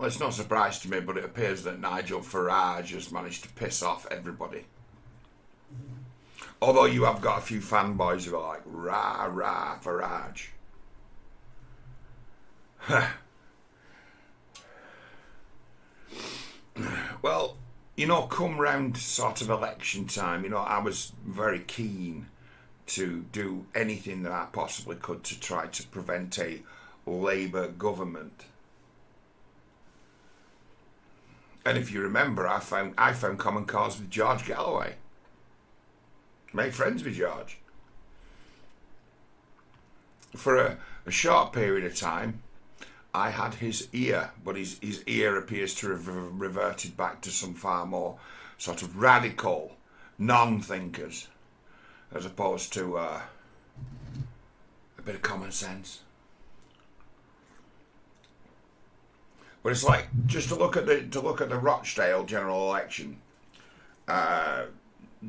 Well, it's no surprise to me, but it appears that Nigel Farage has managed to piss off everybody. Although you have got a few fanboys who are like, rah, rah, Farage. Well, come round sort of election time, I was very keen to do anything that I possibly could to try to prevent a Labour government. And if you remember, I found common cause with George Galloway. Made friends with George. For a short period of time, I had his ear, but his ear appears to have reverted back to some far more sort of radical non-thinkers, as opposed to a bit of common sense. But it's like, just to look at the Rochdale general election.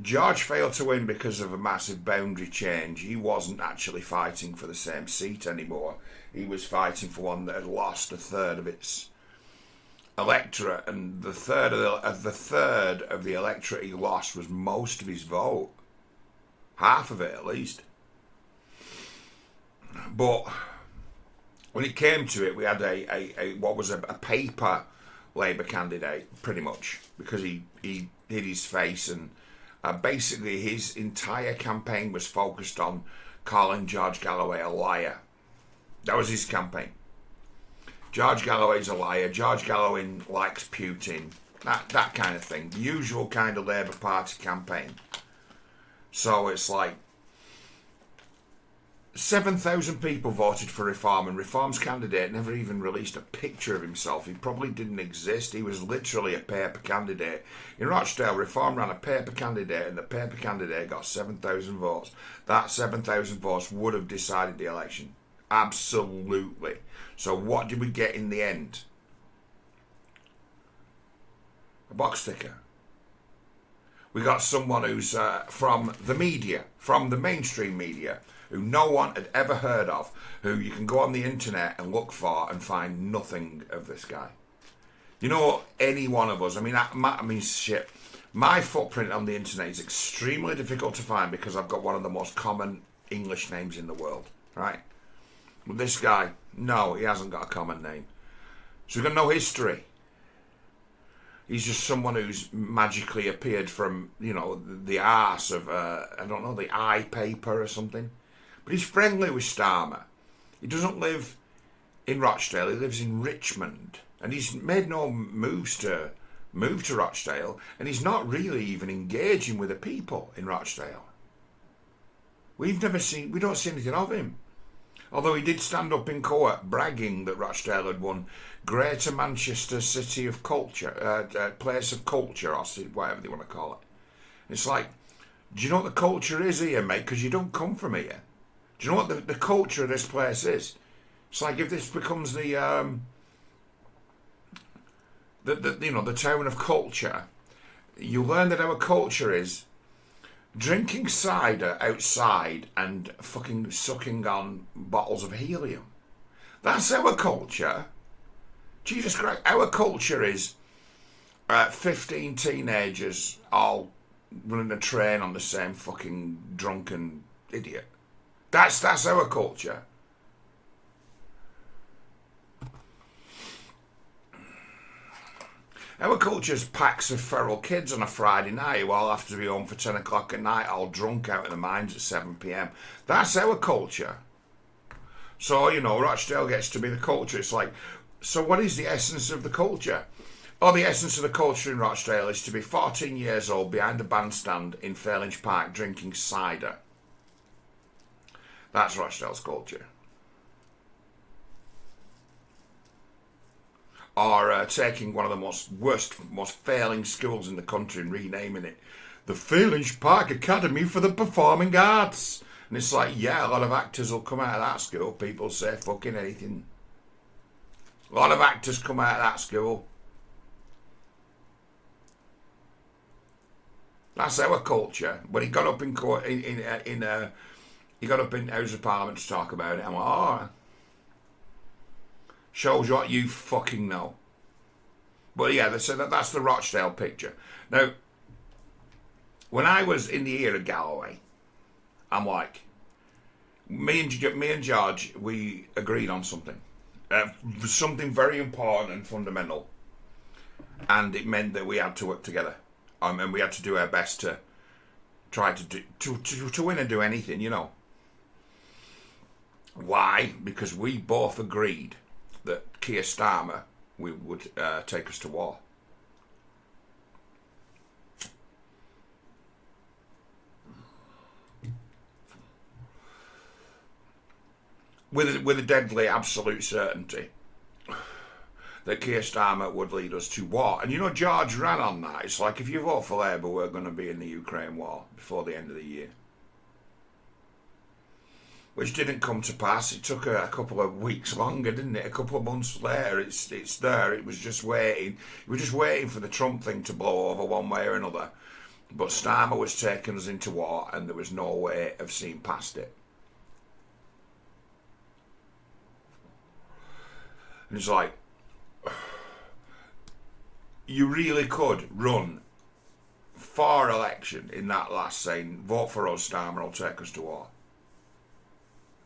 George failed to win because of a massive boundary change. He wasn't actually fighting for the same seat anymore. He was fighting for one that had lost a third of its electorate, and the third of the electorate he lost was most of his vote, half of it at least. But when it came to it, we had a paper Labour candidate, pretty much, because he hid his face, and basically his entire campaign was focused on calling George Galloway a liar. That was his campaign. George Galloway's a liar. George Galloway likes Putin. That kind of thing. The usual kind of Labour Party campaign. So it's like 7,000 people voted for Reform, and Reform's candidate never even released a picture of himself. He probably didn't exist. He was literally a paper candidate. In Rochdale, Reform ran a paper candidate, and the paper candidate got 7,000 votes. That 7,000 votes would have decided the election. Absolutely. So what did we get in the end? A box ticker. We got someone who's from the media, from the mainstream media, who no one had ever heard of, who you can go on the internet and look for and find nothing of this guy. Any one of us, shit. My footprint on the internet is extremely difficult to find because I've got one of the most common English names in the world, right? With this guy, no, he hasn't got a common name. So we've got no history. He's just someone who's magically appeared from, the arse of, the I paper or something. But he's friendly with Starmer. He doesn't live in Rochdale, he lives in Richmond. And he's made no moves to move to Rochdale, and he's not really even engaging with the people in Rochdale. We don't see anything of him. Although he did stand up in court bragging that Rochdale had won Greater Manchester City of Culture, Place of Culture, or whatever they want to call it. It's like, do you know what the culture is here, mate? Because you don't come from here. Do you know what the culture of this place is? It's like if this becomes the town of culture, you learn that our culture is drinking cider outside and fucking sucking on bottles of helium. That's our culture. Jesus Christ. Our culture is 15 teenagers all running a train on the same fucking drunken idiot. That's our culture. Our culture's packs of feral kids on a Friday night who all have to be home for 10 o'clock at night, all drunk out of their minds at 7 p.m. That's our culture. So, Rochdale gets to be the culture. It's like, so what is the essence of the culture? Oh, the essence of the culture in Rochdale is to be 14 years old behind a bandstand in Farage Park drinking cider. That's Rochdale's culture. Or taking one of the most failing schools in the country and renaming it the Farage Park Academy for the Performing Arts. And it's like, yeah, a lot of actors will come out of that school. People say fucking anything. A lot of actors come out of that school. That's our culture. When he got up in court, he got up in House of Parliament to talk about it. I'm like, oh, shows what you fucking know. Well, yeah, they said that's the Rochdale picture. Now, when I was in the ear of Galloway, I'm like, me and George, we agreed on something. Something very important and fundamental. And it meant that we had to work together. And we had to do our best to try to win and do anything, you know. Why? Because we both agreed that Keir Starmer would take us to war. With a deadly absolute certainty that Keir Starmer would lead us to war. And you know, George ran on that. It's like, if you vote for Labour, we're going to be in the Ukraine war before the end of the year. Which didn't come to pass. It took a couple of weeks longer, didn't it? A couple of months later, it's there. It was just waiting. We were just waiting for the Trump thing to blow over one way or another. But Starmer was taking us into war, and there was no way of seeing past it. And it's like, you really could run for election in that last saying, vote for us, Starmer will take us to war.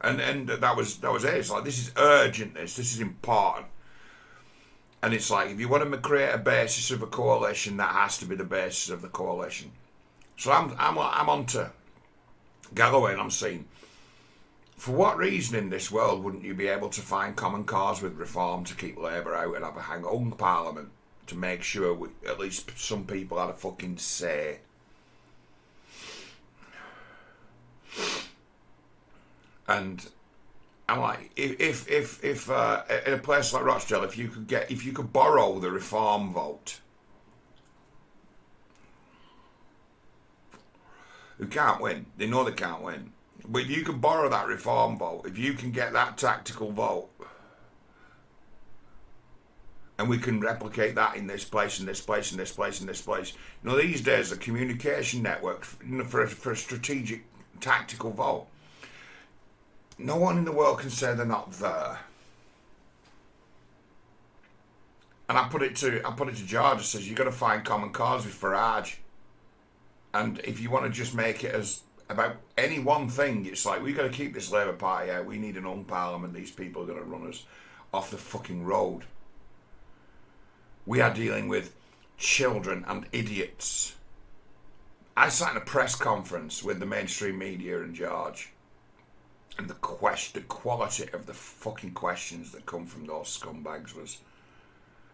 And that was it. It's like, this is urgent, this is important. And it's like, if you want to create a basis of a coalition, that has to be the basis of the coalition. So I'm on to Galloway, and I'm saying, for what reason in this world wouldn't you be able to find common cause with reform to keep Labour out and have a hang-on parliament to make sure at least some people had a fucking say? And I'm like, if in a place like Rochdale, if you could borrow the reform vote, who can't win, they know they can't win. But if you can borrow that reform vote, if you can get that tactical vote, and we can replicate that in this place, and this place, and this place, and this place. You know, these days, the communication network, you know, for a strategic tactical vote, no one in the world can say they're not there. And I put it to George. I says, you've got to find common cause with Farage. And if you want to just make it as about any one thing, it's like, we've got to keep this Labour Party out. We need an own parliament. These people are going to run us off the fucking road. We are dealing with children and idiots. I sat in a press conference with the mainstream media and George, and the quality of the fucking questions that come from those scumbags was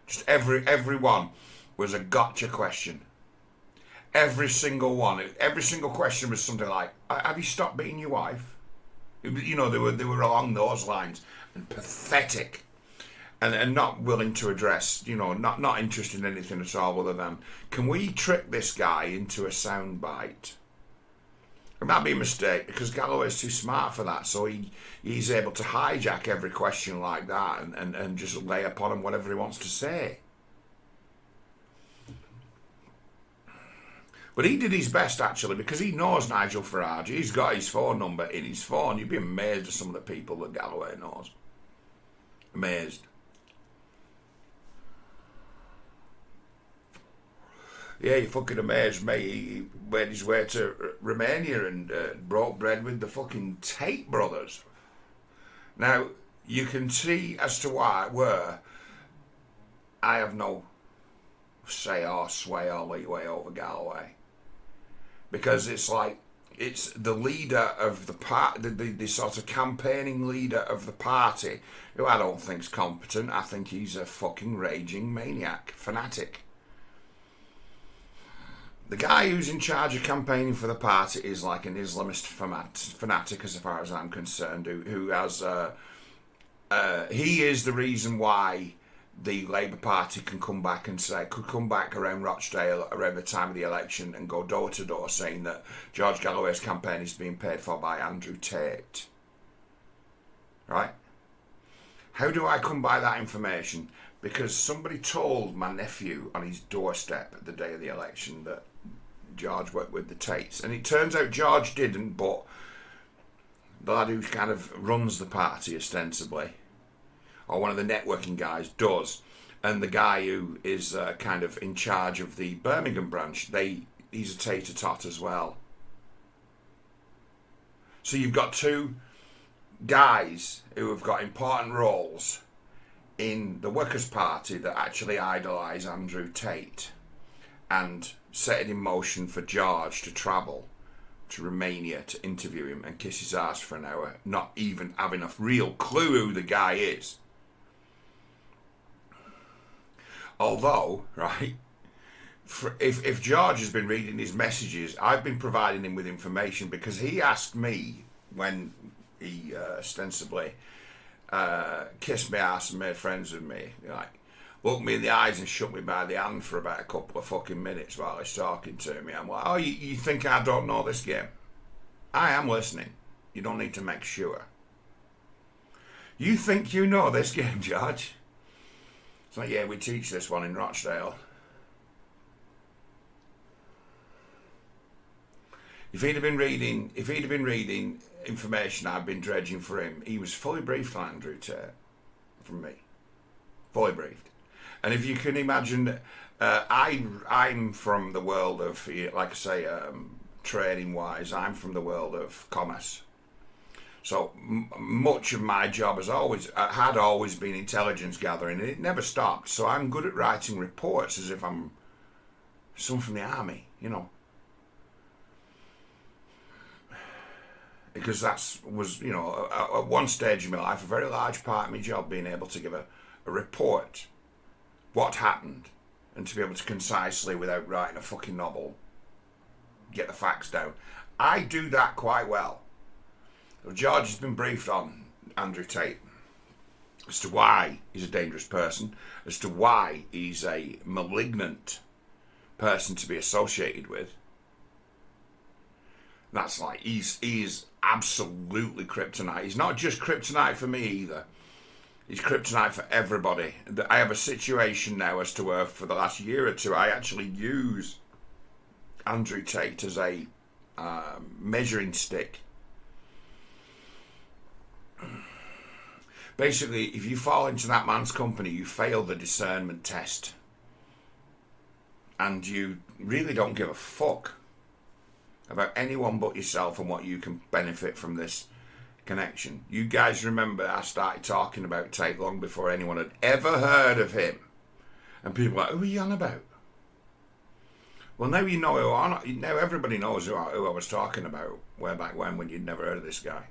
just every one was a gotcha question. Every single one, every single question was something like, "Have you stopped beating your wife?" You know, they were along those lines, and pathetic, and not willing to address. You know, not interested in anything at all other than, can we trick this guy into a sound bite? And that'd be a mistake, because Galloway's too smart for that. So he's able to hijack every question like that and just lay upon him whatever he wants to say. But he did his best, actually, because he knows Nigel Farage. He's got his phone number in his phone. You'd be amazed at some of the people that Galloway knows. Amazed. Yeah, you're fucking amazed, mate. He made his way to Romania and broke bread with the fucking Tate brothers. Now, you can see as to where I have no say or sway or leeway over Galloway. Because it's like, it's the leader of the party, the sort of campaigning leader of the party, who I don't think's competent. I think he's a fucking raging maniac, fanatic. The guy who's in charge of campaigning for the party is like an Islamist fanatic, as far as I'm concerned, who has, he is the reason why the Labour Party could come back around Rochdale around the time of the election and go door to door saying that George Galloway's campaign is being paid for by Andrew Tate. Right? How do I come by that information? Because somebody told my nephew on his doorstep the day of the election that George worked with the Tates. And it turns out George didn't, but the lad who kind of runs the party ostensibly, or one of the networking guys, does. And the guy who is kind of in charge of the Birmingham branch, he's a Tate tot as well. So you've got two guys who have got important roles in the Workers' Party that actually idolise Andrew Tate and set it in motion for George to travel to Romania to interview him and kiss his ass for an hour, not even having a real clue who the guy is. Although, right, if George has been reading his messages, I've been providing him with information because he asked me when he ostensibly kissed my ass and made friends with me, like, looked me in the eyes and shook me by the hand for about a couple of fucking minutes while he's talking to me. I'm like, oh, you think I don't know this game? I am listening. You don't need to make sure. You think you know this game, George? It's like, yeah, we teach this one in Rochdale. If he'd have been reading information I've been dredging for him, he was fully briefed on Andrew Tate from me. Fully briefed. And if you can imagine, I'm from the world of, like I say, trading-wise, I'm from the world of commerce. So much of my job had always been intelligence gathering, and it never stopped. So I'm good at writing reports as if I'm someone from the army, you know. Because at one stage in my life, a very large part of my job being able to give a report, what happened, and to be able to concisely, without writing a fucking novel, get the facts down. I do that quite well. George has been briefed on Andrew Tate as to why he's a dangerous person, as to why he's a malignant person to be associated with. That's like, he's absolutely kryptonite. He's not just kryptonite for me either. He's kryptonite for everybody. I have a situation now as to where for the last year or two I actually use Andrew Tate as a measuring stick. Basically, if you fall into that man's company, you fail the discernment test. And you really don't give a fuck about anyone but yourself and what you can benefit from this connection. You guys remember I started talking about Tate long before anyone had ever heard of him. And people were like, who are you on about? Well, now you know who I'm. Now everybody knows who I was talking about way back when you'd never heard of this guy.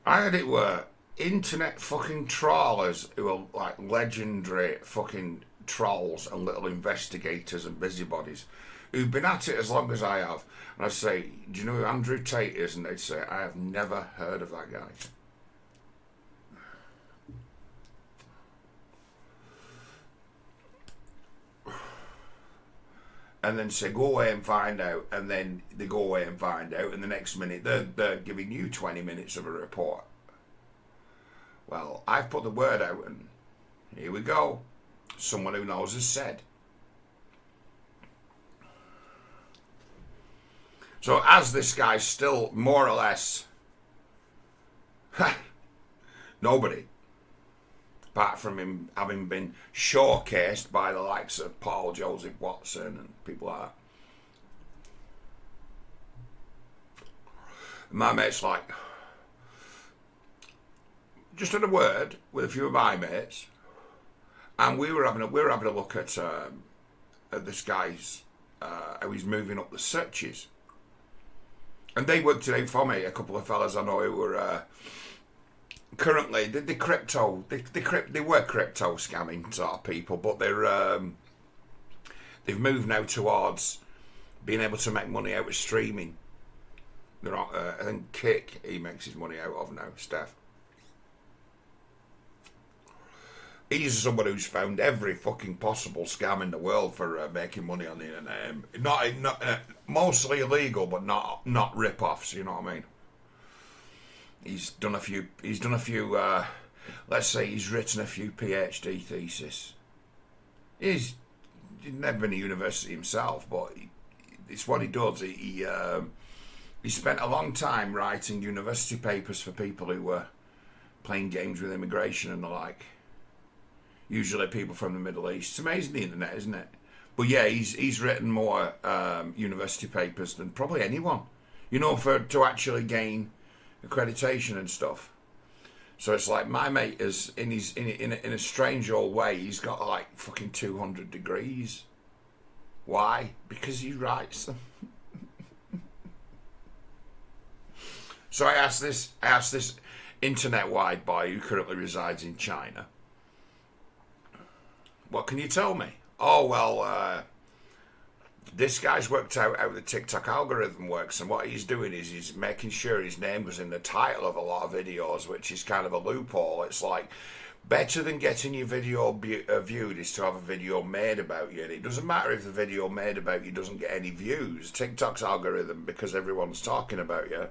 I had it where internet fucking trawlers who are like legendary fucking trolls and little investigators and busybodies who've been at it as long as I have. And I say, do you know who Andrew Tate is? And they'd say, I have never heard of that guy. And then say, go away and find out. And then they go away and find out. And the next minute, they're giving you 20 minutes of a report. Well, I've put the word out, and here we go. Someone who knows has said. So as this guy's still more or less nobody, apart from him having been showcased by the likes of Paul Joseph Watson and people like that. My mate's like, just had a word with a few of my mates, and we were having a look at this guy's how he's moving up the searches. And they worked it out for me, a couple of fellas I know who were currently they were crypto scamming sort of people, but they've moved now towards being able to make money out of streaming. They're not, I think Kick he makes his money out of now, Steph. He's someone who's found every fucking possible scam in the world for making money on the internet. Not mostly illegal, but not rip-offs. You know what I mean? He's done a few. Let's say he's written a few PhD theses. He's never been to university himself, but it's what he does. He spent a long time writing university papers for people who were playing games with immigration and the like. Usually people from the Middle East. It's amazing, the internet, isn't it? But yeah, he's written more university papers than probably anyone, you know, to actually gain accreditation and stuff. So it's like my mate is in a strange old way. He's got like fucking 200 degrees. Why? Because he writes them. So I asked this internet-wide boy who currently resides in China, what can you tell me? Oh, well, this guy's worked out how the TikTok algorithm works, and what he's doing is he's making sure his name was in the title of a lot of videos, which is kind of a loophole. It's like, better than getting your video viewed is to have a video made about you. And it doesn't matter if the video made about you doesn't get any views. TikTok's algorithm, because everyone's talking about you,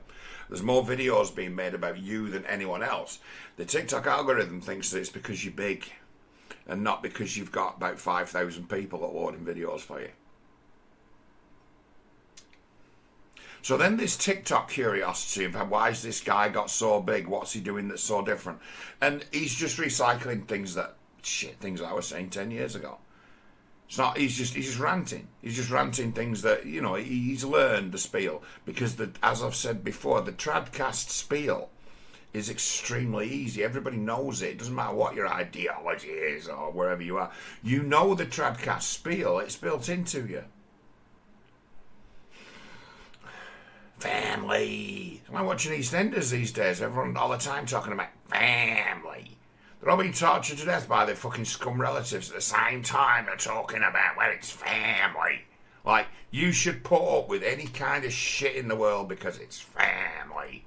there's more videos being made about you than anyone else. The TikTok algorithm thinks that it's because you're big and not because you've got about 5,000 people uploading videos for you. So then this TikTok curiosity of why has this guy got so big? What's he doing that's so different? And he's just recycling things that I was saying 10 years ago. It's not. He's just ranting. He's just ranting things that, you know, he's learned the spiel, because as I've said before, the Tradcast spiel is extremely easy. Everybody knows it. It doesn't matter what your ideology is or wherever you are. You know the Tradcast spiel. It's built into you. Family. I'm watching EastEnders these days. Everyone all the time talking about family. They're all being tortured to death by their fucking scum relatives at the same time they're talking about, well, it's family. Like, you should put up with any kind of shit in the world because it's family.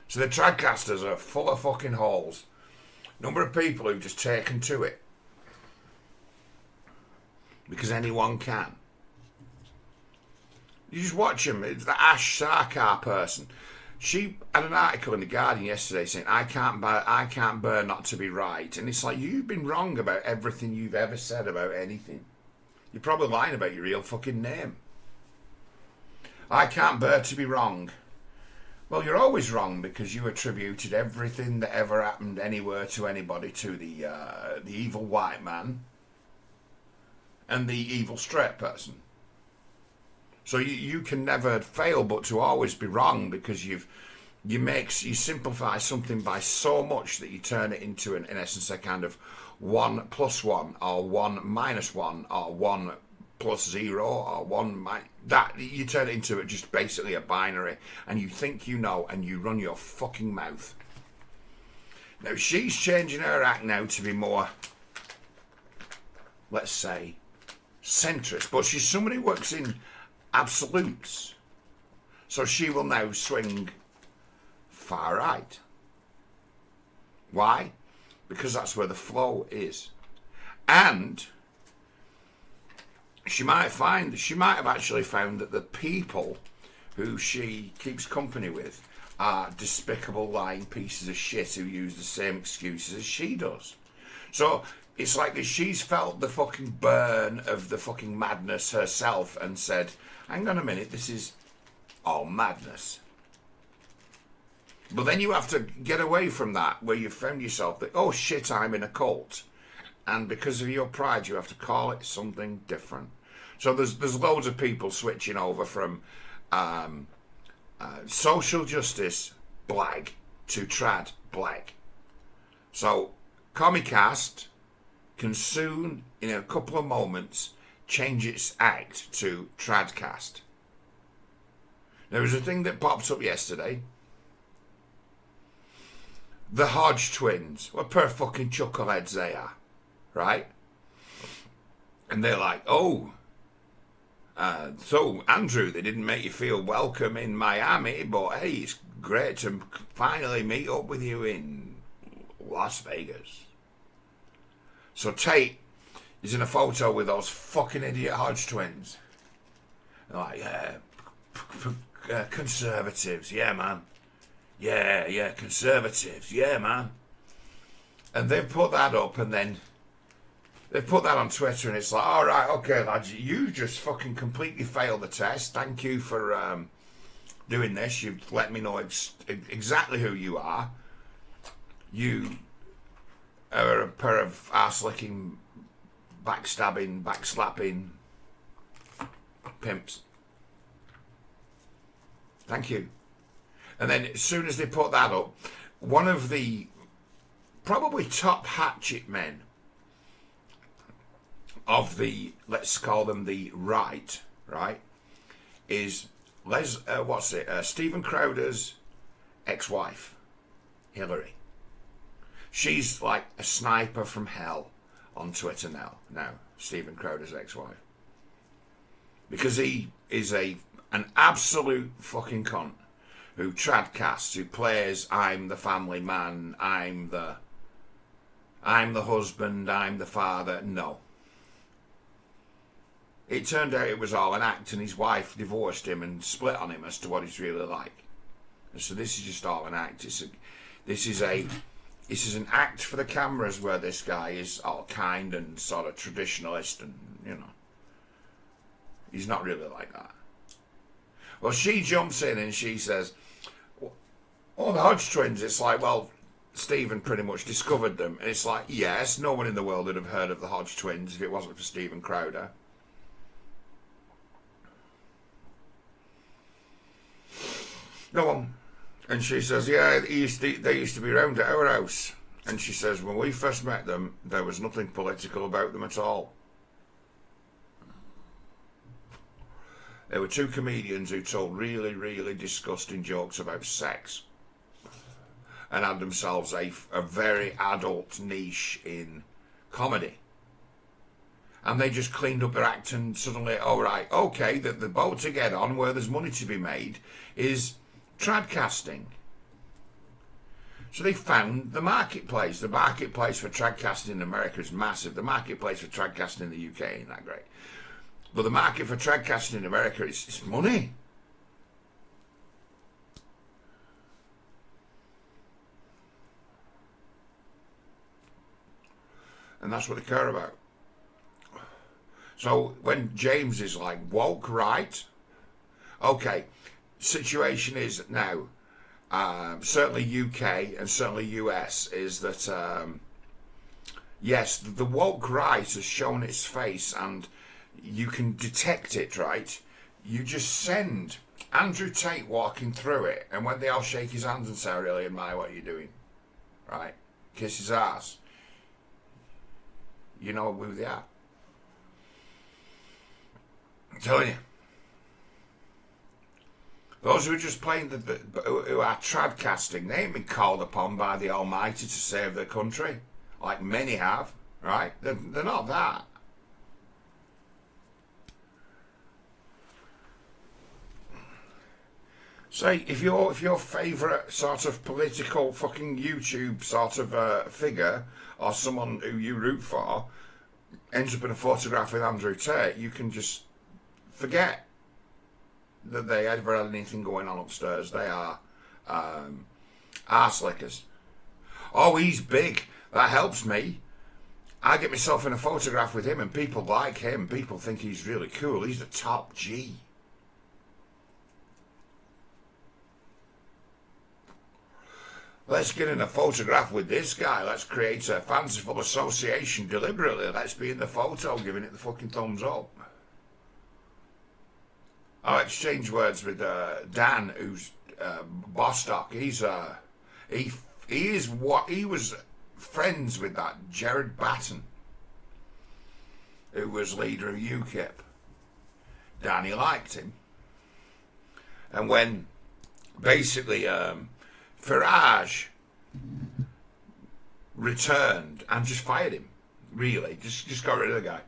So the Tradcasters are full of fucking holes. Number of people who've just taken to it. Because anyone can. You just watch them. It's the Ash Sarkar person. She had an article in The Guardian yesterday saying, I can't bear not to be right. And it's like, you've been wrong about everything you've ever said about anything. You're probably lying about your real fucking name. I can't bear to be wrong. Well, you're always wrong, because you attributed everything that ever happened anywhere to anybody to the evil white man and the evil straight person. So you can never fail but to always be wrong, because you simplify something by so much that you turn it into, in essence, a kind of 1 + 1 or 1 - 1 or 1 + 0 or 1 that you turn it into just basically a binary, and you think you know, and you run your fucking mouth. Now she's changing her act now to be more, let's say, centrist, but she's somebody who works in absolutes, so she will now swing far right. Why? Because that's where the flow is. And she might have actually found that the people who she keeps company with are despicable, lying pieces of shit who use the same excuses as she does. So it's like she's felt the fucking burn of the fucking madness herself and said, hang on a minute, this is all madness. But then you have to get away from that, where you've found yourself that, oh shit, I'm in a cult. And because of your pride, you have to call it something different. So there's loads of people switching over from social justice blag to trad blag. So Comicast can soon, in a couple of moments, change its act to Tradcast. There was a thing that popped up yesterday. The Hodge twins. What per fucking chuckleheads they are. Right? And they're like, oh, so Andrew, they didn't make you feel welcome in Miami, but hey, it's great to finally meet up with you in Las Vegas. So Tate is in a photo with those fucking idiot Hodge twins. They're like, conservatives, yeah, man. Yeah, conservatives, yeah, man. And they've put that up, and then they've put that on Twitter, and it's like, all right, okay, lads, you just fucking completely failed the test. Thank you for doing this. You've let me know exactly who you are. you are a pair of ass-licking, backstabbing, backslapping pimps. Thank you. And then as soon as they put that up, one of the probably top hatchet men of the, let's call them the right, is Stephen Crowder's ex-wife, Hillary. She's like a sniper from hell on Twitter now, Stephen Crowder's ex-wife. Because he is an absolute fucking cunt who tradcasts, who plays I'm the family man, I'm the husband, I'm the father. No. It turned out it was all an act, and his wife divorced him and split on him as to what he's really like. And so this is just all an act. This is an act for the cameras where this guy is all kind and sort of traditionalist, and he's not really like that. Well, she jumps in and she says, "Oh, the Hodge twins." It's like, well, Stephen pretty much discovered them, and it's like, yes, no one in the world would have heard of the Hodge twins if it wasn't for Stephen Crowder. No one. And she says, yeah, they used to be around at our house. And she says, when we first met them, there was nothing political about them at all. There were two comedians who told really, really disgusting jokes about sex and had themselves a very adult niche in comedy. And they just cleaned up their act, and suddenly, oh right, okay, that the boat to get on where there's money to be made is tradcasting. So they found the marketplace. The marketplace for tradcasting in America is massive. The marketplace for tradcasting in the UK ain't that great. But the market for tradcasting in America is money. And that's what they care about. So when James is like, woke, right? Okay, situation is now, certainly UK and certainly US, is that, yes, the woke right has shown its face, and you can detect it, right? You just send Andrew Tate walking through it, and when they all shake his hands and say, I really admire what you're doing, right? Kiss his ass. You know who they are. I'm telling you. Those who are just playing, who are tradcasting, they ain't been called upon by the Almighty to save their country, like many have, right? They're not that. Say, if your favourite sort of political fucking YouTube sort of figure, or someone who you root for, ends up in a photograph with Andrew Tate, you can just forget that they ever had anything going on upstairs. They are arse lickers. Oh, he's big. That helps me. I get myself in a photograph with him, and people like him. People think he's really cool. He's the top G. Let's get in a photograph with this guy. Let's create a fanciful association deliberately. Let's be in the photo, giving it the fucking thumbs up. I'll exchange words with Dan, who's Bostock. He was friends with that Jared Batten, who was leader of UKIP. Danny liked him, and when basically Farage returned and just fired him, really, just got rid of the guy.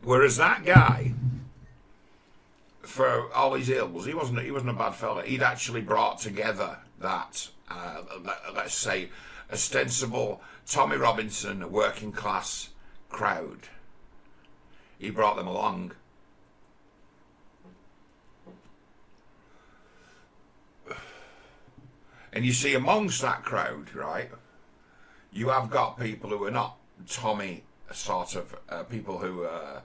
Whereas that guy, for all his ills, he wasn't a bad fella. He'd actually brought together that, let's say, ostensible Tommy Robinson working class crowd. He brought them along. And you see, amongst that crowd, right, you have got people who are not Tommy sort of people who are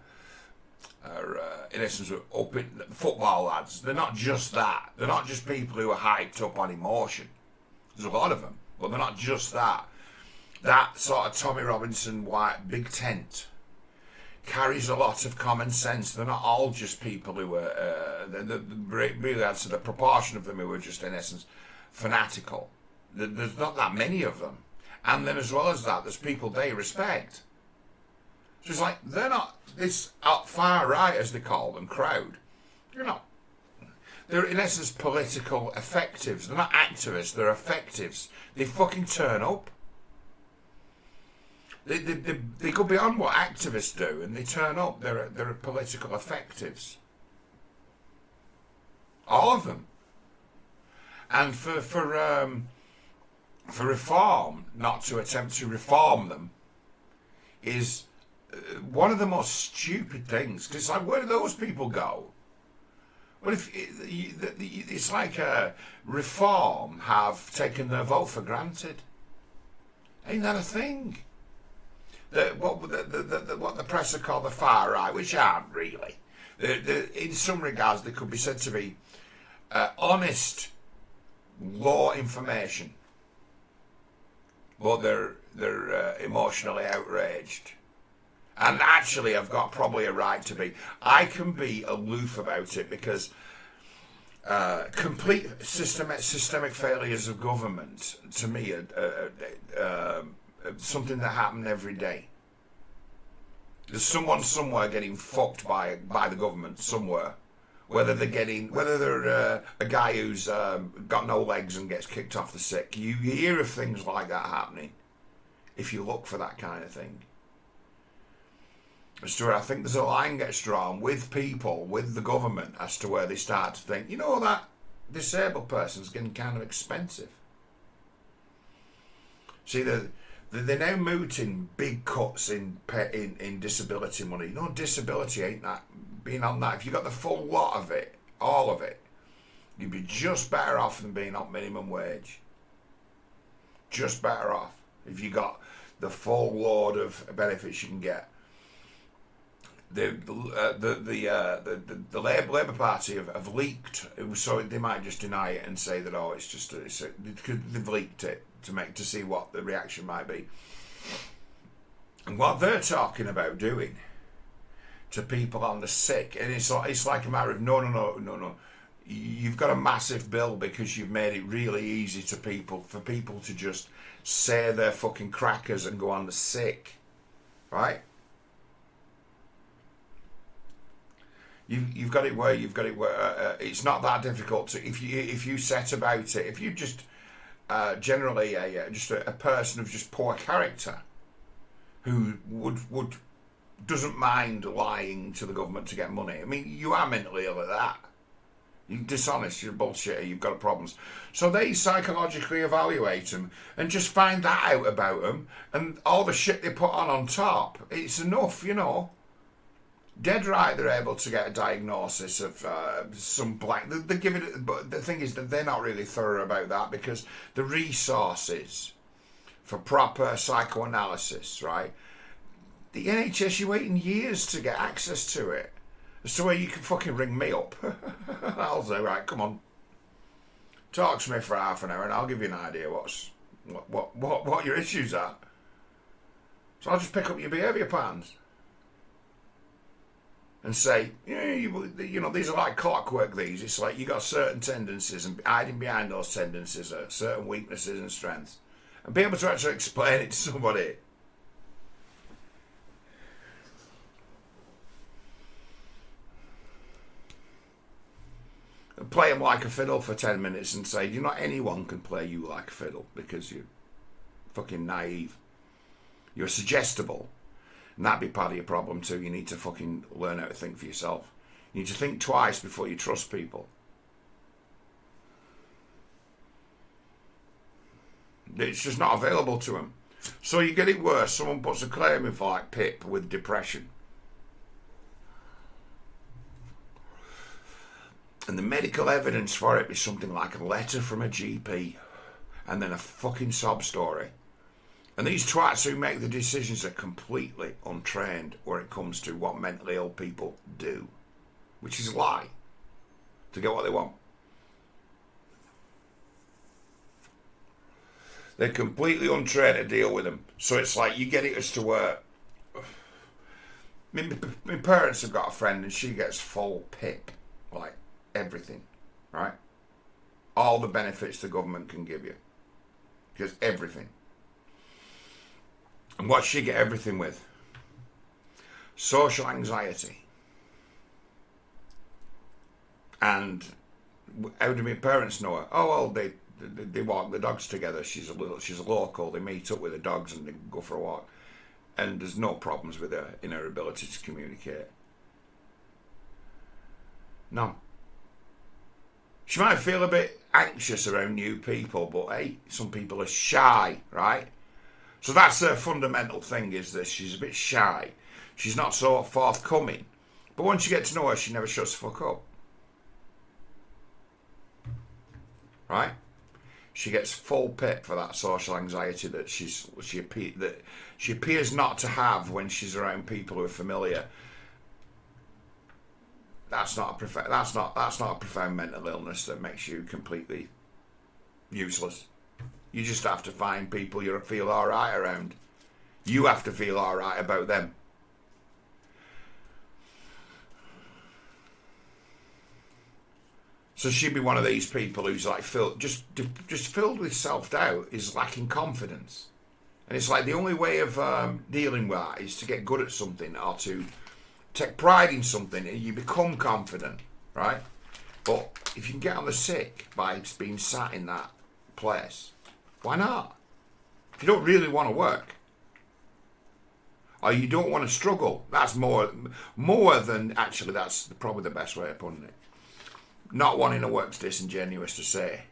in essence up in football lads. They're not just that. They're not just people who are hyped up on emotion. There's a lot of them, but they're not just that. That sort of Tommy Robinson white big tent carries a lot of common sense. They're not all just people who are, really that's the proportion of them who are just in essence fanatical. There's not that many of them. And then as well as that, there's people they respect. So it's like, they're not this far right, as they call them, crowd. You're not. They're in essence political effectives. They're not activists, they're effectives. They fucking turn up. They go beyond what activists do, and they turn up. They're political effectives. All of them. And for reform, not to attempt to reform them, is one of the most stupid things. Because it's like, where do those people go? Well, if it's like reform have taken their vote for granted. Ain't that a thing? What the press are called the far right, which aren't really. In some regards, they could be said to be honest, law information, but they're emotionally outraged. And actually, I've got probably a right to be. I can be aloof about it because complete systemic failures of government, to me, are something that happen every day. There's someone somewhere getting fucked by the government somewhere. Whether they're a guy who's got no legs and gets kicked off the sick. You hear of things like that happening if you look for that kind of thing. As to where I think there's a line gets drawn with people, with the government, as to where they start to think, you know, that disabled person's getting kind of expensive. See, they're now mooting big cuts in disability money. You know, disability ain't that. Being on that, if you got the full lot of it, all of it, you'd be just better off than being on minimum wage. Just better off if you got the full load of benefits you can get. The Labour Party have leaked, so they might just deny it and say that they've leaked it to see what the reaction might be. And what they're talking about doing to people on the sick, and it's like a matter of no. You've got a massive bill because you've made it really easy for people to just say they're fucking crackers and go on the sick, right? You've got it where it's not that difficult to if you set about it. If you just generally a person of just poor character who would doesn't mind lying to the government to get money. I mean, you are mentally ill at that. You're dishonest, you're bullshit, you've got problems. So they psychologically evaluate them and just find that out about them, and all the shit they put on top. It's enough, you know. Dead right, they're able to get a diagnosis of some black. They give it, but the thing is that they're not really thorough about that because the resources for proper psychoanalysis, right? The NHS, you're waiting years to get access to it. So where you can fucking ring me up. I'll say, right, come on, talk to me for half an hour, and I'll give you an idea what your issues are. So I'll just pick up your behaviour patterns. And say, you know, these are like clockwork, these. It's like you got certain tendencies, and hiding behind those tendencies are certain weaknesses and strengths. And be able to actually explain it to somebody. And play them like a fiddle for 10 minutes and say, you know, anyone can play you like a fiddle because you're fucking naive. You're suggestible. And that'd be part of your problem too. You need to fucking learn how to think for yourself. You need to think twice before you trust people. It's just not available to them. So you get it worse. Someone puts a claim in for like Pip with depression. And the medical evidence for it is something like a letter from a GP and then a fucking sob story. And these twats who make the decisions are completely untrained when it comes to what mentally ill people do, which is lie to get what they want. They're completely untrained to deal with them. So it's like you get it as to where... My parents have got a friend and she gets full pip. Like, everything. Right? All the benefits the government can give you. Because everything. And what she get everything with? Social anxiety. And how do my parents know her? Oh, well, they walk the dogs together. She's a local. They meet up with the dogs and they go for a walk. And there's no problems with her in her ability to communicate. No. She might feel a bit anxious around new people, but hey, some people are shy, right? So that's her fundamental thing, is that she's a bit shy. She's not so forthcoming. But once you get to know her, she never shuts the fuck up. Right? She gets full pip for that social anxiety that she appears not to have when she's around people who are familiar. That's not a profound mental illness that makes you completely useless. You just have to find people you feel all right around. You have to feel all right about them. So she'd be one of these people who's like just filled with self-doubt, is lacking confidence. And it's like the only way of dealing with that is to get good at something or to take pride in something and you become confident, right? But if you can get on the sick by being sat in that place, why not? If you don't really want to work, or you don't want to struggle, that's more than, actually that's probably the best way of putting it. Not wanting to work's disingenuous to say.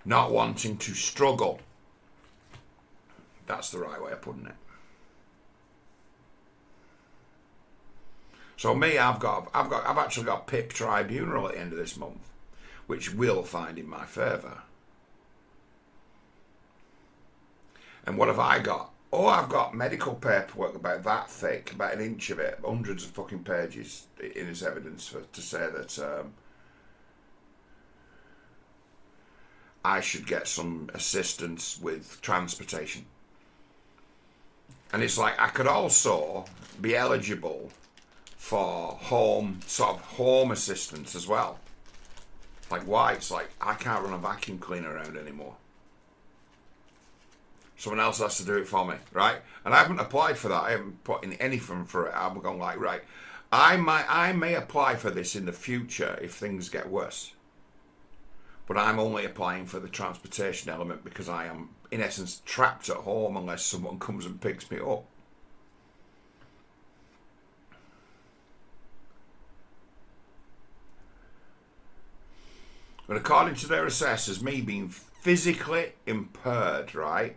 Not wanting to struggle. That's the right way of putting it. So me, I've actually got PIP tribunal at the end of this month, which will find in my favour. And what have I got? Oh, I've got medical paperwork about that thick, about an inch of it, hundreds of fucking pages in as evidence to say that I should get some assistance with transportation. And it's like I could also be eligible for home assistance as well. Like, why? It's like I can't run a vacuum cleaner around anymore. Someone else has to do it for me, right? And I haven't applied for that. I haven't put in anything for it. I'm going like, right, I may apply for this in the future if things get worse. But I'm only applying for the transportation element because I am, in essence, trapped at home unless someone comes and picks me up. But according to their assessors, me being physically impaired, right,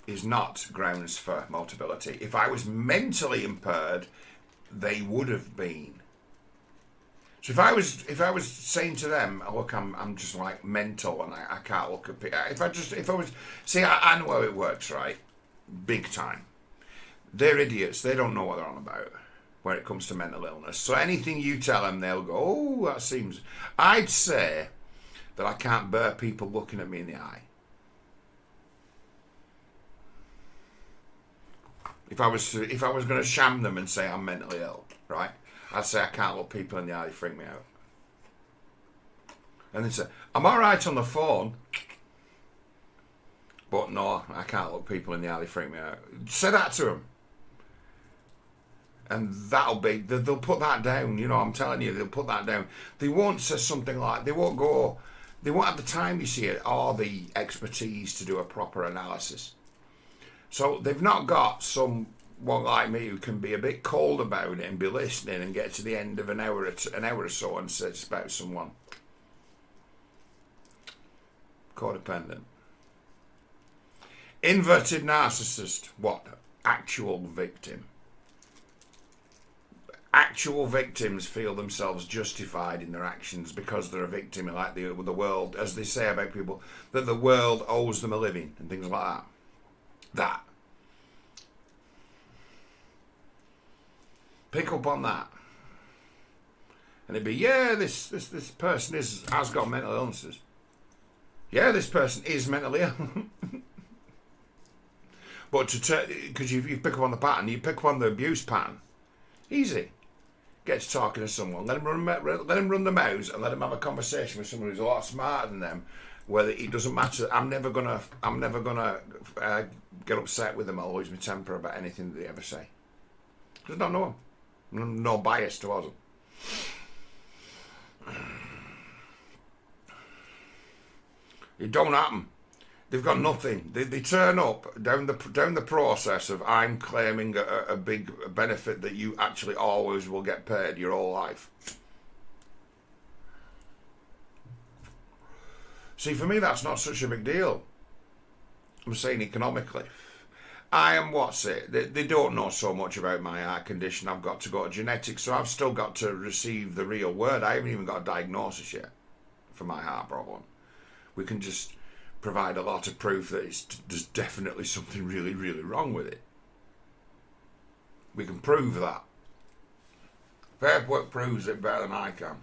is not grounds for multiplicity. If I was mentally impaired, they would have been. So if I was saying to them, oh, look, I'm just like mental and I can't look at people. I know how it works, right? Big time. They're idiots. They don't know what they're on about when it comes to mental illness. So anything you tell them, they'll go, oh, that seems... I'd say that I can't bear people looking at me in the eye. If I was going to sham them and say I'm mentally ill, right? I'd say I can't look people in the eye, they freak me out. And they say, I'm alright on the phone, but no, I can't look people in the eye, they freak me out. Say that to them. And that'll be, they'll put that down, you know, I'm telling you, they'll put that down. They won't say something like, they won't have the time, you see it, or the expertise to do a proper analysis. So they've not got someone like me who can be a bit cold about it and be listening and get to the end of an hour or so and say it's about someone. Codependent. Inverted narcissist. What? Actual victim. Actual victims feel themselves justified in their actions because they're a victim, like the world, as they say about people, that the world owes them a living and things like that. That. Pick up on that. And it'd be, yeah, this person has got mental illnesses. Yeah, this person is mentally ill. But because you pick up on the pattern, you pick up on the abuse pattern. Easy. Get to talking to someone. Let them run the mouths and let them have a conversation with someone who's a lot smarter than them. Whether it doesn't matter. I'm never gonna get upset with them or lose my temper about anything that they ever say. Because I don't know them. No bias towards them. It don't happen. They've got nothing. They turn up down the process of I'm claiming a big benefit that you actually always will get paid your whole life. See, for me, that's not such a big deal. I'm saying economically. I am They don't know so much about my heart condition. I've got to go to genetics, so I've still got to receive the real word. I haven't even got a diagnosis yet for my heart problem. We can just provide a lot of proof that there's definitely something really, really wrong with it. We can prove that. Paperwork proves it better than I can.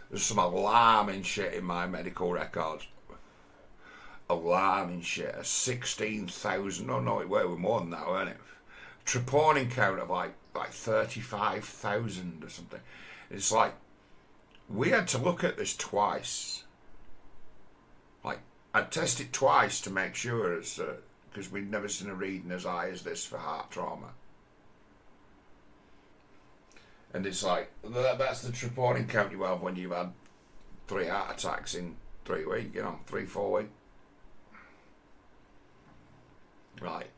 There's some alarming shit in my medical records. Alarming shit. 16,000. No, it were more than that, weren't it? Troponin count of like 35,000 or something. It's like, we had to look at this twice. Like, I'd test it twice to make sure, because we'd never seen a reading as high as this for heart trauma. And it's like, that's the troponin count you have when you've had 3 heart attacks in 3 weeks, 3-4 weeks. Right.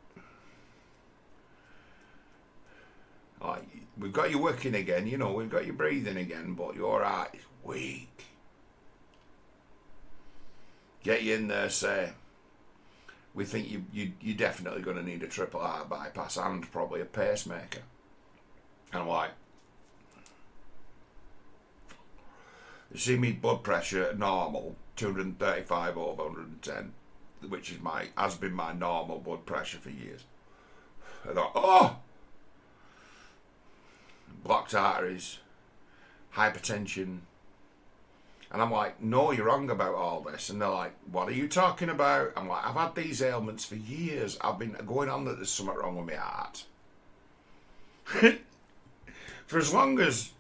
Like, we've got you working again, we've got you breathing again, but your heart is weak. Get you in there, say, we think you're definitely going to need a triple heart bypass and probably a pacemaker. And I'm like, you see me blood pressure normal, 235 over 110, which has been my normal blood pressure for years. I thought, blocked arteries, hypertension. And I'm like, no, you're wrong about all this. And they're like, what are you talking about? I'm like, I've had these ailments for years. I've been going on that there's something wrong with my heart. For as long as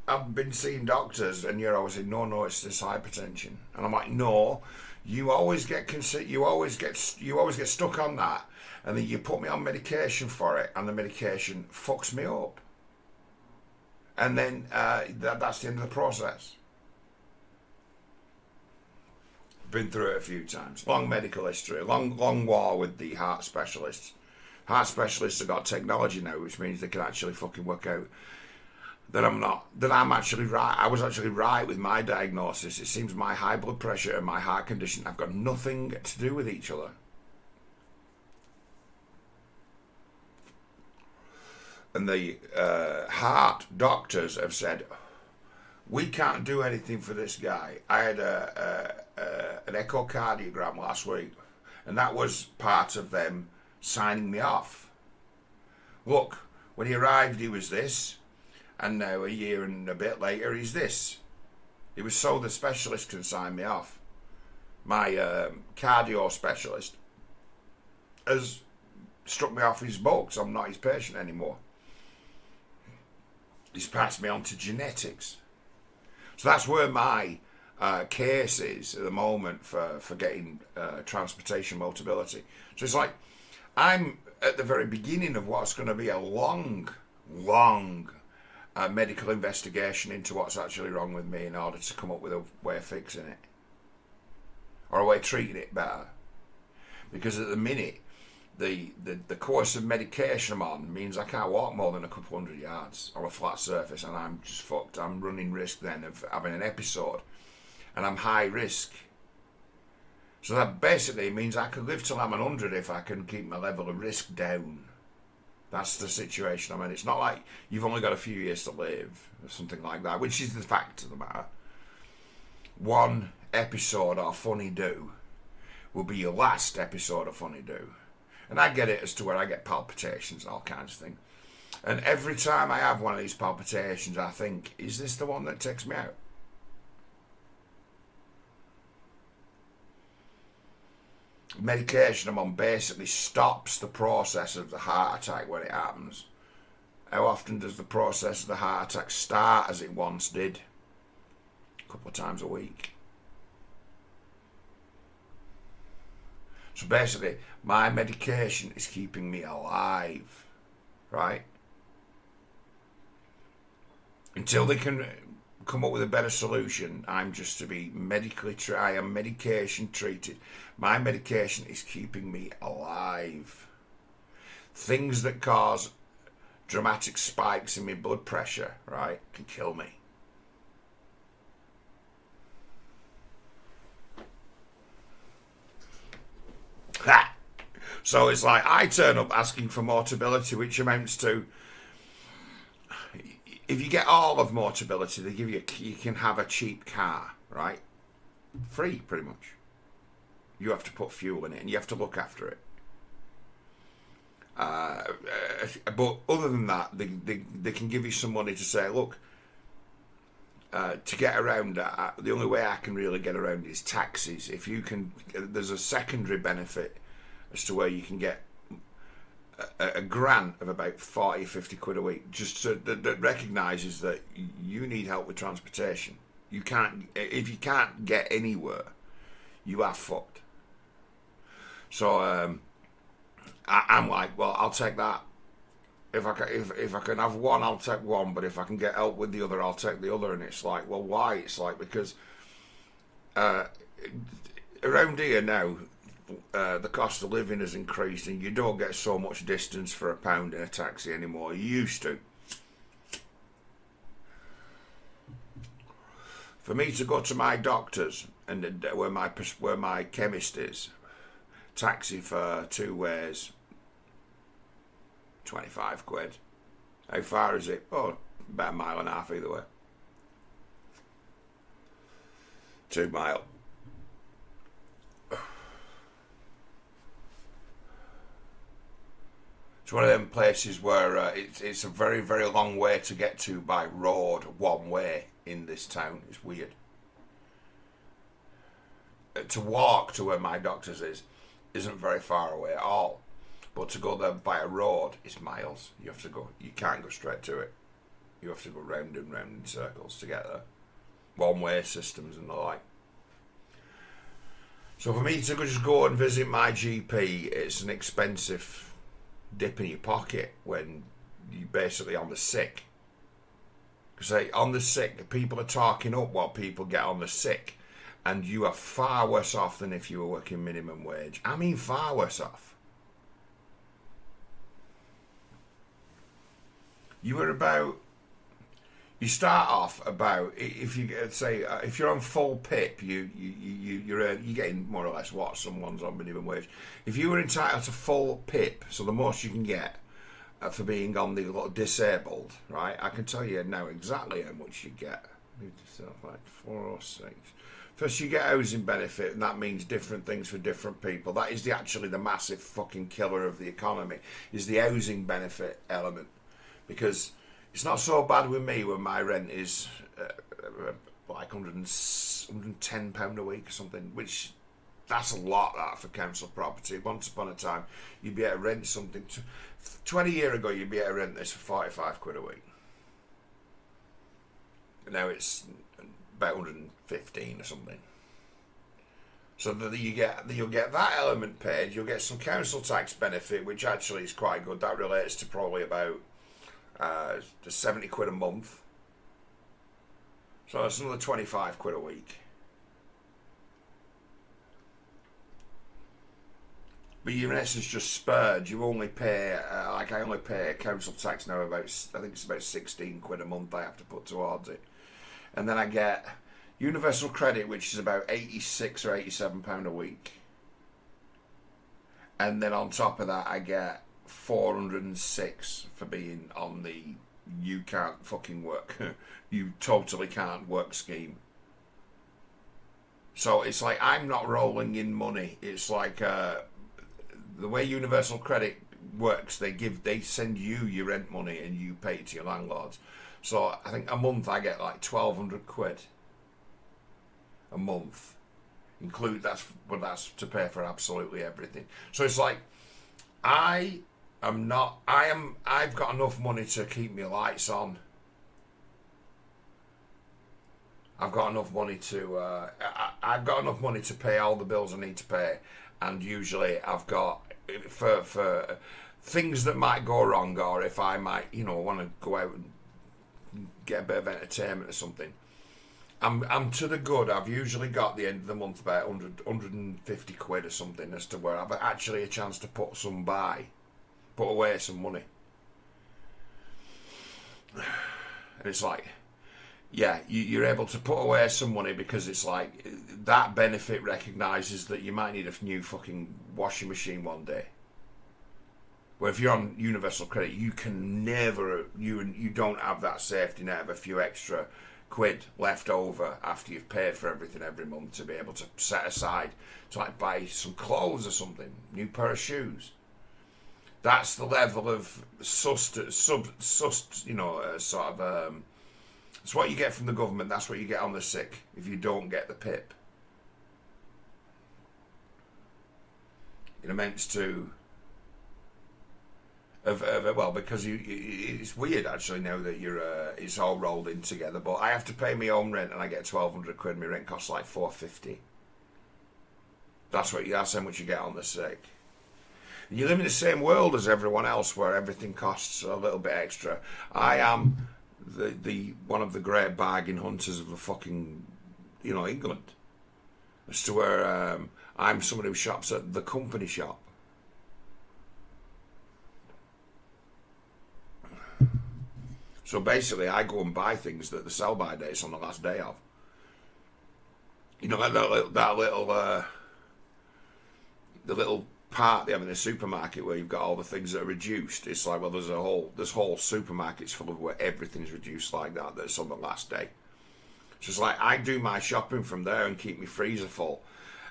I've been seeing doctors, and you're always saying, no, it's this hypertension. And I'm like, no, you always get stuck on that. And then you put me on medication for it, and the medication fucks me up. And then that's the end of the process. Been through it a few times. Long medical history, long war with the heart specialists. Heart specialists have got technology now, which means they can actually fucking work out that I'm actually right. I was actually right with my diagnosis. It seems my high blood pressure and my heart condition have got nothing to do with each other. And the heart doctors have said, we can't do anything for this guy. I had an echocardiogram last week, and that was part of them signing me off. Look, when he arrived, he was this, and now a year and a bit later, he's this. It was so the specialist can sign me off. My cardio specialist has struck me off his books. I'm not his patient anymore. He's passed me on to genetics. So that's where my case is at the moment for getting transportation mobility. So it's like, I'm at the very beginning of what's going to be a long medical investigation into what's actually wrong with me in order to come up with a way of fixing it. Or a way of treating it better. Because at the minute, the course of medication I'm on means I can't walk more than a couple 100 yards on a flat surface, and I'm just fucked. I'm running risk then of having an episode, and I'm high risk. So that basically means I could live till I'm 100 if I can keep my level of risk down. That's the situation I'm in. It's not like you've only got a few years to live or something like that, which is the fact of the matter. One episode of Funny Do will be your last episode of Funny Do. And I get it as to where I get palpitations and all kinds of things. And every time I have one of these palpitations, I think, is this the one that takes me out? medication I'm on basically stops the process of the heart attack when it happens. How often does the process of the heart attack start as it once did? A couple of times a week. So basically, my medication is keeping me alive, right? Until they can come up with a better solution, I'm just to be I am medication treated. My medication is keeping me alive. Things that cause dramatic spikes in my blood pressure, right, can kill me. Ha! So it's like I turn up asking for Mortability, which amounts to, if you get all of Mortability, they give you can have a cheap car, right? Free, pretty much. You have to put fuel in it and you have to look after it. But other than that, they can give you some money to say, look, to get around, the only way I can really get around is taxis. If you can, there's a secondary benefit as to where you can get a grant of about 40, 50 quid a week, just so that recognises that you need help with transportation. You can't, if you can't get anywhere, you are fucked. So I'm like, well, I'll take that. If I can have one, I'll take one. But if I can get help with the other, I'll take the other. And it's like, well, why? It's like because around here now, the cost of living has increased, and you don't get so much distance for a pound in a taxi anymore. You used to. For me to go to my doctor's and where my chemist is, taxi for 2 ways, 25 quid. How far is it? Oh, about 1.5 miles either way. 2 mile. It's one of them places where it's a very, very long way to get to by road, one way in this town. It's weird. To walk to where my doctor's isn't very far away at all. But to go there by a road is miles. You have to go. You can't go straight to it. You have to go round and round in circles to get there. One-way systems and the like. So for me to just go and visit my GP, it's an expensive dip in your pocket when you're basically on the sick. Because on the sick, people are talking up what people get on the sick, and you are far worse off than if you were working minimum wage. I mean, far worse off. You start off about, if you say if you're on full PIP, you're getting more or less what someone's on minimum wage. If you were entitled to full PIP, so the most you can get for being on the disabled, right? I can tell you now exactly how much you get. Like 4 or 6. First, you get housing benefit, and that means different things for different people. That is actually the massive fucking killer of the economy, is the housing benefit element. Because it's not so bad with me when my rent is like £110 a week or something, which that's a lot that for council property. Once upon a time, you'd be able to rent something. 20 years ago, you'd be able to rent this for 45 quid a week. Now it's about 115 or something. So that you'll get that element paid. You'll get some council tax benefit, which actually is quite good. That relates to probably about 70 quid a month. So that's another 25 quid a week. But your essence just spurred. You only pay, I only pay council tax now about, I think it's about 16 quid a month I have to put towards it. And then I get universal credit, which is about 86 or 87 pound a week. And then on top of that, I get 406 for being on the you can't fucking work, you totally can't work scheme. So it's like I'm not rolling in money. It's like the way universal credit works, they send you your rent money and you pay it to your landlords. So I think a month I get like 1,200 quid a month, That's to pay for absolutely everything. So it's like I've got enough money to keep my lights on. I've got enough money to pay all the bills I need to pay, and usually I've got for things that might go wrong, or if I might want to go out and get a bit of entertainment or something. I'm to the good. I've usually got the end of the month about 150 quid or something, as to where I've actually a chance to put away some money. And it's like, yeah, you're able to put away some money because it's like that benefit recognises that you might need a new fucking washing machine one day. Where if you're on universal credit, you can never, you don't have that safety net of a few extra quid left over after you've paid for everything every month to be able to set aside to like buy some clothes or something, new pair of shoes. That's the level of it's what you get from the government. That's what you get on the sick if you don't get the PIP. It amounts to because it's weird actually now that it's all rolled in together. But I have to pay my own rent and I get 1,200 quid. My rent costs like 450. That's how much you get on the sick. And you live in the same world as everyone else, where everything costs a little bit extra. I am the one of the great bargain hunters of the fucking England, as to where I'm someone who shops at the company shop. So basically, I go and buy things that the sell-by date's on the last day of. Like the little part they have in the supermarket where you've got all the things that are reduced. It's like, well, there's whole supermarkets full of where everything's reduced like that. That's on the last day. So it's like I do my shopping from there and keep my freezer full.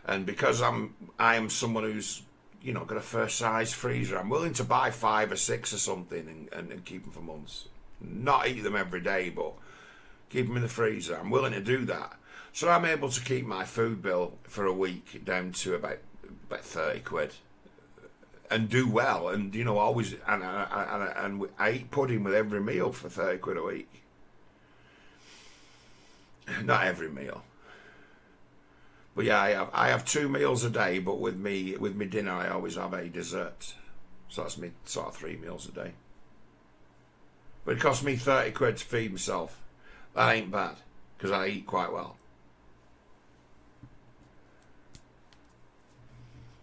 And because I am someone who's got a first size freezer, I'm willing to buy 5 or 6 or something and keep them for months. Not eat them every day, but keep them in the freezer. I'm willing to do that. So I'm able to keep my food bill for a week down to about 30 quid. And do well, and always, and I eat pudding with every meal for 30 quid a week. Not every meal, but yeah, I have 2 meals a day. But with me dinner, I always have a dessert, so that's me sort of 3 meals a day. But it costs me 30 quid to feed myself. That ain't bad because I eat quite well.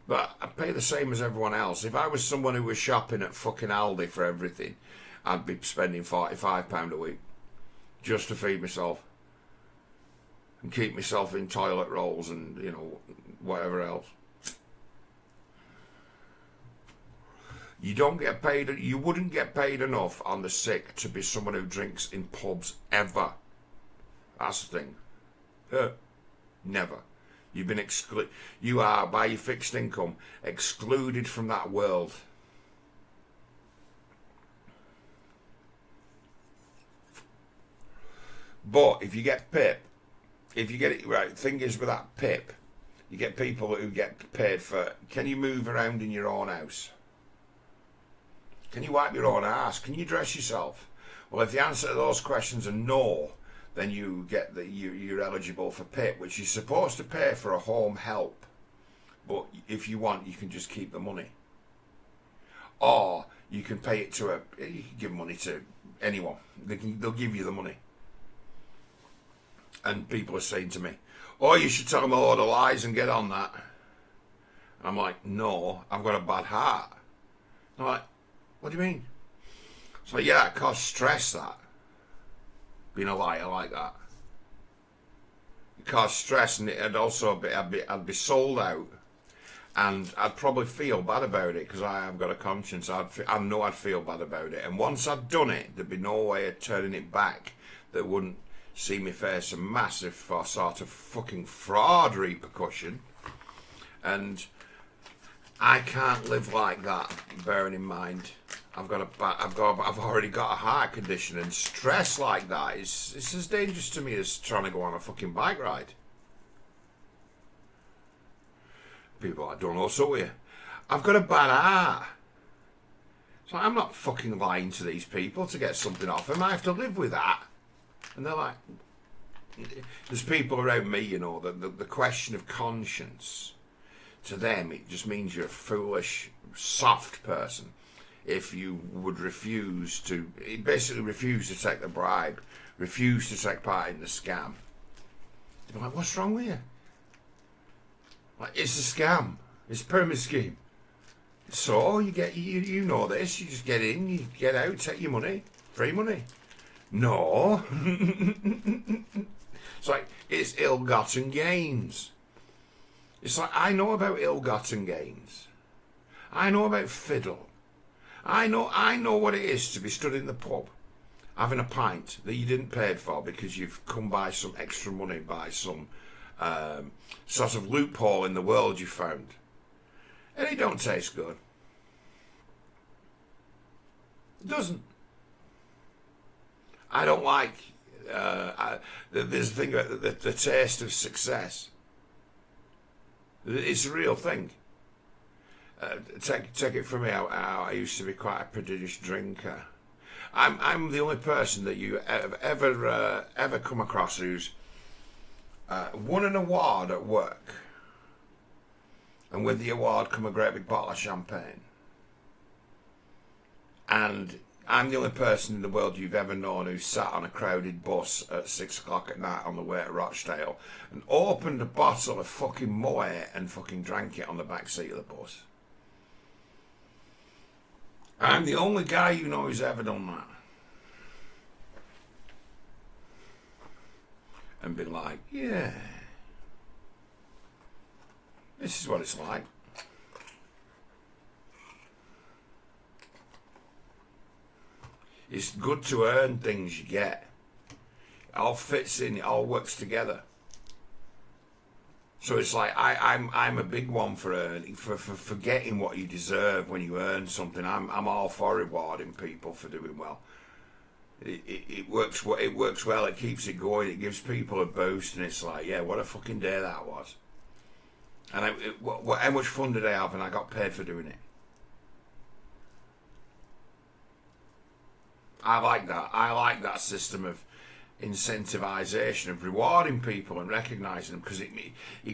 But I pay the same as everyone else. If I was someone who was shopping at fucking Aldi for everything, I'd be spending £45 a week just to feed myself and keep myself in toilet rolls and whatever else. You don't get paid. You wouldn't get paid enough on the sick to be someone who drinks in pubs ever. That's the thing. Never. You've been excluded. You are, by your fixed income, excluded from that world. But if you get PIP, if you get it right, thing is with that PIP, you get people who get paid for. Can you move around in your own house? Can you wipe your own ass? Can you dress yourself? Well, if the answer to those questions are no, then you get you're eligible for PIP, which you're supposed to pay for a home help. But if you want, you can just keep the money. Or you can pay it you can give money to anyone. They'll give you the money. And people are saying to me, oh, you should tell them a load of lies and get on that. And I'm like, no, I've got a bad heart. I'm like, what do you mean? So yeah, it causes stress, that. Being a liar like that. It caused stress, and it'd also I'd be sold out, and I'd probably feel bad about it because I have got a conscience. I know I'd feel bad about it, and once I'd done it, there'd be no way of turning it back that wouldn't see me face a massive sort of fucking fraud repercussion, and I can't live like that. Bearing in mind, I've already got a heart condition, and stress like that is as dangerous to me as trying to go on a fucking bike ride. People are like, don't know what's up with you. I've got a bad heart. So I'm not fucking lying to these people to get something off them. I have to live with that. And they're like, there's people around me, you know, the question of conscience, to them, it just means you're a foolish, soft person if you would basically refuse to take the bribe, refuse to take part in the scam. They're like, what's wrong with you? Like, it's a scam. It's a pyramid scheme. So you know this. You just get in, you get out, take your money, free money. No. It's like, it's ill-gotten gains. It's like, I know about ill-gotten gains. I know about fiddle. I know what it is to be stood in the pub having a pint that you didn't pay for because you've come by some extra money by some sort of loophole in the world you found. And it don't taste good. It doesn't. I don't like... there's a thing about the taste of success. It's a real thing. Take it from me. I used to be quite a prodigious drinker. I'm the only person that you have ever come across who's won an award at work, and with the award come a great big bottle of champagne. And I'm the only person in the world you've ever known who sat on a crowded bus at 6 o'clock at night on the way to Rochdale and opened a bottle of fucking Moet and fucking drank it on the back seat of the bus. I'm the only guy you know who's ever done that. And been like, yeah, this is what it's like. It's good to earn things you get. It all fits in, it all works together. So it's like, I'm a big one for earning, for getting what you deserve when you earn something. I'm all for rewarding people for doing well. It works well, it keeps it going, it gives people a boost, and it's like, yeah, what a fucking day that was. And how much fun did I have, and I got paid for doing it. I like that. I like that system of incentivization, of rewarding people and recognizing them, because it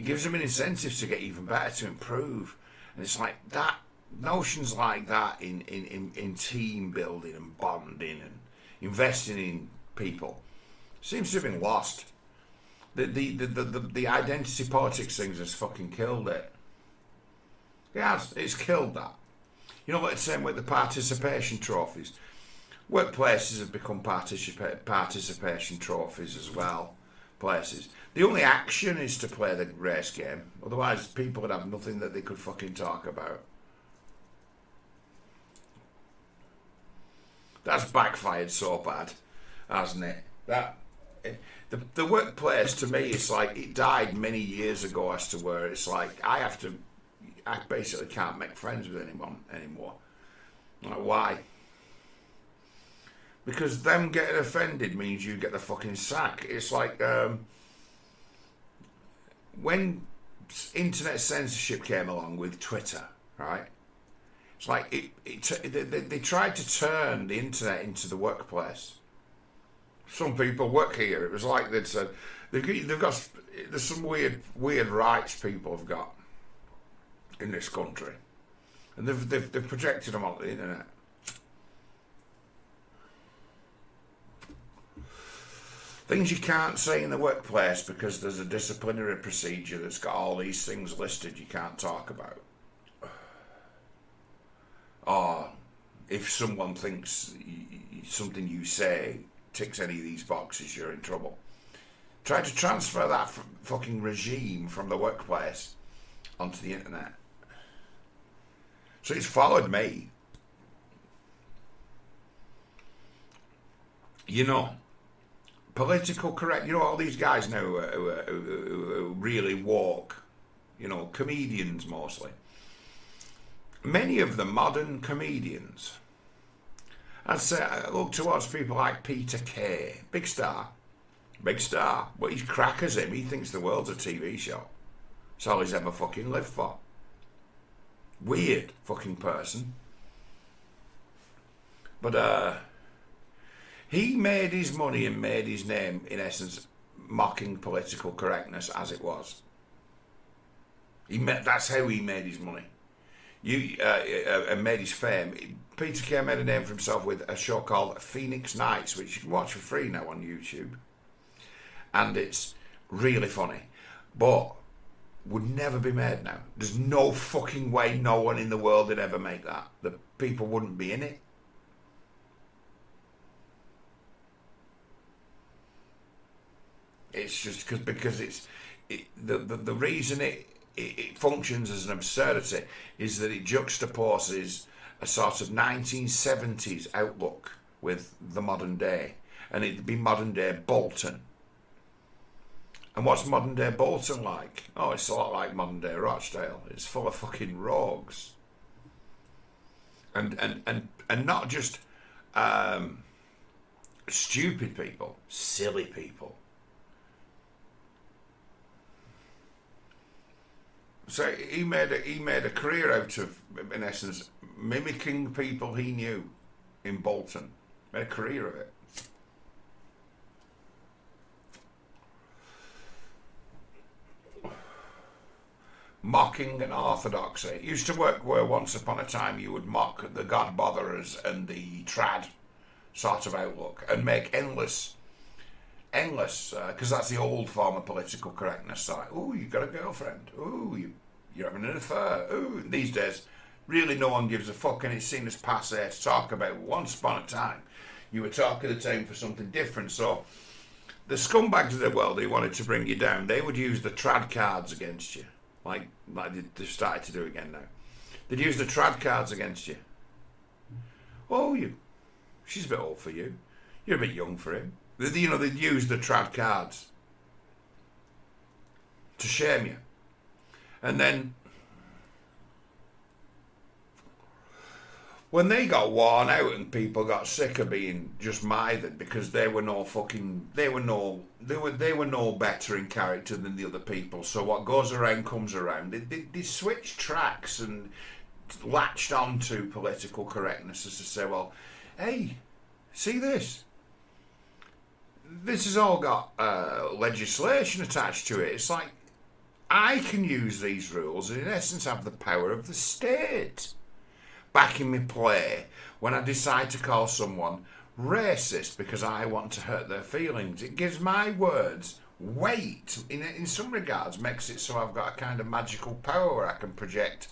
gives them an incentive to get even better, to improve. And it's like that, notions like that in team building and bonding and investing in people seems to have been lost. The identity politics things has fucking killed it. It has. It's killed that. You know, like the same with the participation trophies. Workplaces have become participation trophies as well. Places. The only action is to play the race game. Otherwise, people would have nothing that they could fucking talk about. That's backfired so bad, hasn't it? The workplace, to me, it's like it died many years ago, as to where it's like I basically can't make friends with anyone anymore. Like, why? Because them getting offended means you get the fucking sack. It's like when internet censorship came along with Twitter, right? It's like they tried to turn the internet into the workplace. Some people work here. It was like they'd said they've got there's some weird rights people have got in this country, and they've projected them on the internet. Things you can't say in the workplace because there's a disciplinary procedure that's got all these things listed you can't talk about. Or if someone thinks something you say ticks any of these boxes, you're in trouble. Try to transfer that fucking regime from the workplace onto the internet. So it's followed me. You know, political correct, you know, all these guys now who really woke, you know, comedians mostly. Many of the modern comedians, I'd say, I look towards people like Peter Kay, big star, but he's crack as him. He thinks the world's a TV show. It's all he's ever fucking lived for. Weird fucking person. But he made his money and made his name, in essence, mocking political correctness as it was. That's how he made his money. And made his fame. Peter Kay made a name for himself with a show called Phoenix Nights, which you can watch for free now on YouTube. And it's really funny. But would never be made now. There's no fucking way no one in the world would ever make that. The people wouldn't be in it. It's just because the reason it functions as an absurdity is that it juxtaposes a sort of 1970s outlook with the modern day, and it'd be modern day Bolton. And what's modern day Bolton like? Oh, it's a lot like modern day Rochdale. It's full of fucking rogues, and not just stupid people, silly people. So he made a career out of, in essence, mimicking people he knew in Bolton. Made a career of it. Mocking and orthodoxy. It used to work where once upon a time you would mock the God botherers and the trad sort of outlook and make endless, because that's the old form of political correctness. Like, ooh, you've got a girlfriend. Ooh, you're having an affair. Ooh, these days, really no one gives a fuck, and it's seen as passé to talk about. Once upon a time, you were talk of the town for something different. So the scumbags of the world who wanted to bring you down, they would use the trad cards against you. Like they've started to do again now. They'd use the trad cards against you. Oh, she's a bit old for you. You're a bit young for him. They'd use the trad cards to shame you. And then when they got worn out and people got sick of being just mithered because they were no better in character than the other people. So what goes around comes around. They switched tracks and latched onto political correctness as to say, well, hey, see this? This has all got legislation attached to it. It's like, I can use these rules and in essence have the power of the state back in my play when I decide to call someone racist because I want to hurt their feelings. It gives my words weight. In some regards, makes it so I've got a kind of magical power where I can project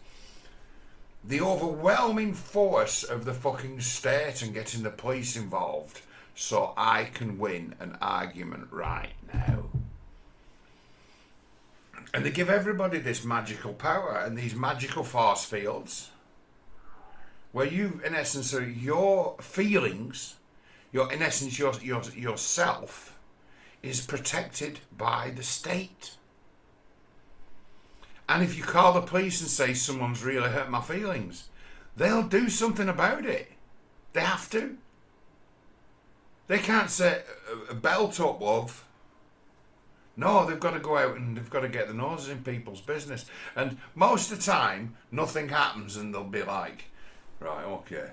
the overwhelming force of the fucking state and getting the police involved so I can win an argument right now. And they give everybody this magical power and these magical force fields where you, in essence, are your feelings, in essence, yourself is protected by the state. And if you call the police and say someone's really hurt my feelings, they'll do something about it. They have to. They can't say, belt up, love. No, they've got to go out and they've got to get the noses in people's business. And most of the time, nothing happens and they'll be like, right, okay.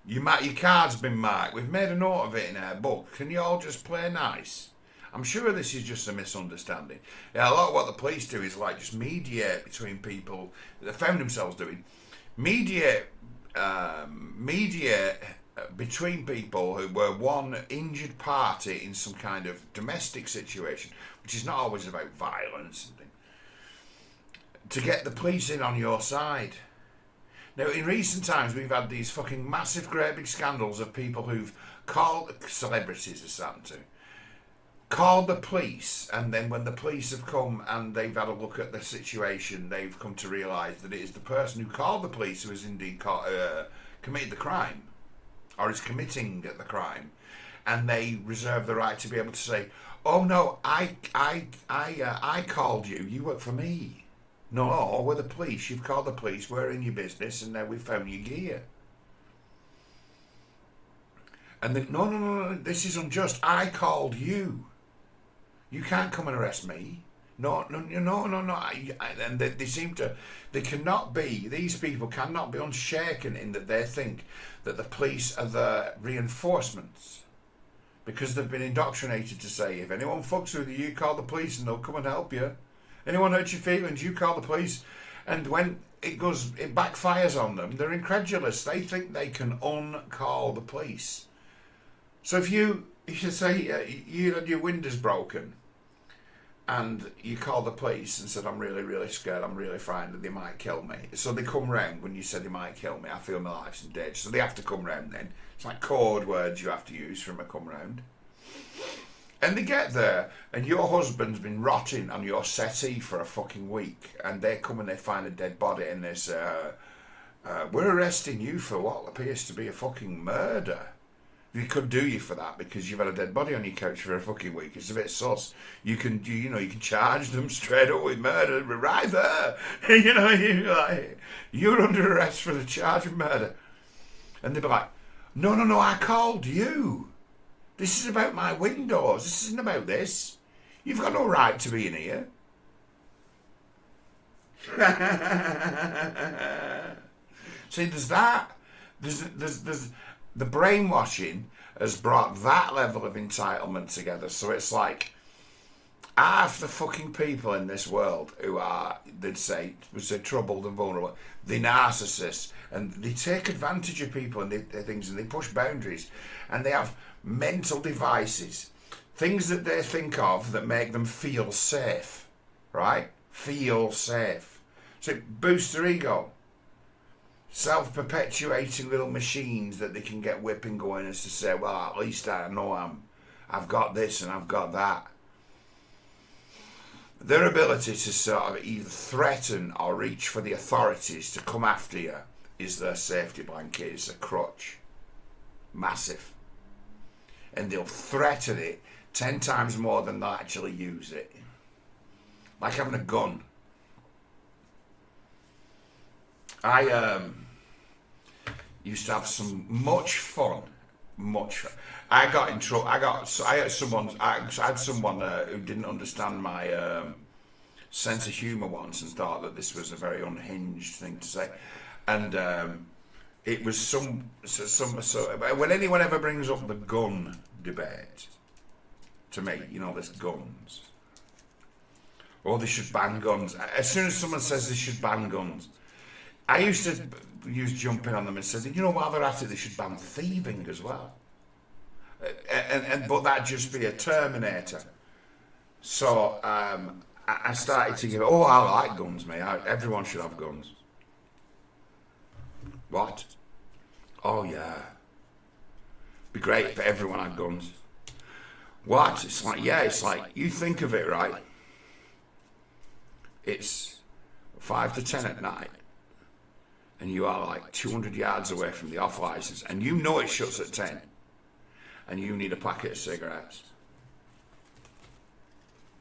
Your card's been marked. We've made a note of it in our book. Can you all just play nice? I'm sure this is just a misunderstanding. Yeah, a lot of what the police do is like just mediate between people. They found themselves doing mediate between people who were one injured party in some kind of domestic situation, which is not always about violence and things, to get the police in on your side. Now, in recent times, we've had these fucking massive, great big scandals of people who've called, celebrities has happened to, called the police, and then when the police have come and they've had a look at the situation, they've come to realise that it is the person who called the police who has indeed committed the crime, or is committing the crime, and they reserve the right to be able to say, "Oh no, I called you. You work for me." No, we're the police. You've called the police. We're in your business, and now we've found your gear. And no, this is unjust. I called you. You can't come and arrest me. No. And they seem to, these people cannot be unshaken in that they think that the police are the reinforcements. Because they've been indoctrinated to say, if anyone fucks with you, you call the police and they'll come and help you. Anyone hurts your feelings, you call the police. And when it backfires on them, they're incredulous. They think they can uncall the police. So if you say you had your windows broken and you call the police and said, I'm really, really scared, I'm really frightened that they might kill me. So they come round when you said they might kill me, I feel my life's in danger. So they have to come round then. It's like code words you have to use for them to come round. And they get there, and your husband's been rotting on your settee for a fucking week, and they come and they find a dead body, and they say, we're arresting you for what appears to be a fucking murder. We could do you for that because you've had a dead body on your couch for a fucking week. It's a bit sus. You can charge them straight up with murder right there. You're under arrest for the charge of murder. And they'd be like, no, I called you. This is about my windows. This isn't about this. You've got no right to be in here. See, there's that. There's the brainwashing has brought that level of entitlement together. So it's like half the fucking people in this world who are, would say troubled and vulnerable, the narcissists, and they take advantage of people and things, and they push boundaries, and they have mental devices, things that they think of that make them feel safe, right? Feel safe. So it boosts their ego. Self-perpetuating little machines that they can get whipping going as to say, well, at least I know I've got this and I've got that. Their ability to sort of either threaten or reach for the authorities to come after you is their safety blanket, it's a crutch. Massive. And they'll threaten it 10 times more than they'll actually use it. Like having a gun. I used to have some much fun. I got in trouble. I had someone who didn't understand my sense of humour once and thought that this was a very unhinged thing to say, and it was so when anyone ever brings up the gun debate to me, there's guns. Or they should ban guns. As soon as someone says they should ban guns, I used to use jumping on them and said, while they're at it, they should ban thieving as well. But that'd just be a terminator. So I started to give, I like guns, mate. Everyone should have guns. What? Oh, yeah. Be great if everyone had guns. What? It's like, you think of it, right? It's 5 to 10 at night. And you are like 200 yards away from the off license, and it shuts at 10, and you need a packet of cigarettes,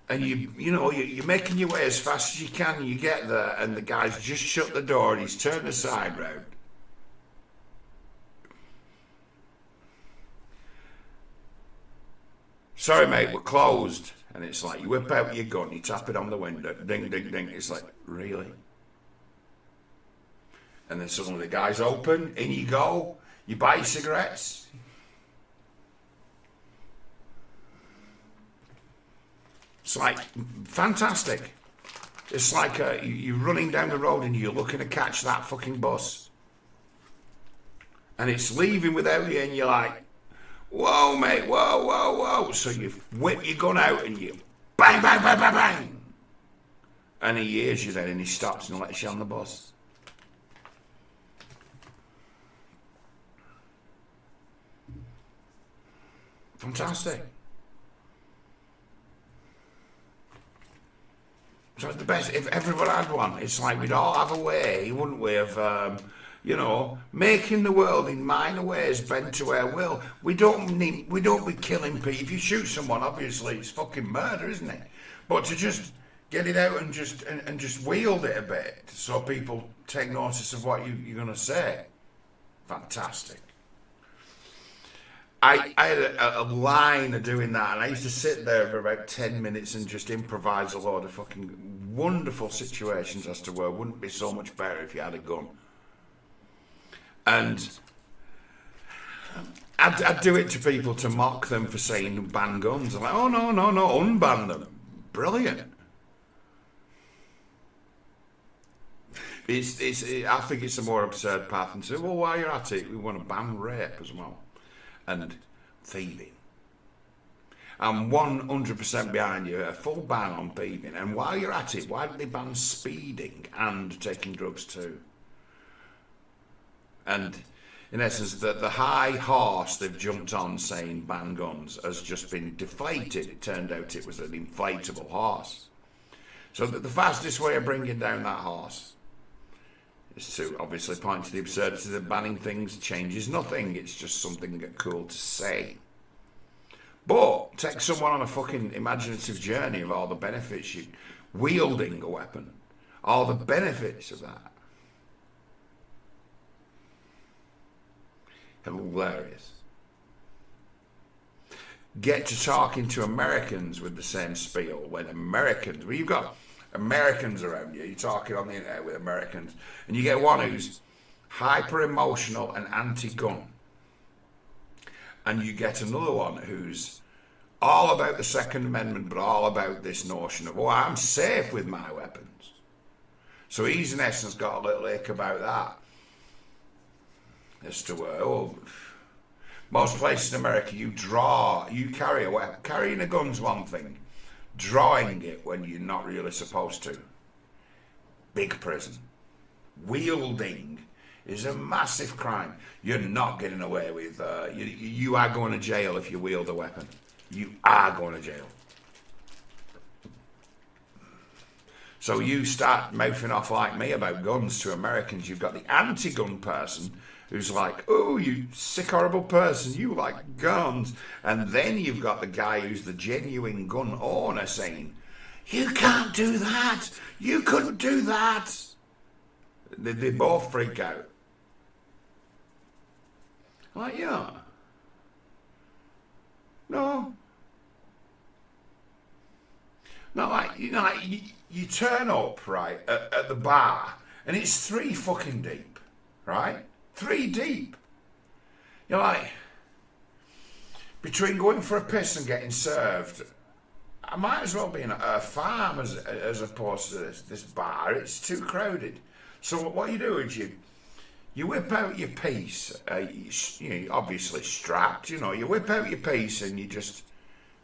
and you're making your way as fast as you can, and you get there, and the guy's just shut the door, and he's turned the side round. Sorry, mate, we're closed. And it's like, you whip out your gun, you tap it on the window, ding, ding, ding. It's like, really? And then suddenly the guy's open, in you go, you buy your cigarettes. It's like, fantastic. It's like you're running down the road and you're looking to catch that fucking bus. And it's leaving without you, and you're like, whoa, mate, whoa. So you whip your gun out and you bang, bang, bang, bang, bang. And he hears you then, and he stops and lets you on the bus. Fantastic. So the best, if everyone had one, it's like we'd all have a way, wouldn't we, of, making the world in minor ways bend to our will. We don't be killing people. If you shoot someone, obviously it's fucking murder, isn't it? But to just get it out and just wield it a bit so people take notice of what you're going to say. Fantastic. I had a line of doing that, and I used to sit there for about 10 minutes and just improvise a load of fucking wonderful situations as to where it wouldn't be so much better if you had a gun. And I'd do it to people to mock them for saying ban guns. I'm like, oh no, unban them. Brilliant. I think it's a more absurd path than say, well, while you're at it, we want to ban rape as well. And thieving. I'm 100% behind you, a full ban on thieving. And while you're at it, why don't they ban speeding and taking drugs too? And in essence, the high horse they've jumped on saying ban guns has just been deflated. It turned out it was an inflatable horse. So the fastest way of bringing down that horse is to obviously point to the absurdity that banning things changes nothing. It's just something cool to say. But take someone on a fucking imaginative journey of all the benefits you wielding a weapon, all the benefits of that. Hilarious. Get to talking to Americans with the same spiel when Americans, well, you've got Americans around you, you're talking on the internet with Americans, and you get one who's hyper emotional and anti-gun, and you get another one who's all about the Second Amendment, but all about this notion of, oh, I'm safe with my weapons. So he's in essence got a little ick about that. As to most places in America, you carry a weapon. Carrying a gun's one thing. Drawing it when you're not really supposed to. Big prison. Wielding is a massive crime. You're not getting away with. You are going to jail if you wield a weapon. You are going to jail. So you start mouthing off like me about guns to Americans. You've got the anti-gun person who's like, oh, you sick, horrible person, you like guns. And then you've got the guy who's the genuine gun owner saying, you can't do that. You couldn't do that. They both freak out. I'm like, yeah. No. Not like, you turn up, right, at the bar, and it's 3 fucking deep, right? 3 deep. You're like, between going for a piss and getting served, I might as well be in a farm as opposed to this bar. It's too crowded. So what you do is you whip out your piece, you obviously strapped, you whip out your piece and you just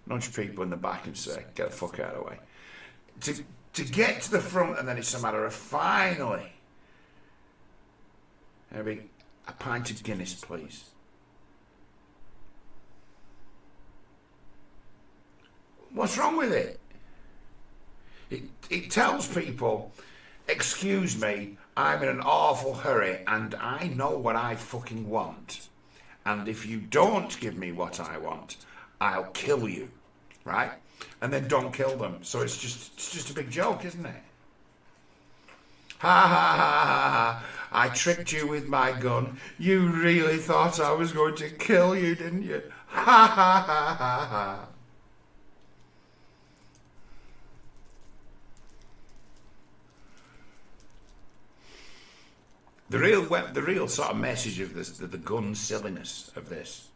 nudge people in the back and say, get the fuck out of the way. To get to the front, and then it's a matter of finally, maybe a pint of Guinness, please. What's wrong with it? It tells people, excuse me, I'm in an awful hurry and I know what I fucking want. And if you don't give me what I want, I'll kill you. Right? And then don't kill them. So it's just a big joke, isn't it? Ha ha ha ha ha. I tricked you with my gun. You really thought I was going to kill you, didn't you? Ha ha ha ha ha. The real sort of message of this, the gun silliness of this,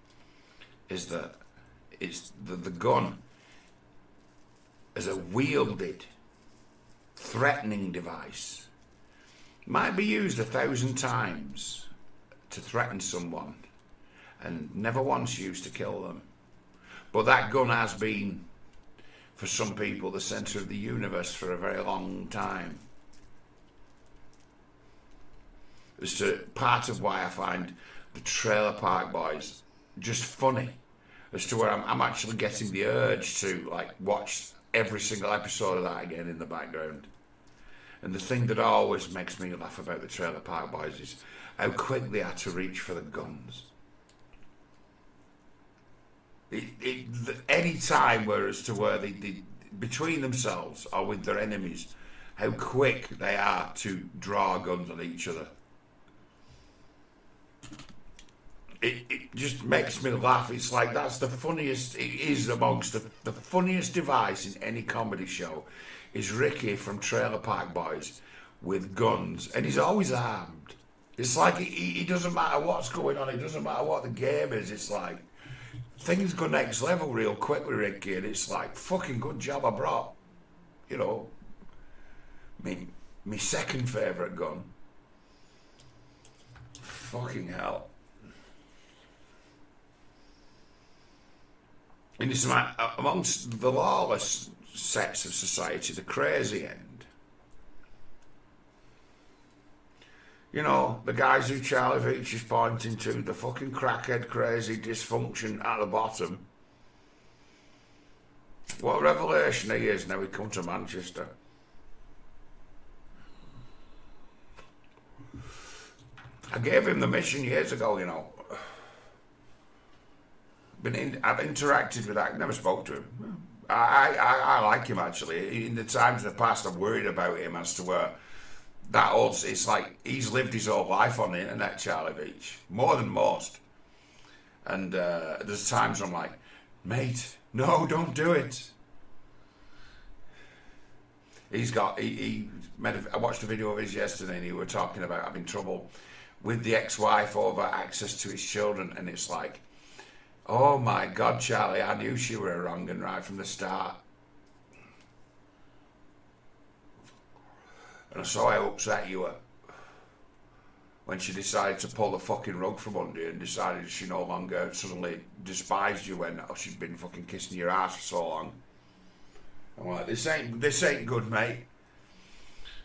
is that it's the gun as a wielded, threatening device might be used 1,000 times to threaten someone and never once used to kill them. But that gun has been, for some people, the centre of the universe for a very long time. It's part of why I find the Trailer Park Boys just funny, as to where I'm actually getting the urge to watch every single episode of that again in the background. And the thing that always makes me laugh about the Trailer Park Boys is how quick they had to reach for the guns. Any time whereas to where they between themselves or with their enemies, how quick they are to draw guns on each other. it just makes me laugh. It's like that's the funniest. It is amongst the funniest device in any comedy show. Is Ricky from Trailer Park Boys with guns, and he's always armed. It's like he doesn't matter what's going on. It doesn't matter what the game is. It's like things go next level real quick with Ricky, and it's like fucking good job I brought. You know, me second favourite gun. Fucking hell. And it's like, amongst the lawless sects of society, the crazy end. You know, the guys who Charlie Veitch is pointing to, the fucking crackhead, crazy dysfunction at the bottom. What a revelation he is now he come to Manchester. I gave him the mission years ago, you know. I've interacted with that, never spoke to him. I like him actually. In the times in the past, I've worried about him as to where that old. It's like he's lived his whole life on the internet, Charlie Veitch, more than most. And there's times I'm like, mate, no, don't do it. I watched a video of his yesterday, and he were talking about having trouble with the ex-wife over access to his children, and it's like, oh my God, Charlie, I knew she were wrong and right from the start. And I saw how upset you were when she decided to pull the fucking rug from under you and decided she no longer suddenly despised you when she'd been fucking kissing your ass for so long. I'm like, this ain't good, mate.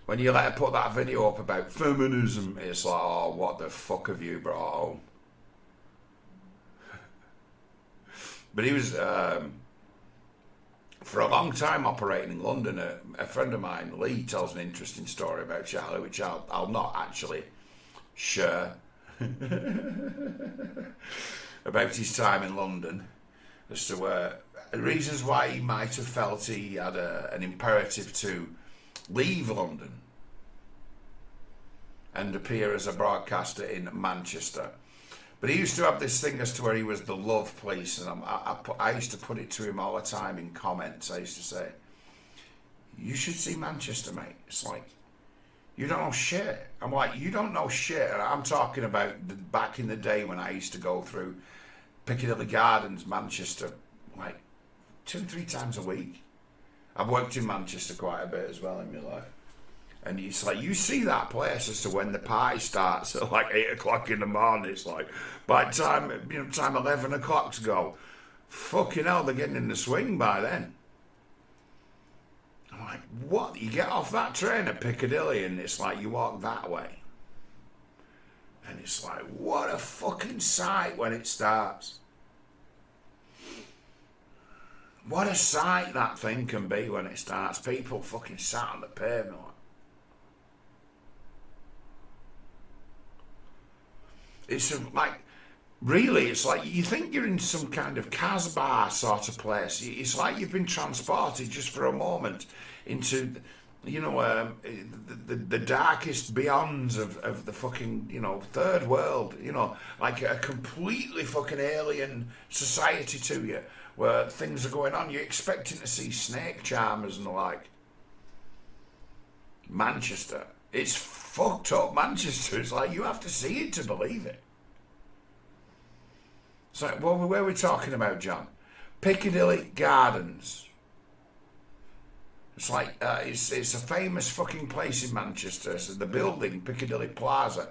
When you let her put that video up about feminism, it's like, oh, what the fuck have you brought home? But he was, for a long time operating in London. A friend of mine, Lee, tells an interesting story about Charlie, which I'll not actually share, about his time in London, as to reasons why he might have felt he had an imperative to leave London and appear as a broadcaster in Manchester. But he used to have this thing as to where he was the love police, and I used to put it to him all the time in comments. I used to say, you should see Manchester, mate. It's like, you don't know shit. I'm like, you don't know shit. And I'm talking about back in the day when I used to go through Piccadilly Gardens, Manchester, like 2-3 times a week. I've worked in Manchester quite a bit as well in my life. And it's like, you see that place as to when the party starts at like 8 o'clock in the morning. It's like, by the time 11 o'clock's go, fucking hell, they're getting in the swing by then. I'm like, what? You get off that train at Piccadilly and it's like, you walk that way. And it's like, what a fucking sight when it starts. What a sight that thing can be when it starts. People fucking sat on the pavement. It's like, really, it's like you think you're in some kind of Casbah sort of place. It's like you've been transported just for a moment into, you know, the darkest beyonds of the fucking, you know, third world, you know, like a completely fucking alien society to you, where things are going on. You're expecting to see snake charmers and the like. Manchester. It's fucked up Manchester. It's like, you have to see it to believe it. So, where are we talking about, John? Piccadilly Gardens. It's like, it's a famous fucking place in Manchester. So the building, Piccadilly Plaza,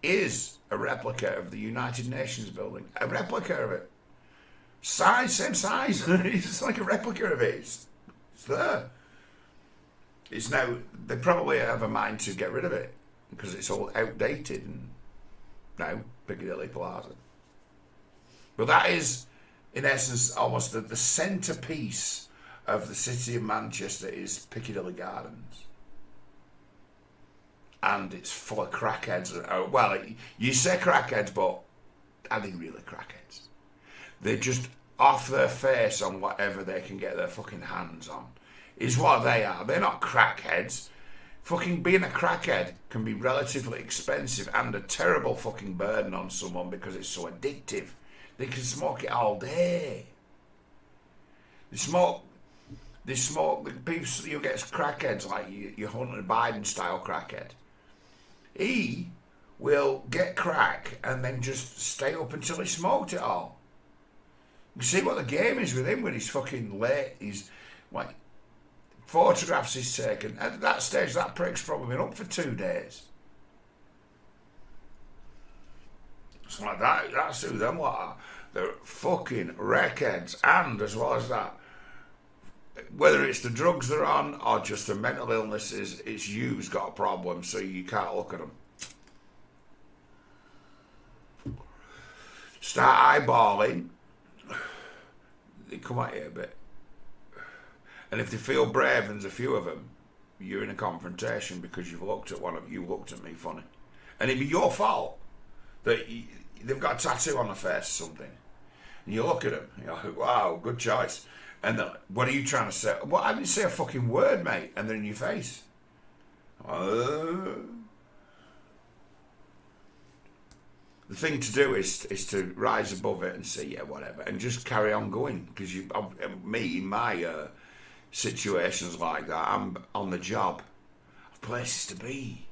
is a replica of the United Nations building. A replica of it. Size, same size. It's like a replica of it. It's there. It's now, they probably have a mind to get rid of it because it's all outdated and now Piccadilly Plaza. But that is, in essence, almost the centrepiece of the city of Manchester is Piccadilly Gardens. And it's full of crackheads. Well, you say crackheads, but are they really crackheads? They're just off their face on whatever they can get their fucking hands on. Is what they are. They're not crackheads. Fucking being a crackhead can be relatively expensive and a terrible fucking burden on someone because it's so addictive. They can smoke it all day. They smoke, the people, you get crackheads like your Hunter Biden style crackhead. He will get crack and then just stay up until he smoked it all. You see what the game is with him when he's fucking late. He's like, photographs he's taken. At that stage, that prick's probably been up for 2 days. It's like that. That's who them lot are. They're fucking wreckheads. And as well as that, whether it's the drugs they're on or just the mental illnesses, it's you's got a problem, so you can't look at them. Start eyeballing. They come at you a bit. And if they feel brave, and there's a few of them, you're in a confrontation because you've looked at one of you looked at me funny. And it'd be your fault that they've got a tattoo on their face or something. And you look at them, and you're like, wow, good choice. And then, what are you trying to say? Well, I didn't say a fucking word, mate. And they're in your face. The thing to do is to rise above it and say, yeah, whatever, and just carry on going. Because me, in my situations like that, I'm on the job. I've places to be.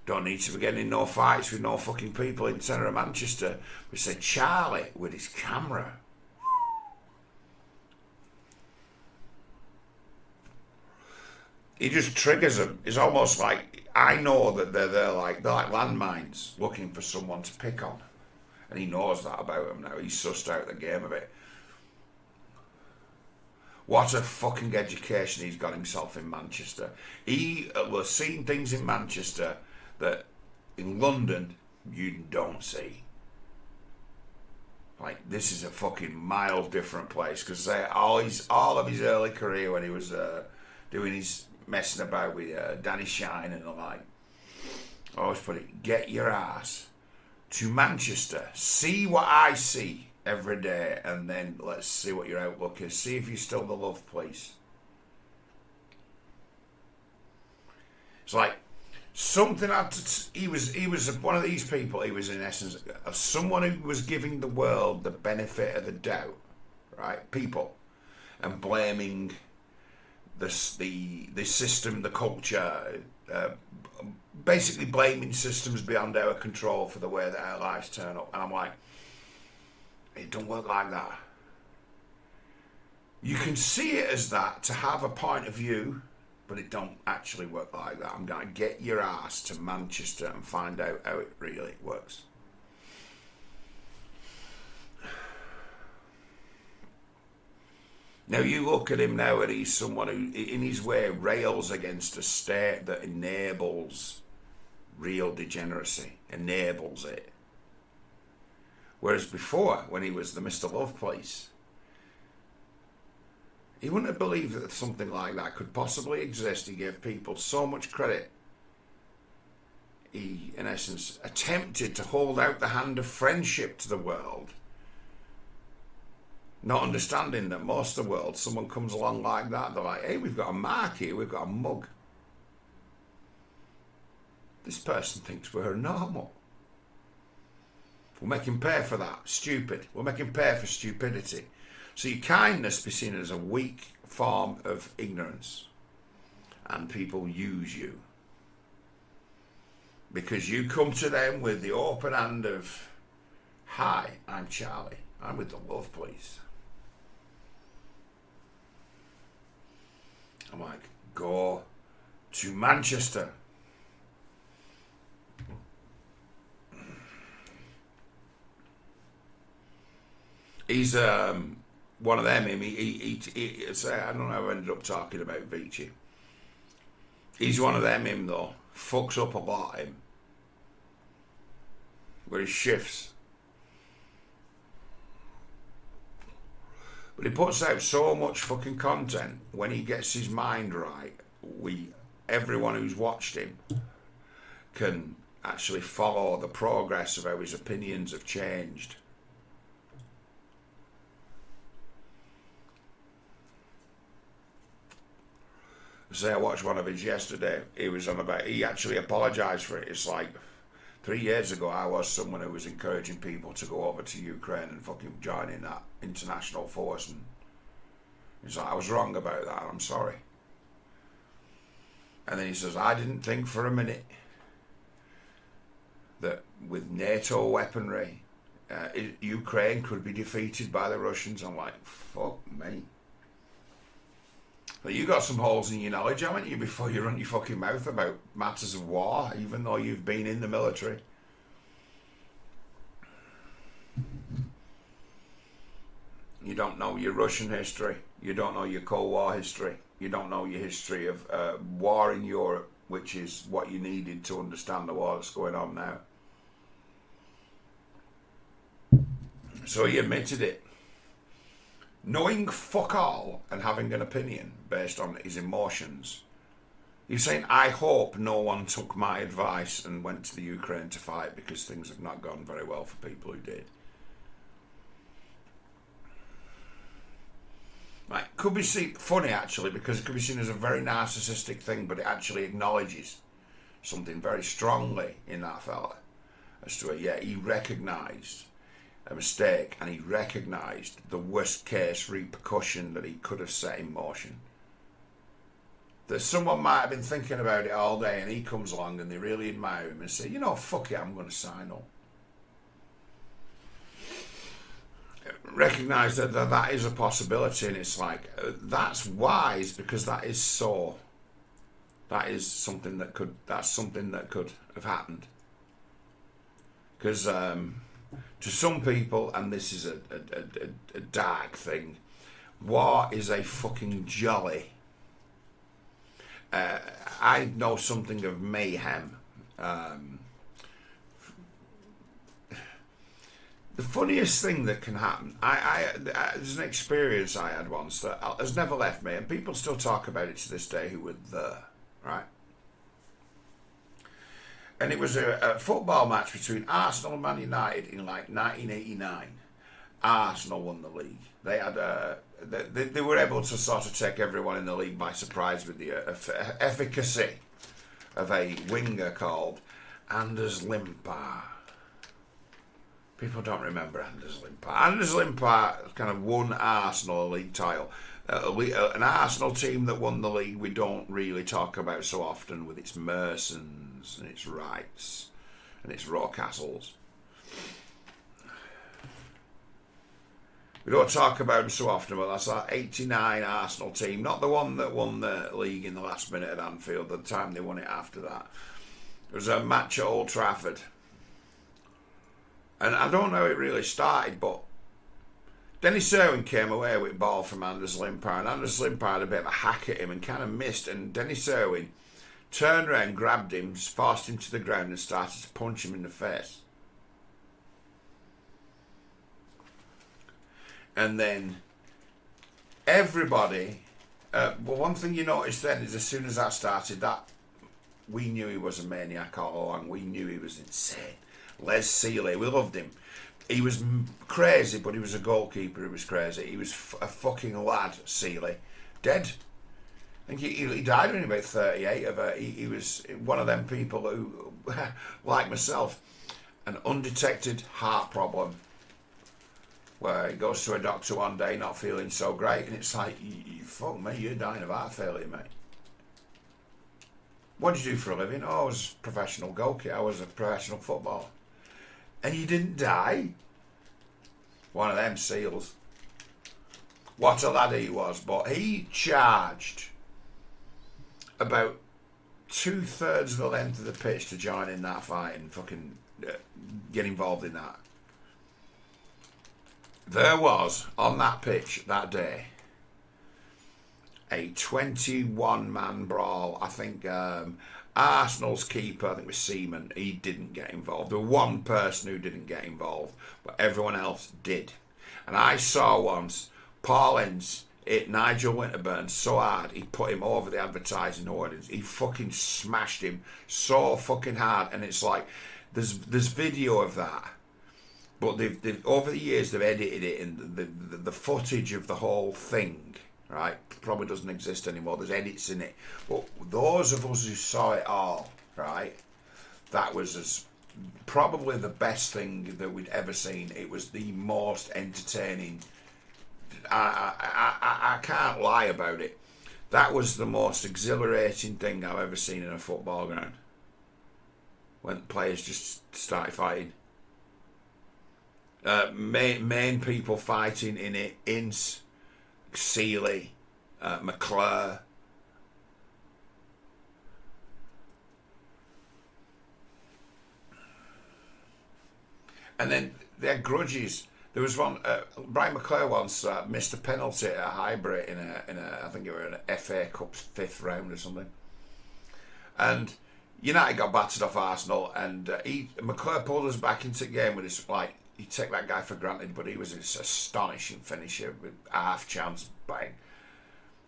Don't need to be getting in no fights with no fucking people in the centre of Manchester. We say Charlie with his camera. He just triggers them. It's almost like I know that they're like landmines looking for someone to pick on, and he knows that about him now. He's sussed out the game of it. What a fucking education he's got himself in Manchester. He was seeing things in Manchester that in London you don't see. Like, this is a fucking miles different place because all of his early career when he was doing his messing about with Danny Shine and the like. I always put it, get your ass to Manchester, see what I see every day, and then let's see what your outlook is. See if you're still the love place. It's like something had to. He was one of these people. He was in essence of someone who was giving the world the benefit of the doubt, right? People, and blaming the system, the culture, basically blaming systems beyond our control for the way that our lives turn up. And I'm like, it don't work like that. You can see it as that to have a point of view, but it don't actually work like that. I'm going to get your ass to Manchester and find out how it really works. Now you look at him now and he's someone who, in his way, rails against a state that enables real degeneracy, enables it. Whereas before, when he was the Mr. Love Place, he wouldn't have believed that something like that could possibly exist. He gave people so much credit. He, in essence, attempted to hold out the hand of friendship to the world. Not understanding that most of the world, someone comes along like that, they're like, hey, we've got a mark here, we've got a mug. This person thinks we're normal. We'll make him pay for that. Stupid. We'll make him pay for stupidity. So your kindness be seen as a weak form of ignorance. And people use you. Because you come to them with the open hand of, hi, I'm Charlie. I'm with the Love Police. I'm like, go to Manchester. He's one of them. He I don't know how I ended up talking about Vici. He's one of them, though. Fucks up a lot, him. Where he shifts. But he puts out so much fucking content. When he gets his mind right, everyone who's watched him can actually follow the progress of how his opinions have changed. Say I watched one of his yesterday. He was on about. He actually apologised for it. It's like 3 years ago, I was someone who was encouraging people to go over to Ukraine and fucking join in that international force. And he's like, I was wrong about that. I'm sorry. And then he says, I didn't think for a minute that with NATO weaponry, Ukraine could be defeated by the Russians. I'm like, fuck me. But you got some holes in your knowledge, haven't you, before you run your fucking mouth about matters of war, even though you've been in the military. You don't know your Russian history. You don't know your Cold War history. You don't know your history of war in Europe, which is what you needed to understand the war that's going on now. So he admitted it. Knowing fuck all and having an opinion based on his emotions. He's saying, I hope no one took my advice and went to the Ukraine to fight because things have not gone very well for people who did. Right, could be seen funny actually, because it could be seen as a very narcissistic thing, but it actually acknowledges something very strongly in that fella as to he recognised a mistake and he recognised the worst case repercussion that he could have set in motion. That someone might have been thinking about it all day and he comes along and they really admire him and say, you know, fuck it, I'm going to sign up. Recognise that is a possibility, and it's like, that's wise because that is something that could have happened. Because to some people, and this is a dark thing, war is a fucking jolly. I know something of mayhem. The funniest thing that can happen, there's an experience I had once that has never left me, and people still talk about it to this day who were there, right? And it was a football match between Arsenal and Man United in like 1989. Arsenal won the league. They had they were able to sort of take everyone in the league by surprise with the efficacy of a winger called Anders Limpar. People don't remember Anders Limpar. Anders Limpar kind of won Arsenal a league title. An Arsenal team that won the league we don't really talk about so often, with its Mersons and its Wrights and its Rocastles. We don't talk about them so often, but that's that 89 Arsenal team, not the one that won the league in the last minute at Anfield, the time they won it after that. It was a match at Old Trafford. And I don't know how it really started, but Dennis Irwin came away with a ball from Anders Limpar, and Anders Limpar had a bit of a hack at him and kind of missed, and Dennis Irwin turned around, grabbed him, forced him to the ground and started to punch him in the face. And then everybody, well, one thing you noticed then is as soon as that started, that we knew he was a maniac all along. We knew he was insane. Les Seeley, we loved him. He was crazy, but he was a goalkeeper who was crazy. He was a fucking lad, Seeley. Dead. I think he died when he was about 38. He was one of them people who, like myself, an undetected heart problem, where he goes to a doctor one day not feeling so great, and it's like, you fuck me, you're dying of heart failure, mate. What did you do for a living? Oh, I was a professional goalkeeper. I was a professional footballer. And you didn't die? One of them seals. What a lad he was. But he charged about 2/3 of the length of the pitch to join in that fight and fucking get involved in that. There was, on that pitch that day, a 21-man brawl. I think Arsenal's keeper, I think it was Seaman, he didn't get involved. There was one person who didn't get involved, but everyone else did. And I saw once Paul Ince hit Nigel Winterburn so hard he put him over the advertising audience. He fucking smashed him so fucking hard, and it's like there's video of that. But they've over the years they've edited it, and the footage of the whole thing right? Probably doesn't exist anymore. There's edits in it. But those of us who saw it all, right, that was probably the best thing that we'd ever seen. It was the most entertaining. I can't lie about it. That was the most exhilarating thing I've ever seen in a football ground. When players just started fighting. Main people fighting in it. Ince, Seeley, McClure. And then they had grudges. There was one. Brian McClure once missed a penalty at Highbury in a I think it was an FA Cup 5th round or something. And United got battered off Arsenal, and McClure pulled us back into the game with his, like, you take that guy for granted, but he was an astonishing finisher with half chance, bang.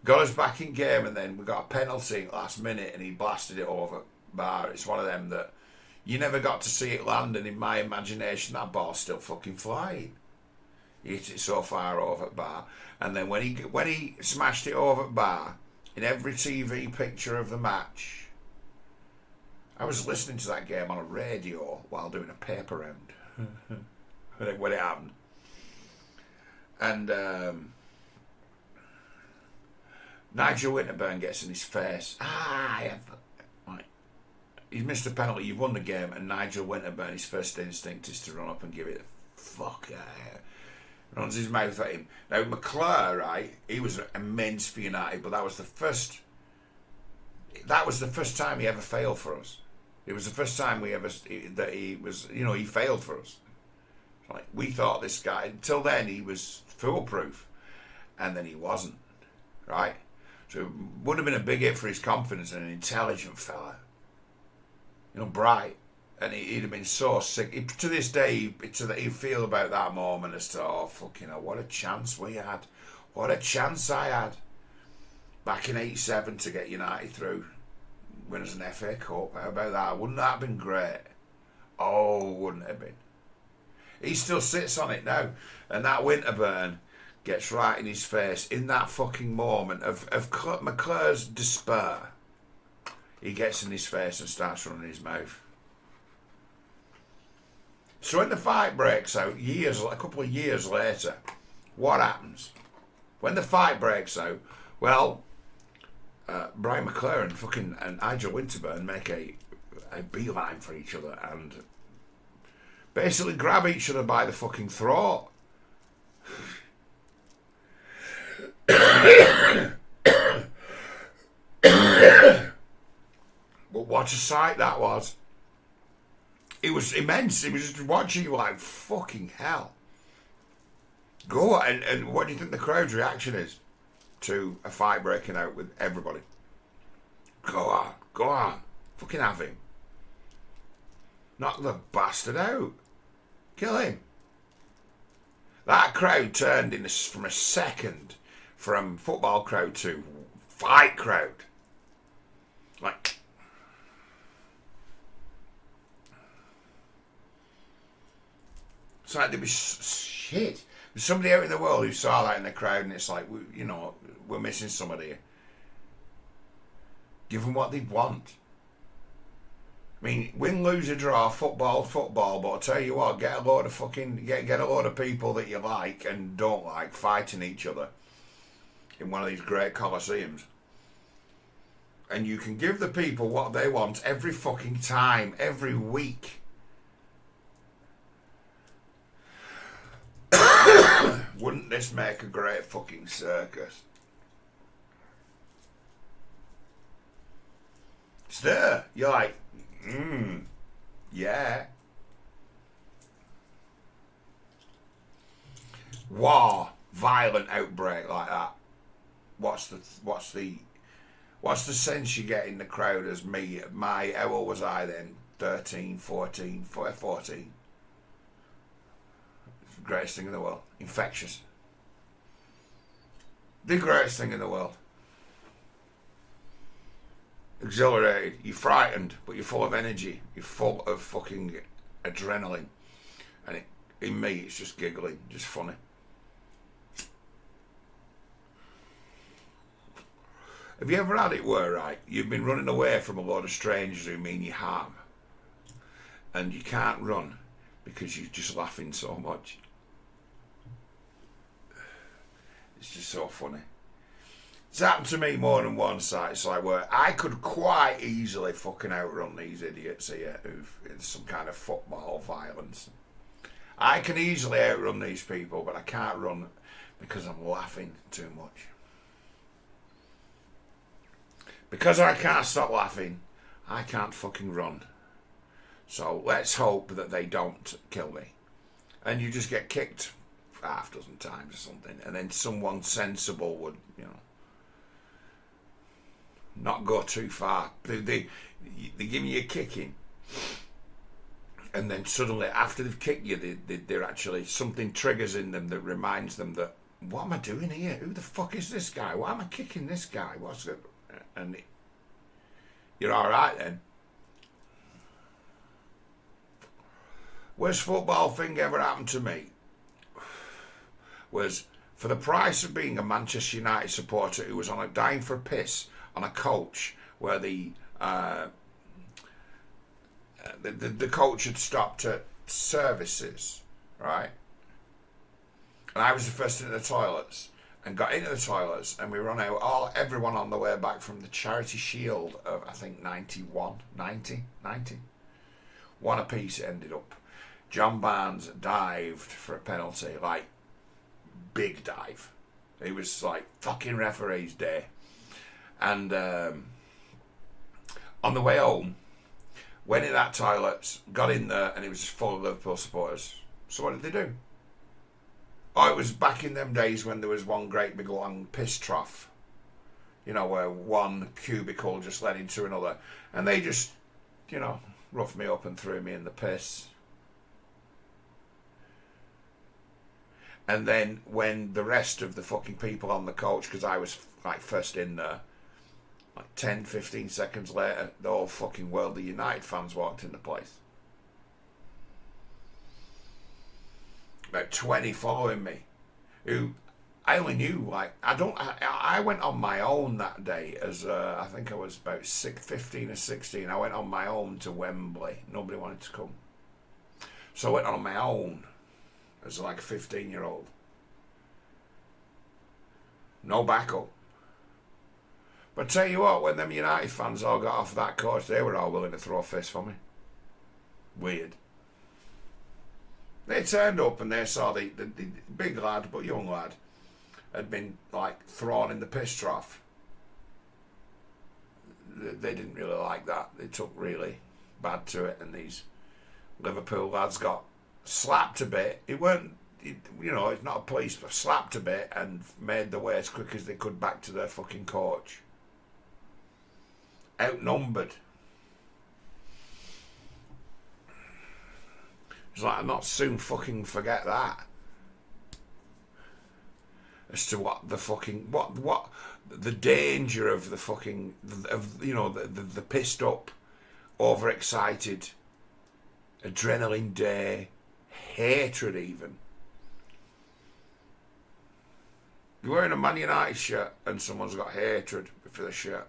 Got us back in game, and then we got a penalty last minute, and he blasted it over bar. It's one of them that you never got to see it land, and in my imagination, that ball's still fucking flying. He hit it so far over bar, and then when he smashed it over bar, in every TV picture of the match, I was listening to that game on a radio while doing a paper round when it happened. And Nigel Winterburn gets in his face. He's missed a penalty, you've won the game, and Nigel Winterburn, his first instinct is to run up and give it a fuck yeah. Runs his mouth at him. Now McClure, right, he was immense for United, but that was the first time he ever failed for us. It was the first time he failed for us. Like, we thought this guy, until then he was foolproof, and then he wasn't, right? So it would have been a big hit for his confidence, and an intelligent fella, bright, and he'd have been so sick. To this day, he'd feel about that moment as to, oh fucking hell, what a chance we had, what a chance I had back in '87 to get United through. Win us an FA Cup. How about that? Wouldn't that have been great? Oh, wouldn't it have been? He still sits on it now. And that Winterburn gets right in his face in that fucking moment of McClure's despair. He gets in his face and starts running his mouth. So when the fight breaks out, a couple of years later, what happens? When the fight breaks out, well, Brian McClure and Nigel Winterburn make a beeline for each other and basically grab each other by the fucking throat. But what a sight that was. It was immense. It was just watching you like, fucking hell. Go on. And what do you think the crowd's reaction is to a fight breaking out with everybody? Go on, fucking have him. Knock the bastard out. Kill him. That crowd turned from a second from football crowd to fight crowd. Like, it's like there was shit. There's somebody out in the world who saw that in the crowd, and it's like, we're missing somebody here. Give them what they want. I mean, win, lose, or draw, football. But I'll tell you what, get a load of people that you like and don't like fighting each other in one of these great coliseums, and you can give the people what they want every fucking time, every week. Wouldn't this make a great fucking circus? It's there. You're like, yeah. War, violent outbreak like that. What's the sense you get in the crowd as me? How old was I then? 13, 14. It's the greatest thing in the world. Infectious. The greatest thing in the world. Exhilarated. You're frightened, but you're full of energy. You're full of fucking adrenaline. And in me, it's just giggling, just funny. Have you ever had it where, right, you've been running away from a load of strangers who mean you harm, and you can't run because you're just laughing so much? It's just so funny. It's happened to me more than one side. It's like where I could quite easily fucking outrun these idiots here who've in some kind of football violence. I can easily outrun these people, but I can't run because I'm laughing too much. Because I can't stop laughing, I can't fucking run. So let's hope that they don't kill me. And you just get kicked half a dozen times or something, and then someone sensible would, not go too far. They give you a kicking, and then suddenly after they've kicked you, they're actually, something triggers in them that reminds them that, what am I doing here? Who the fuck is this guy? Why am I kicking this guy? What's it? And you're all right then. Worst football thing ever happened to me was for the price of being a Manchester United supporter who was on a dying for a piss on a coach where the coach had stopped at services, right? And I was the first into the toilets and got into the toilets, and we run out, everyone on the way back from the Charity Shield of, I think, 90. One apiece it ended up. John Barnes dived for a penalty, like, big dive. It was like fucking referee's day. And on the way home, went in that toilet, got in there, and it was full of Liverpool supporters. So what did they do? Oh, it was back in them days when there was one great big long piss trough, where one cubicle just led into another, and they just, roughed me up and threw me in the piss. And then when the rest of the fucking people on the coach, because I was like first in there, like 10, 15 seconds later, the whole fucking world of United fans walked into place. About 20 following me, who I only knew, like, I went on my own that day as, I think I was about 15 or 16. I went on my own to Wembley. Nobody wanted to come. So I went on my own as like a 15-year-old. No backup. But tell you what, when them United fans all got off that coach, they were all willing to throw a fist for me. Weird. They turned up and they saw the big lad, but young lad, had been like thrown in the piss trough. They didn't really like that. They took really bad to it, and these Liverpool lads got slapped a bit. It's not a police, but slapped a bit and made their way as quick as they could back to their fucking coach. Outnumbered. It's like, I'll not soon fucking forget that. As to what the fucking, what the danger of the fucking, the pissed up, overexcited, adrenaline day, hatred even. You're wearing a Man United shirt and someone's got hatred for the shirt.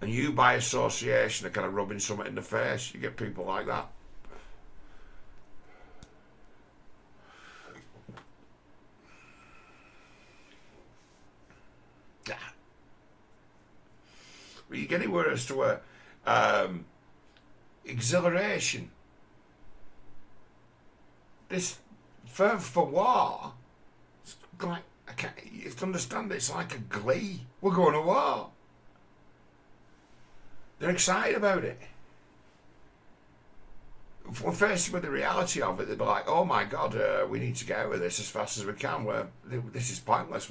And you, by association, are kind of rubbing something in the face. You get people like that. Yeah. But you get anywhere as to a exhilaration. This for war, it's like, you have to understand, it's like a glee. We're going to war. They're excited about it. When faced with the reality of it, they'd be like, oh my God, we need to get out of this as fast as we can. This is pointless.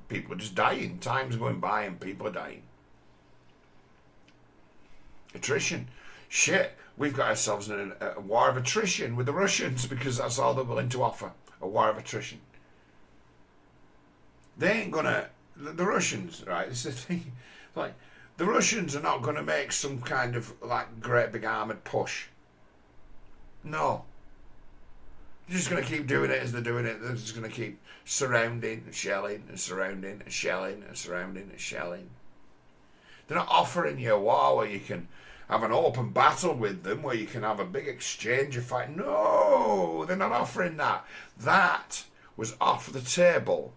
People are just dying. Time's going by and people are dying. Attrition. Shit, we've got ourselves in a war of attrition with the Russians because that's all they're willing to offer. A war of attrition. They ain't gonna, the Russians, right, it's the thing, like, the Russians are not going to make some kind of, like, great big armoured push. No. They're just going to keep doing it as they're doing it. They're just going to keep surrounding and shelling and surrounding and shelling and surrounding and shelling. They're not offering you a war where you can have an open battle with them, where you can have a big exchange of fight. No, they're not offering that. That was off the table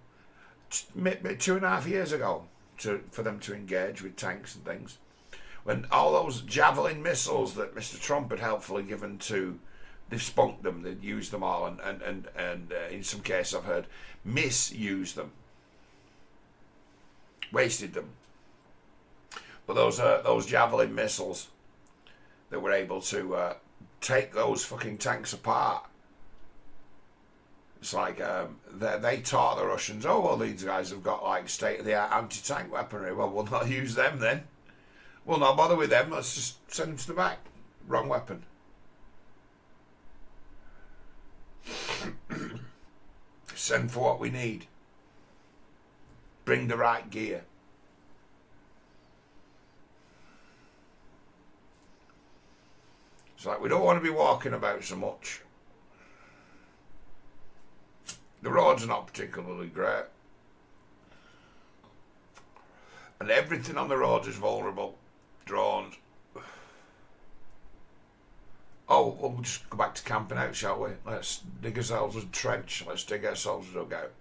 2.5 years ago for them to engage with tanks and things. When all those Javelin missiles that Mr. Trump had helpfully given to, they've spunked them, they've used them all, and in some cases I've heard misused them, wasted them. But those Javelin missiles that were able to take those fucking tanks apart. It's like they taught the Russians, oh, well, these guys have got like state-of-the-art anti-tank weaponry. Well, we'll not use them then. We'll not bother with them. Let's just send them to the back. Wrong weapon. Send for what we need. Bring the right gear. It's like we don't want to be walking about so much. The roads are not particularly great. And everything on the roads is vulnerable. Drones. Oh, we'll just go back to camping out, shall we? Let's dig ourselves a trench. Let's dig ourselves a dugout.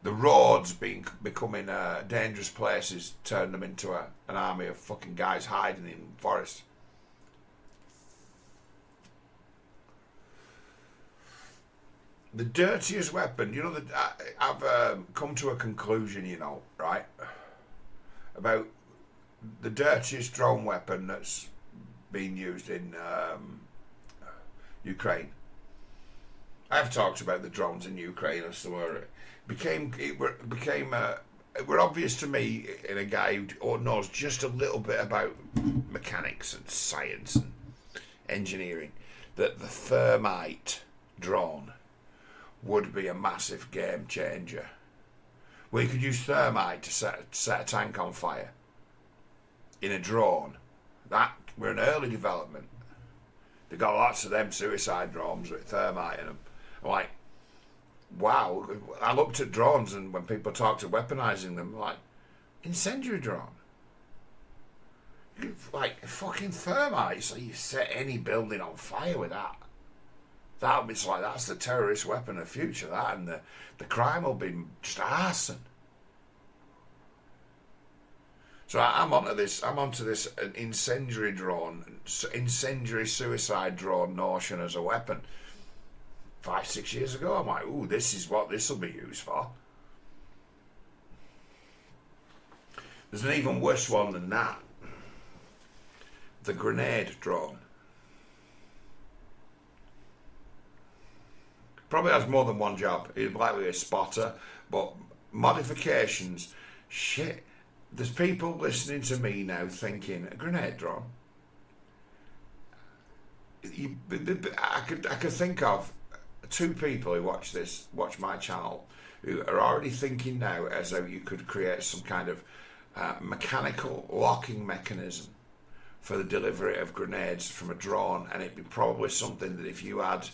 The roads becoming dangerous places turn them into an army of fucking guys hiding in forests. The dirtiest weapon, you know, I've come to a conclusion, you know, right, about the dirtiest drone weapon that's being used in Ukraine. I've talked about the drones in Ukraine as to where it were obvious to me, in a guy who knows just a little bit about mechanics and science and engineering, that the thermite drone would be a massive game changer. Where you could use thermite to set a tank on fire in a drone. That we're in early development. They've got lots of them suicide drones with thermite in them. I'm like, wow. I looked at drones, and when people talk to weaponizing them, like, incendiary drone. Like fucking thermite, so you set any building on fire with that. It's like that's the terrorist weapon of the future. That, and the crime will be just arson. So I'm onto this incendiary incendiary suicide drone notion as a weapon. 5-6 years ago, I'm like, ooh, this is what this will be used for. There's an even worse one than that. The grenade drone. Probably has more than one job. He's likely a spotter, but modifications, shit. There's people listening to me now thinking, a grenade drone? I could think of 2 people who watch my channel, who are already thinking now as though you could create some kind of mechanical locking mechanism for the delivery of grenades from a drone, and it'd be probably something that if you had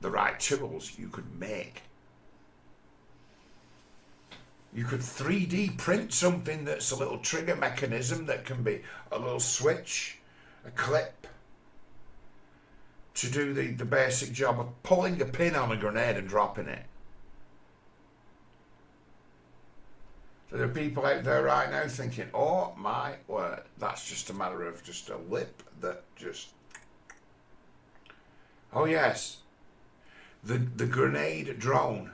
the right tools you could make. You could 3D print something that's a little trigger mechanism that can be a little switch, a clip, to do the basic job of pulling a pin on a grenade and dropping it. So there are people out there right now thinking, oh my word, that's just a matter of just a lip that just... Oh yes, the grenade drone.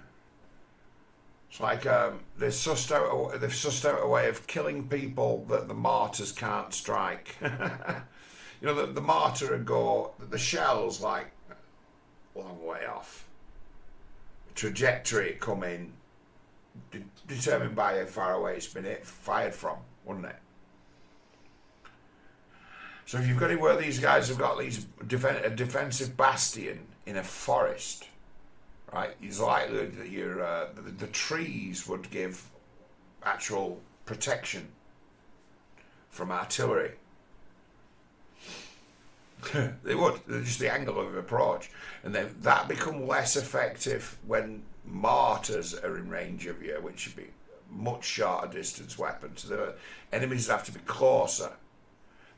It's like they've sussed out a way of killing people that the mortars can't strike. You know, the mortar would go, the shell's like a long way off. The trajectory it come in, determined by how far away it's been fired from, wouldn't it? So if you've got anywhere these guys have got these a defensive bastion in a forest, right? It's likely that the trees would give actual protection from artillery. They would. They're just the angle of approach. And then that become less effective when mortars are in range of you, which should be much shorter distance weapons. So the enemies have to be closer.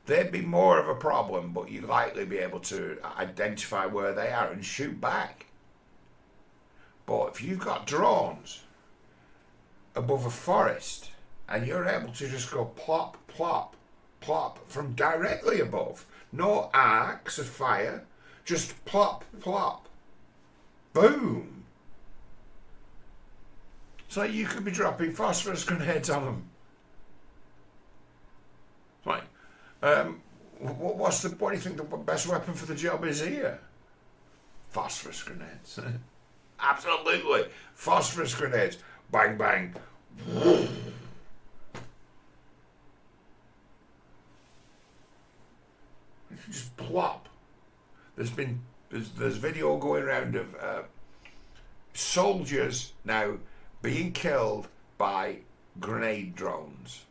They'd be more of a problem, but you'd likely be able to identify where they are and shoot back. But if you've got drones above a forest and you're able to just go plop, plop, plop from directly above, no arcs of fire, just plop, plop, boom. So you could be dropping phosphorus grenades on them. Right. What do you think the best weapon for the job is here? Phosphorus grenades. Absolutely. Phosphorus grenades. Bang, bang. Just plop. There's video going around of soldiers now being killed by grenade drones.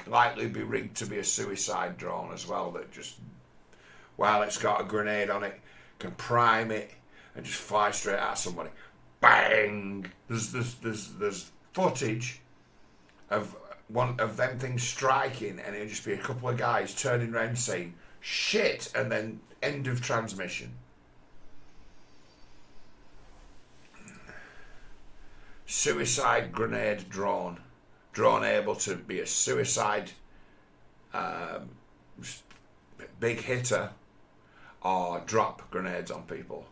Likely be rigged to be a suicide drone as well, that just, while it's got a grenade on it, can prime it and just fly straight at somebody. Bang! There's footage of one of them things striking, and it'll just be a couple of guys turning around saying shit, and then end of transmission. Suicide grenade drone. Drone able to be a suicide big hitter or drop grenades on people.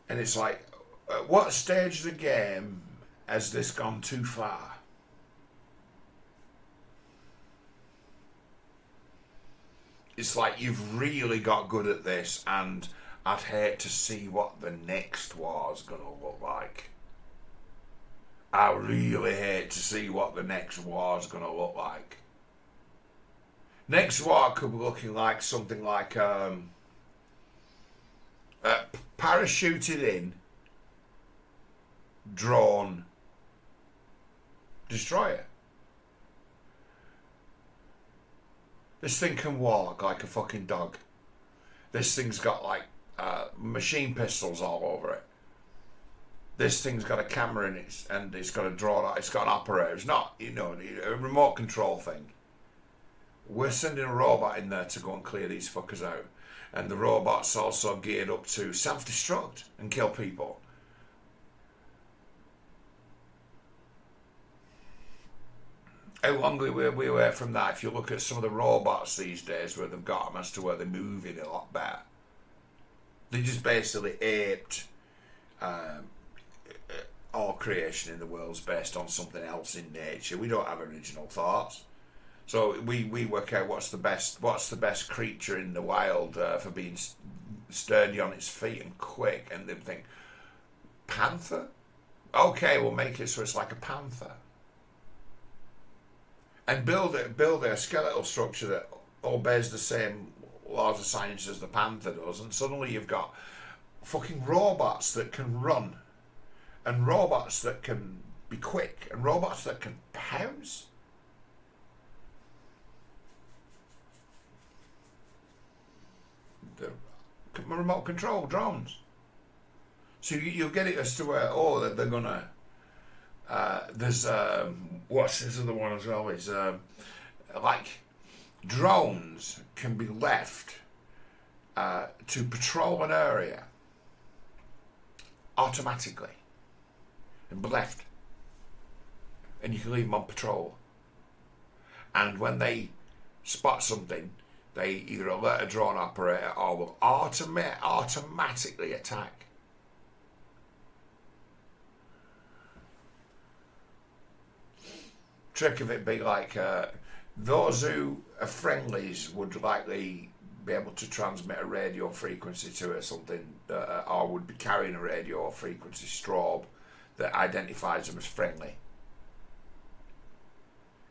And it's like, at what stage of the game has this gone too far? It's like you've really got good at this, and I'd hate to see what the next war's going to look like. I really hate to see what the next war's going to look like. Next war could be looking like something like parachuted in drone destroyer. This thing can walk like a fucking dog. This thing's got like machine pistols all over it. This thing's got a camera in it, and it's got a draw. It's got an operator. It's not, a remote control thing. We're sending a robot in there to go and clear these fuckers out, and the robot's also geared up to self-destruct and kill people. How long we were from that? If you look at some of the robots these days, where they've got them as to where they're moving a lot better, they just basically aped. All creation in the world's based on something else in nature. We don't have original thoughts, so we work out what's the best creature in the wild for being sturdy on its feet and quick, and they think panther. Okay, we'll make it so it's like a panther, and build a skeletal structure that obeys the same laws of science as the panther does, and suddenly you've got fucking robots that can run, and robots that can be quick, and robots that can pounce. The remote control drones. So you'll get it as to where, they're gonna. There's what's this other one as well? Is like drones can be left to patrol an area automatically. And left, and you can leave them on patrol, and when they spot something, they either alert a drone operator or will automatically attack. Trick of it being like those who are friendlies would likely be able to transmit a radio frequency to it, something or would be carrying a radio frequency strobe that identifies them as friendly.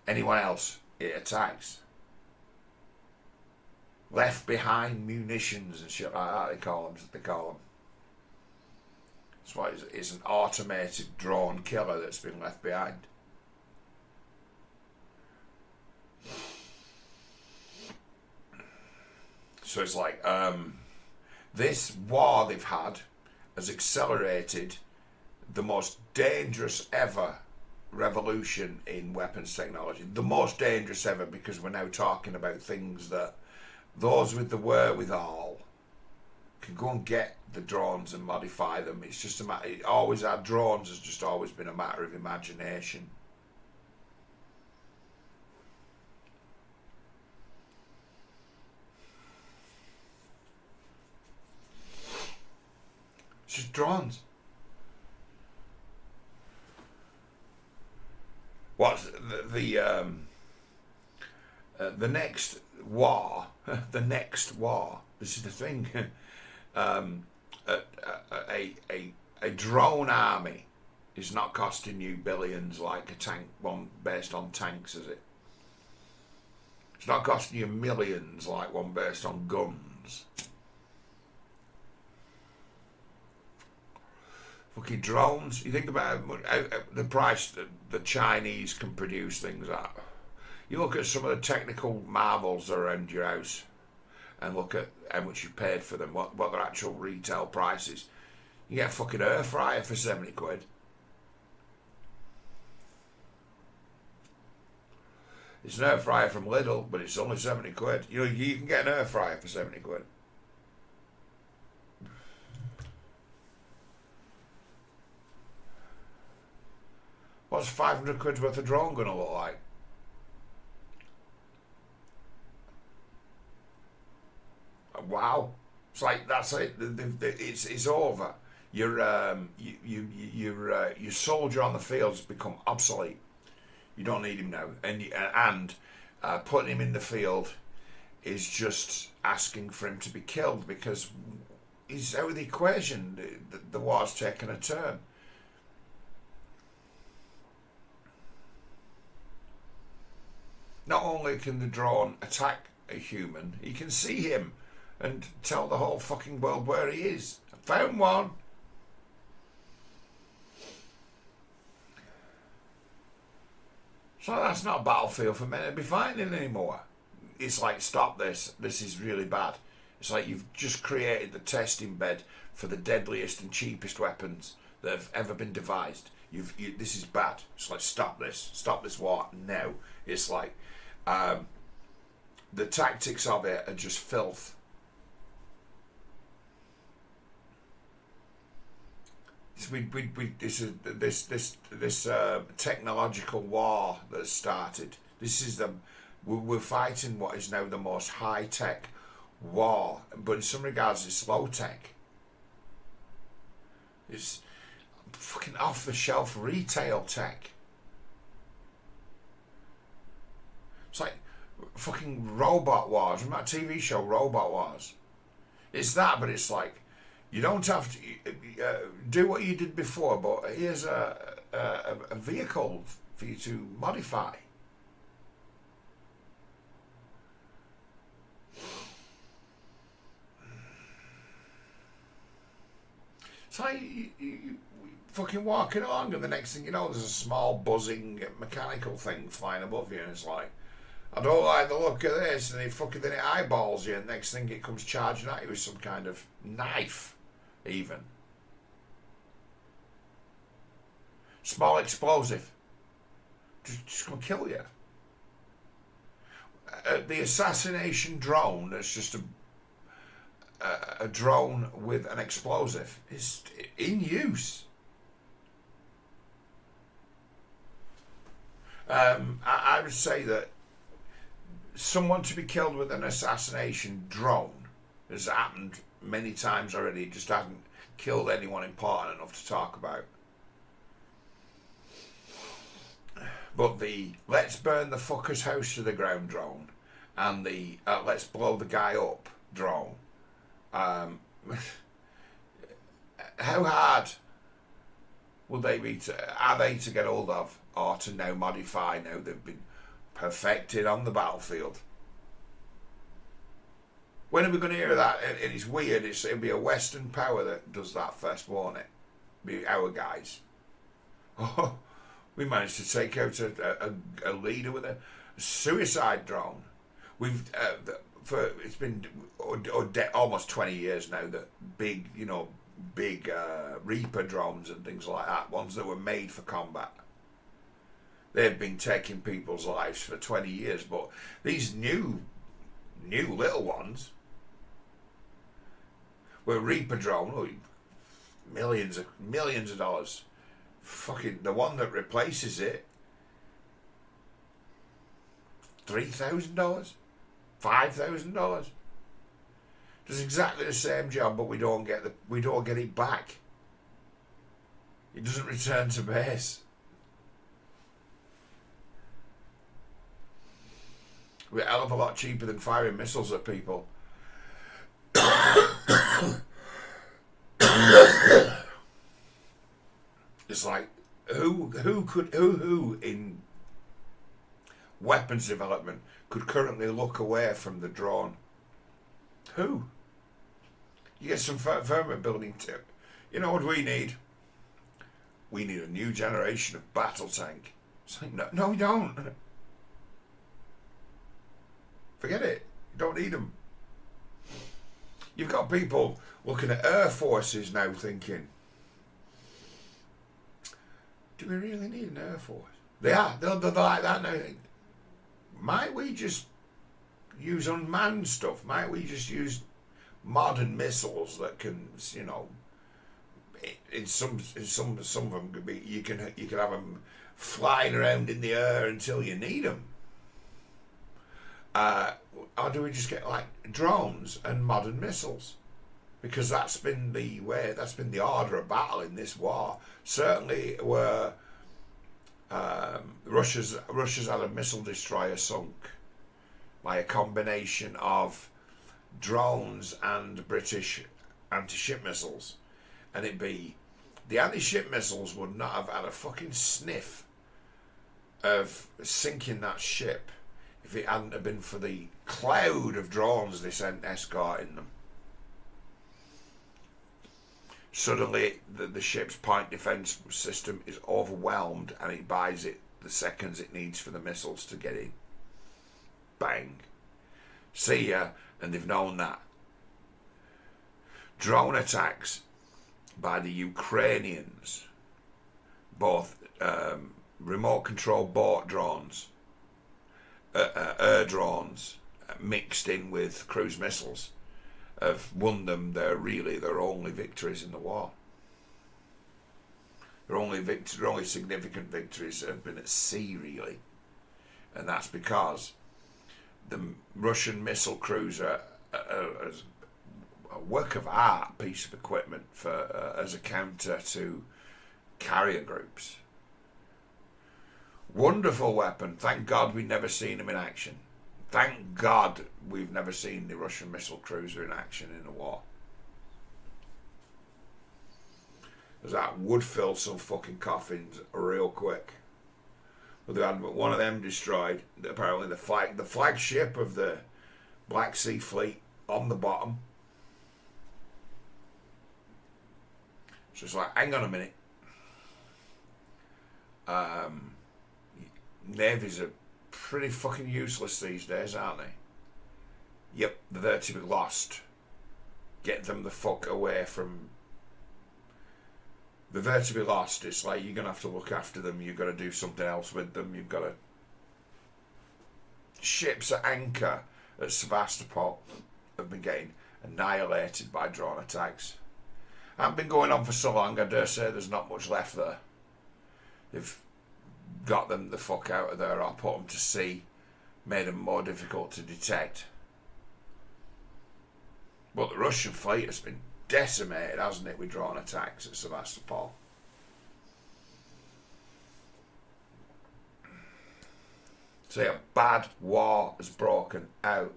Anyone else, it attacks. Left behind munitions and shit like that, they call them. That's why it's an automated drone killer that's been left behind. So it's like, this war they've had has accelerated the most dangerous ever revolution in weapons technology. The most dangerous ever, because we're now talking about things that those with the wherewithal can go and get the drones and modify them. It's just a matter, our drones has just always been a matter of imagination. It's just drones. What's the next war? The next war. This is the thing. A drone army is not costing you billions like a tank one based on tanks, is it? It's not costing you millions like one based on guns. Fucking drones. You think about the price that the Chinese can produce things at. You look at some of the technical marvels that are around your house and look at how much you paid for them, what their actual retail price is. You get a fucking air fryer for 70 quid. It's an air fryer from Lidl, but it's only 70 quid. You know, you can get an air fryer for 70 quid. What's 500 quid's worth of drone going to look like? Wow. It's like, that's it. It's over. Your soldier on the field's become obsolete. You don't need him now. And putting him in the field is just asking for him to be killed, because he's out of the equation. The war's taken a turn. Not only can the drone attack a human, he can see him and tell the whole fucking world where he is. I found one. So that's not a battlefield for men to be fighting in anymore. It's like, stop this. This is really bad. It's like you've just created the testing bed for the deadliest and cheapest weapons that have ever been devised. This is bad. It's like, stop this war now. It's like, the tactics of it are just filth. This technological war that started. We're fighting what is now the most high tech war, but in some regards it's low tech. It's fucking off the shelf retail tech. It's like fucking Robot Wars. Remember that TV show Robot Wars? It's that, but it's like, you don't have to do what you did before, but here's a vehicle for you to modify. It's like you fucking walking along, and the next thing you know, there's a small buzzing mechanical thing flying above you, and it's like, I don't like the look of this, and then it eyeballs you, and next thing it comes charging at you with some kind of knife, even. Small explosive. Just gonna kill you. The assassination drone, that's just a drone with an explosive, is in use. I would say that someone to be killed with an assassination drone has happened many times already. It just hasn't killed anyone important enough to talk about. But the let's burn the fucker's house to the ground drone and the let's blow the guy up drone, how hard will they be are they to get hold of, or to now modify now they've been perfected on the battlefield? When are we going to hear that? And it's weird. It'll be a Western power that does that first, won't it? Be our guys. Oh, we managed to take out a leader with a suicide drone. it's been almost 20 years now that big Reaper drones and things like that, ones that were made for combat, they've been taking people's lives for 20 years. But these new little ones, were Reaper drone, millions of dollars. Fucking the one that replaces it, $3,000, $5,000. Does exactly the same job, but we don't get it back. It doesn't return to base. We're a hell of a lot cheaper than firing missiles at people. It's like who in weapons development could currently look away from the drone? Who? You get some firmware building tip. You know what we need? We need a new generation of battle tank. It's like, no, we don't. Forget it. You don't need them. You've got people looking at air forces now thinking, do we really need an air force? They're like that now. Might we just use unmanned stuff? Might we just use modern missiles that can, in some of them could be, you can have them flying around in the air until you need them. Or do we just get like drones and modern missiles? Because that's been the way, that's been the order of battle in this war. Certainly where Russia's had a missile destroyer sunk by a combination of drones and British anti-ship missiles. And the anti-ship missiles would not have had a fucking sniff of sinking that ship if it hadn't have been for the cloud of drones they sent escorting them. Suddenly the ship's point defence system is overwhelmed and it buys it the seconds it needs for the missiles to get in. Bang. See ya, and they've known that. Drone attacks by the Ukrainians, both remote control boat drones, air drones mixed in with cruise missiles, have won them their only victories in the war. Their only significant victories have been at sea, really, and that's because the Russian missile cruiser is a work of art piece of equipment for as a counter to carrier groups. Wonderful weapon. Thank God we've never seen them in action. Thank God we've never seen the Russian missile cruiser in action in a war. Because that would fill some fucking coffins real quick. But they had one of them destroyed. Apparently the flagship of the Black Sea Fleet on the bottom. So it's like, hang on a minute. Navies are pretty fucking useless these days, aren't they? Yep, they're there to be lost. Get them the fuck away from... They're there to be lost. It's like you're going to have to look after them. You've got to do something else with them. You've got to... Ships at anchor at Sevastopol have been getting annihilated by drone attacks. Haven't been going on for so long, I dare say there's not much left there. They've got them the fuck out of there or put them to sea, made them more difficult to detect. But the Russian fleet has been decimated, hasn't it, with drone attacks at Sevastopol. So a bad war has broken out.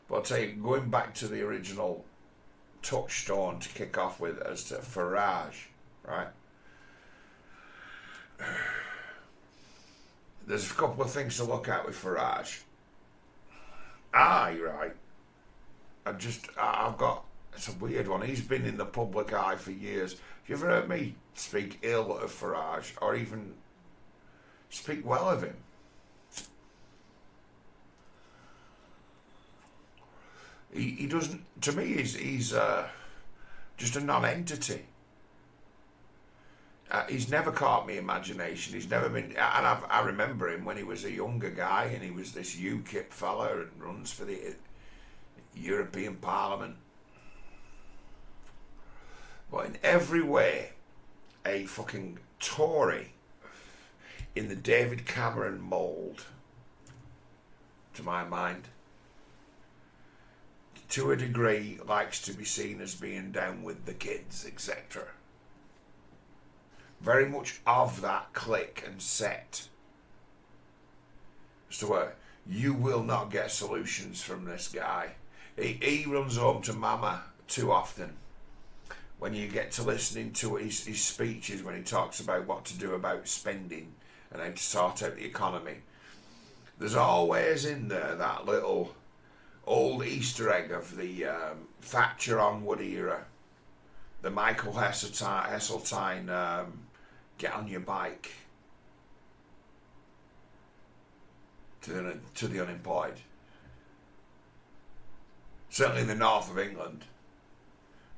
But I'll tell you, going back to the original touchstone to kick off with as to Farage, right? There's a couple of things to look at with Farage. You're right. I've got, it's a weird one. He's been in the public eye for years. Have you ever heard me speak ill of Farage or even speak well of him? He doesn't. To me, he's just a non-entity. He's never caught me imagination. He's never been, and I remember him when he was a younger guy, and he was this UKIP fella and runs for the European Parliament. But in every way, a fucking Tory in the David Cameron mould, to my mind. To a degree, likes to be seen as being down with the kids, etc. Very much of that clique and set. So you will not get solutions from this guy. He runs home to mama too often. When you get to listening to his speeches, when he talks about what to do about spending and how to sort out the economy, there's always in there that little old Easter egg of the Thatcher onward era, the Michael Heseltine get on your bike to the unemployed. Certainly in the north of England,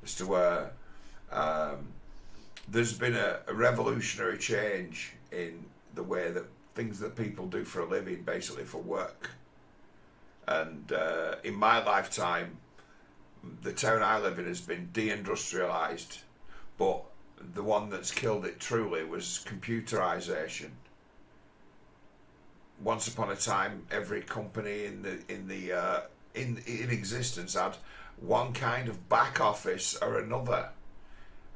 as to where there's been a revolutionary change in the way that things that people do for a living, basically for work. And in my lifetime, the town I live in has been deindustrialised, but the one that's killed it truly was computerisation. Once upon a time, every company in existence had one kind of back office or another,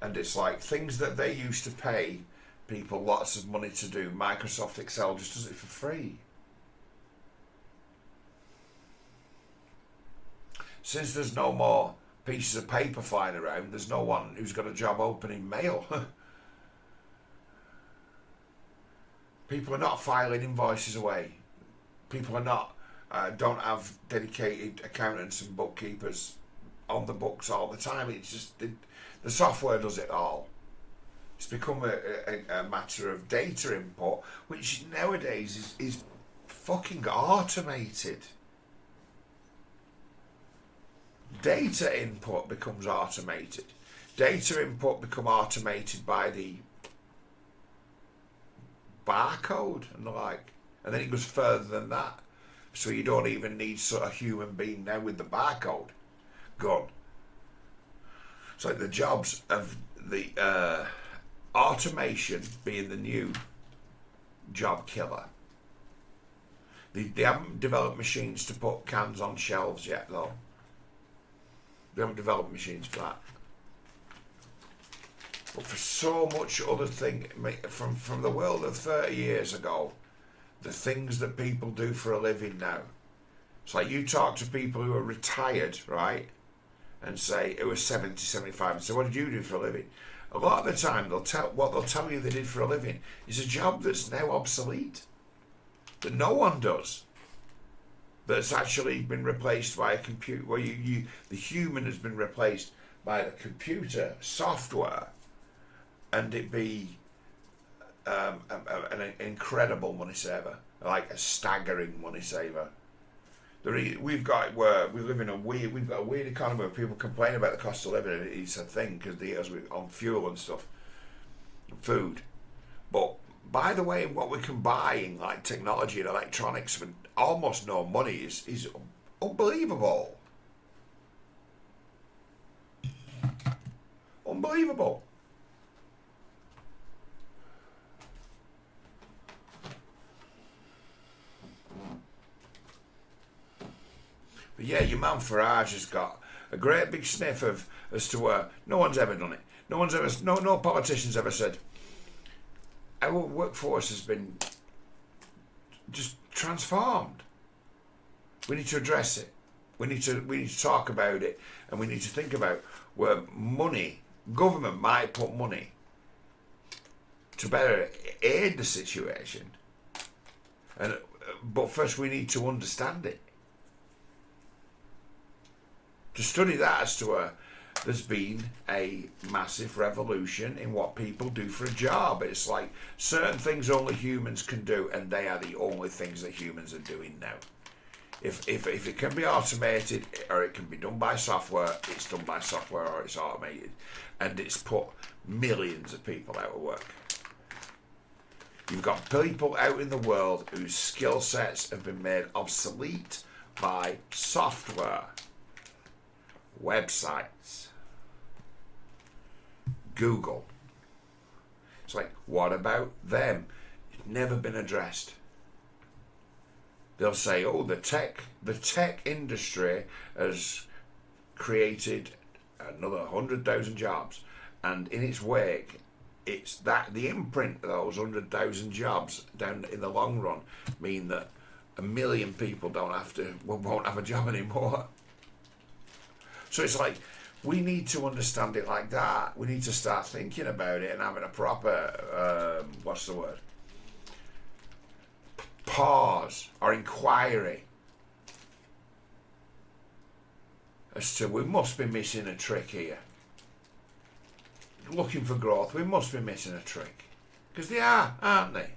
and it's like things that they used to pay people lots of money to do. Microsoft Excel just does it for free. Since there's no more pieces of paper flying around, there's no one who's got a job opening mail. People are not filing invoices away. People are not, don't have dedicated accountants and bookkeepers on the books all the time. It's just, the software does it all. It's become a matter of data input, which nowadays is fucking automated. Data input becomes automated. Data input become automated by the barcode and the like. And then it goes further than that. So you don't even need sort of human being now with the barcode. Gone. It's like the jobs of the automation being the new job killer. They haven't developed machines to put cans on shelves yet, though. They haven't developed machines for that. But for so much other thing, from the world of 30 years ago, the things that people do for a living now. It's like you talk to people who are retired, right? And say, who are 70, 75, and say, what did you do for a living? A lot of the time, they'll tell you they did for a living is a job that's now obsolete. That no one does. That's actually been replaced by a computer, where the human has been replaced by the computer software, and it be an incredible money saver, like a staggering money saver. We've got a weird economy where people complain about the cost of living, and it's a thing because they on fuel and stuff, food. But by the way, what we can buy in like technology and electronics for almost no money is unbelievable. Unbelievable. But yeah, your man Farage has got a great big sniff of as to where no one's ever done it. No politician's ever said our workforce has been just transformed. We need to address it. We need to talk about it, and we need to think about where government might put money to better aid the situation. But first we need to understand it. To study that as to where there's been a massive revolution in what people do for a job. It's like certain things only humans can do, and they are the only things that humans are doing now. If it can be automated or it can be done by software, it's done by software or it's automated. And it's put millions of people out of work. You've got people out in the world whose skill sets have been made obsolete by software, websites, Google. It's like, what about them? It's never been addressed. They'll say, oh, the tech industry has created another 100,000 jobs, and in its wake, it's that the imprint of those 100,000 jobs down in the long run mean that 1 million people won't have a job anymore. So it's like, we need to understand it like that. We need to start thinking about it and having a proper pause or inquiry as to, we must be missing a trick here. Looking for growth, we must be missing a trick, because they are, aren't they?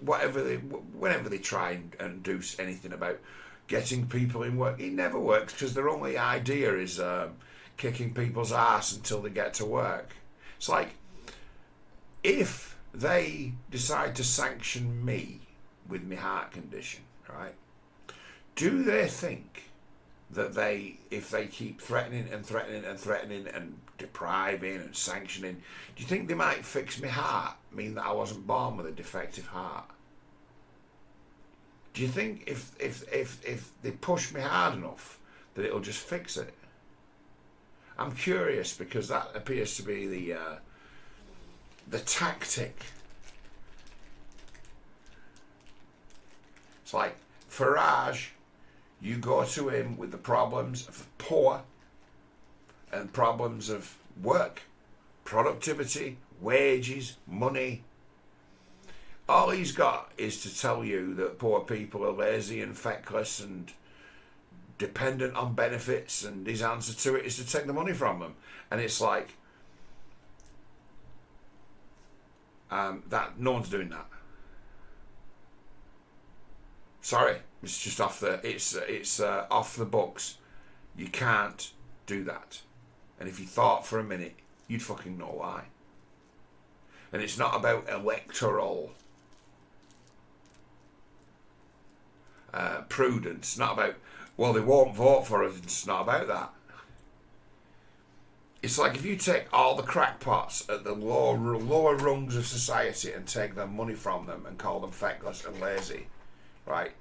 Whenever they try and do anything about getting people in work, it never works, because their only idea is kicking people's ass until they get to work. It's like, if they decide to sanction me with my heart condition, right? Do they think that if they keep threatening and depriving and sanctioning, do you think they might fix my heart, mean that I wasn't born with a defective heart? Do you think if they push me hard enough that it'll just fix it? I'm curious, because that appears to be the tactic. It's like Farage, you go to him with the problems of poor and problems of work, productivity, wages, money. All he's got is to tell you that poor people are lazy and feckless and dependent on benefits, and his answer to it is to take the money from them. And it's like, that no one's doing that. Sorry, it's just off the books. You can't do that. And if you thought for a minute, you'd fucking know why. And it's not about electoral prudence. It's not about, well, they won't vote for us. It's not about that. It's like, if you take all the crackpots at the lower rungs of society and take their money from them and call them feckless and lazy, right?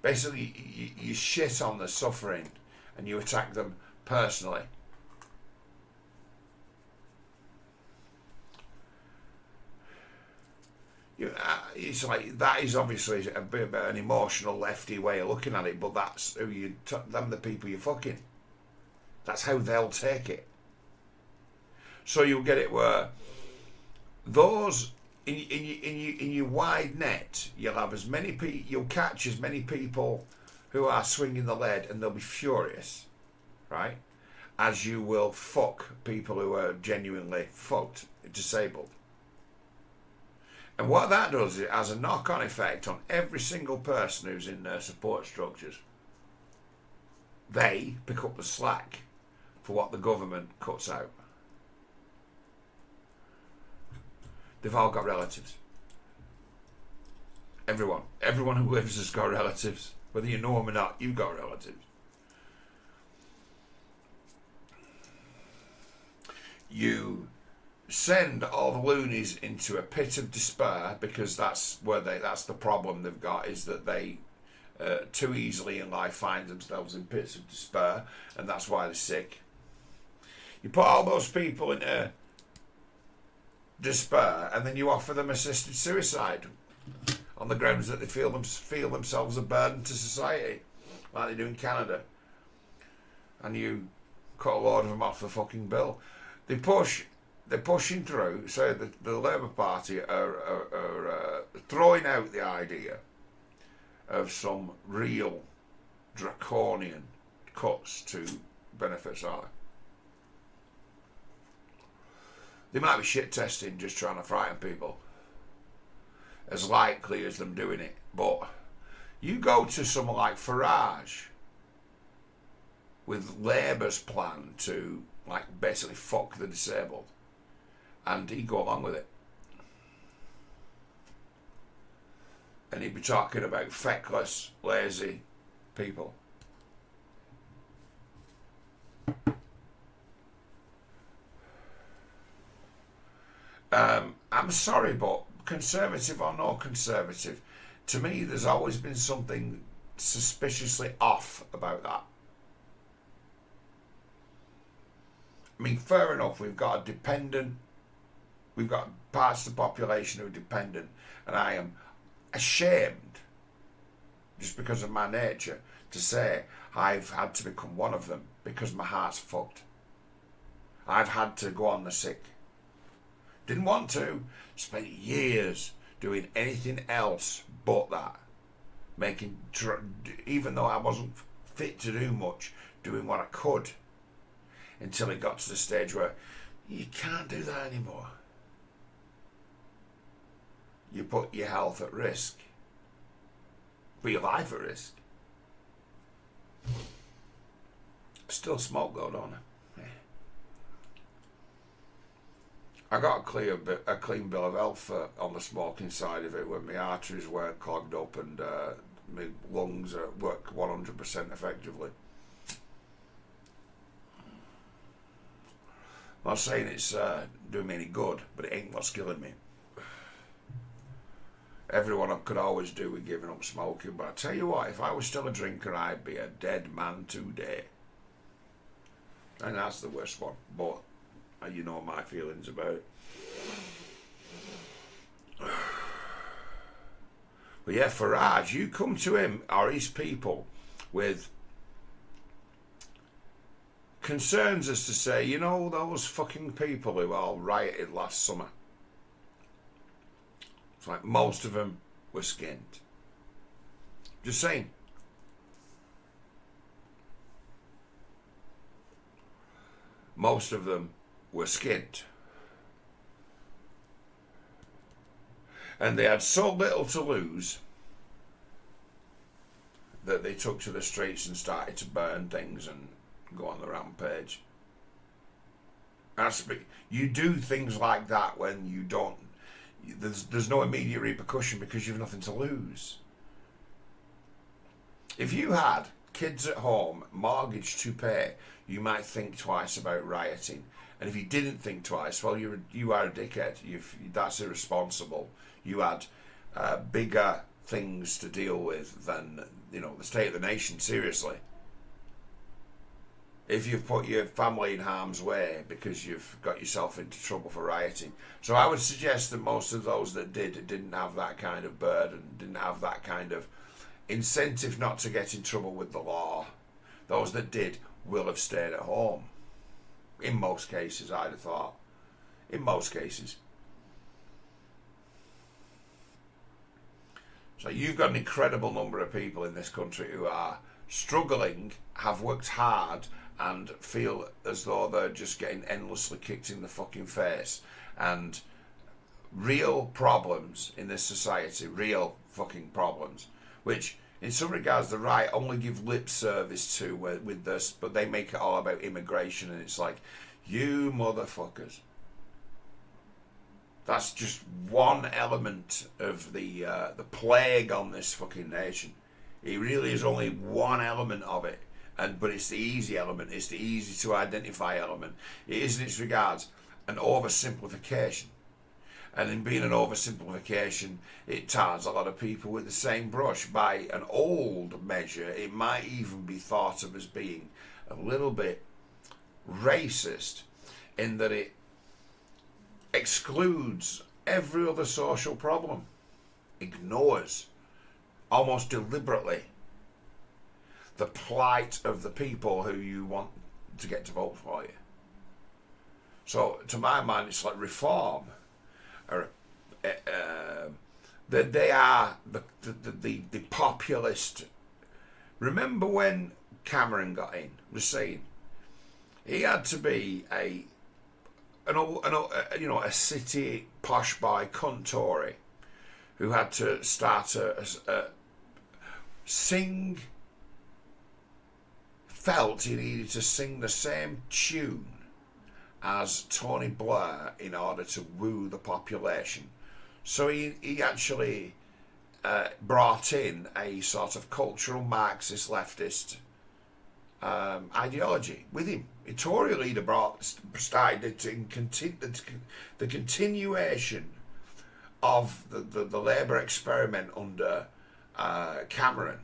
Basically, you shit on the suffering and you attack them personally. It's like, that is obviously a bit of an emotional lefty way of looking at it, but that's who them the people you're fucking. That's how they'll take it. So you'll get it where those in your wide net, you'll have as many people, you'll catch as many people who are swinging the lead, and they'll be furious, right? As you will fuck people who are genuinely fucked, disabled. And what that does, it has a knock-on effect on every single person who's in their support structures. They pick up the slack for what the government cuts out. They've all got relatives. Everyone who lives has got relatives. Whether you know them or not, you've got relatives. You send all the loonies into a pit of despair, because that's the problem they've got, is that they too easily in life find themselves in pits of despair, and that's why they're sick. You put all those people into despair, and then you offer them assisted suicide on the grounds that they feel themselves a burden to society, like they do in Canada, and you cut a load of them off the fucking bill. They're pushing through. So the Labour Party are throwing out the idea of some real draconian cuts to benefits. They might be shit testing, just trying to frighten people, as likely as them doing it. But You go to someone like Farage with Labour's plan to like basically fuck the disabled, and he'd go along with it. And he'd be talking about feckless, lazy people. I'm sorry, but conservative or no conservative, to me there's always been something suspiciously off about that. I mean, fair enough, we've got parts of the population who are dependent, and I am ashamed, just because of my nature, to say I've had to become one of them because my heart's fucked. I've had to go on the sick. Didn't want to. Spent years doing anything else but that. Even though I wasn't fit to do much, doing what I could. Until it got to the stage where you can't do that anymore. You put your health at risk. Put your life at risk. Still smoke though, don't I? I got a clean bill of health on the smoking side of it, when my arteries weren't clogged up and my lungs work 100% effectively. I'm not saying it's doing me any good, but it ain't what's killing me. Everyone could always do with giving up smoking, but I tell you what, if I was still a drinker, I'd be a dead man today. And that's the worst one, but you know my feelings about it. But yeah, Farage, you come to him or his people with concerns as to say, you know, those fucking people who all rioted last summer. It's like most of them were skinned. Just saying. Most of them were skinned. And they had so little to lose that they took to the streets and started to burn things and go on the rampage. You do things like that when you don't. There's no immediate repercussion because you've nothing to lose. If you had kids at home, mortgage to pay, you might think twice about rioting. And if you didn't think twice, well, you are a dickhead. That's irresponsible. You had bigger things to deal with than, you know, the state of the nation. Seriously. If you've put your family in harm's way because you've got yourself into trouble for rioting. So I would suggest that most of those that didn't have that kind of burden, didn't have that kind of incentive not to get in trouble with the law. Those that did will have stayed at home. In most cases, I'd have thought. In most cases. So you've got an incredible number of people in this country who are struggling, have worked hard, and feel as though they're just getting endlessly kicked in the fucking face. And real problems in this society, real fucking problems, which in some regards the right only give lip service to with this, but they make it all about immigration, and it's like, you motherfuckers. That's just one element of the plague on this fucking nation. It really is only one element of it, but it's the easy element. It's the easy to identify element. It is in its regards an oversimplification, and in being an oversimplification, it tars a lot of people with the same brush. By an old measure, it might even be thought of as being a little bit racist, in that it excludes every other social problem, ignores almost deliberately the plight of the people who you want to get to vote for you. So to my mind, it's like reform, or that they are the populist. Remember when Cameron got in? Was saying he had to be a city posh boy cunt Tory who had to start Singh felt he needed to sing the same tune as Tony Blair in order to woo the population. So he actually brought in a sort of cultural Marxist leftist ideology with him. A Tory leader started the continuation of the Labour experiment under Cameron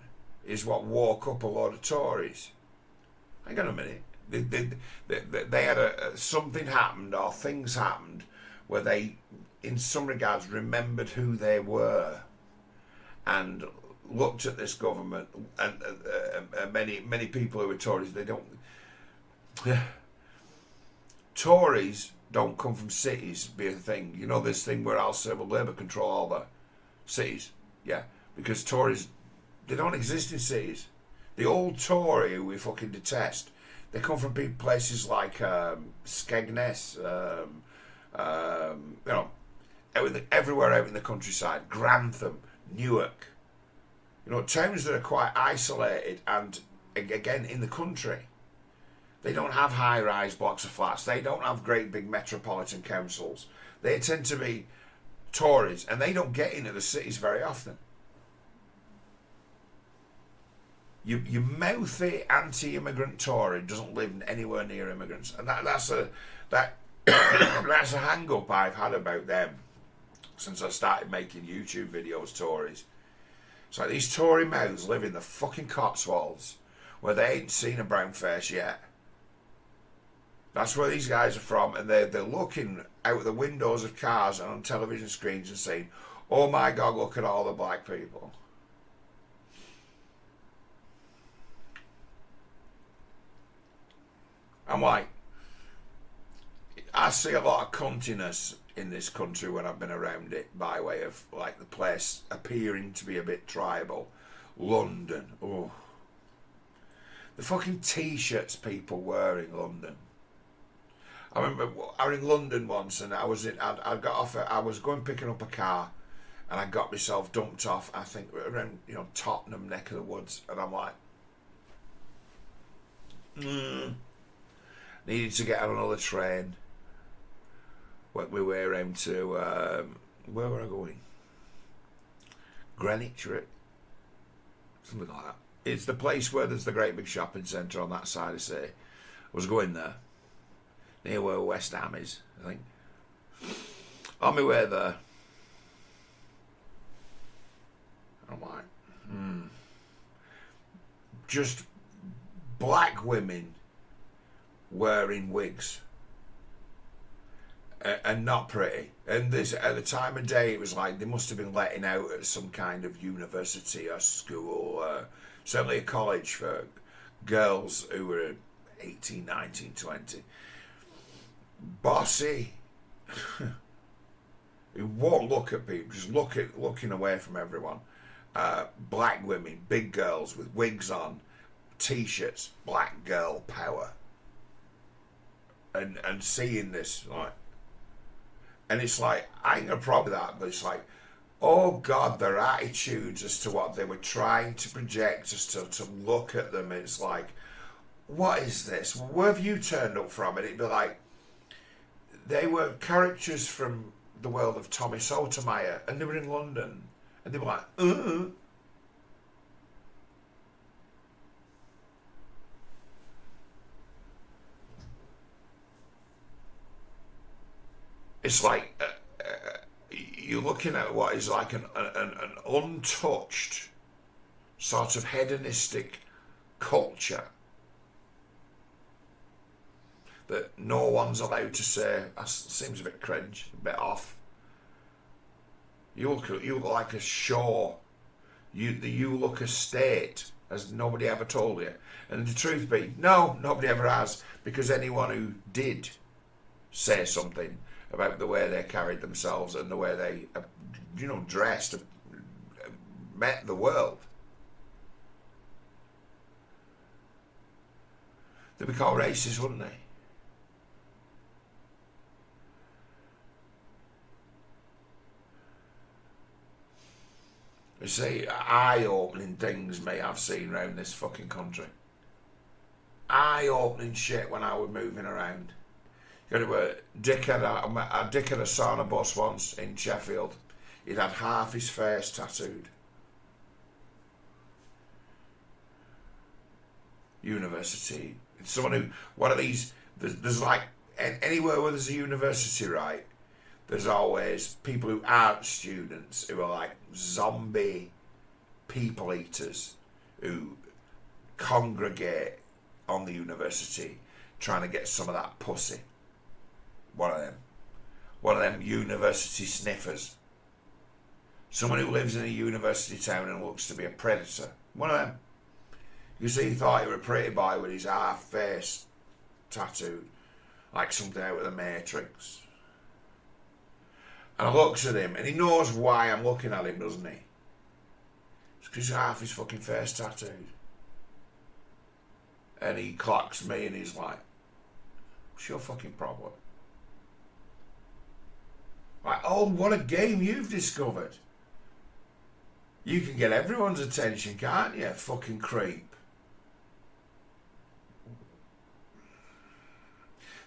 is what woke up a lot of Tories. Hang on a minute. They had something happened or things happened where they, in some regards, remembered who they were and looked at this government and many people who were Tories. They don't. Tories don't come from cities. Be a thing. You know this thing where I'll say, well, Labour control all the cities. Yeah, because Tories, they don't exist in cities. The old Tory who we fucking detest, they come from places like Skegness, you know, everywhere out in the countryside, Grantham, Newark. You know, towns that are quite isolated and, again, in the country. They don't have high-rise blocks of flats. They don't have great big metropolitan councils. They tend to be Tories, and they don't get into the cities very often. You mouthy anti-immigrant Tory doesn't live anywhere near immigrants, and that's a hang-up I've had about them since I started making YouTube videos. Tories, it's like these Tory mouths live in the fucking Cotswolds where they ain't seen a brown face yet. That's where these guys are from, and they're looking out the windows of cars and on television screens and saying, "Oh my God, look at all the black people." I'm like, I see a lot of cuntiness in this country when I've been around it, by way of like the place appearing to be a bit tribal. London, oh, the fucking t-shirts people wear in London. I remember I was in London once, and I got off. I was picking up a car, and I got myself dumped off. I think around Tottenham neck of the woods, and I'm like, needed to get on another train. Worked my way around to where were I going? Greenwich, right? Something like that. It's the place where there's the great big shopping centre on that side of the city. I was going there, near where West Ham is, I think. On my way there, I'm like, just black women wearing wigs and not pretty. And this, at the time of day, it was like they must have been letting out at some kind of university or school, certainly a college for girls who were 18, 19, 20. Bossy, who won't look at people, just looking away from everyone. Black women, big girls with wigs on, t-shirts, black girl power. And seeing this, like, and it's like, I ain't gonna problem with that, but it's like, oh God, their attitudes as to what they were trying to project, just to look at them, it's like, what is this? Where have you turned up from? And it'd be like, they were characters from the world of Tommy Sotomayor, and they were in London, and they were like, It's like you're looking at what is like an untouched sort of hedonistic culture that no one's allowed to say, that seems a bit cringe, a bit off. You look like a show. You look a state, as nobody ever told you. And the truth be, no, nobody ever has, because anyone who did say something about the way they carried themselves and the way they, dressed, met the world, they'd be called racist, wouldn't they? You see, eye-opening things, mate, I've seen around this fucking country. Eye-opening shit when I was moving around. You know, a dickhead I saw on a bus once in Sheffield. He'd had half his face tattooed. University. It's someone who, one of these, there's like, anywhere where there's a university, right, there's always people who aren't students who are like zombie people eaters who congregate on the university trying to get some of that pussy. One of them university sniffers. Someone who lives in a university town and looks to be a predator. One of them. You see, he thought he was a pretty boy with his half face tattooed, like something out of the Matrix. And I looks at him, and he knows why I'm looking at him, doesn't he? It's because half his fucking face tattooed. And he clocks me, and he's like, what's your fucking problem? Like, oh, what a game you've discovered. You can get everyone's attention, can't you, fucking creep?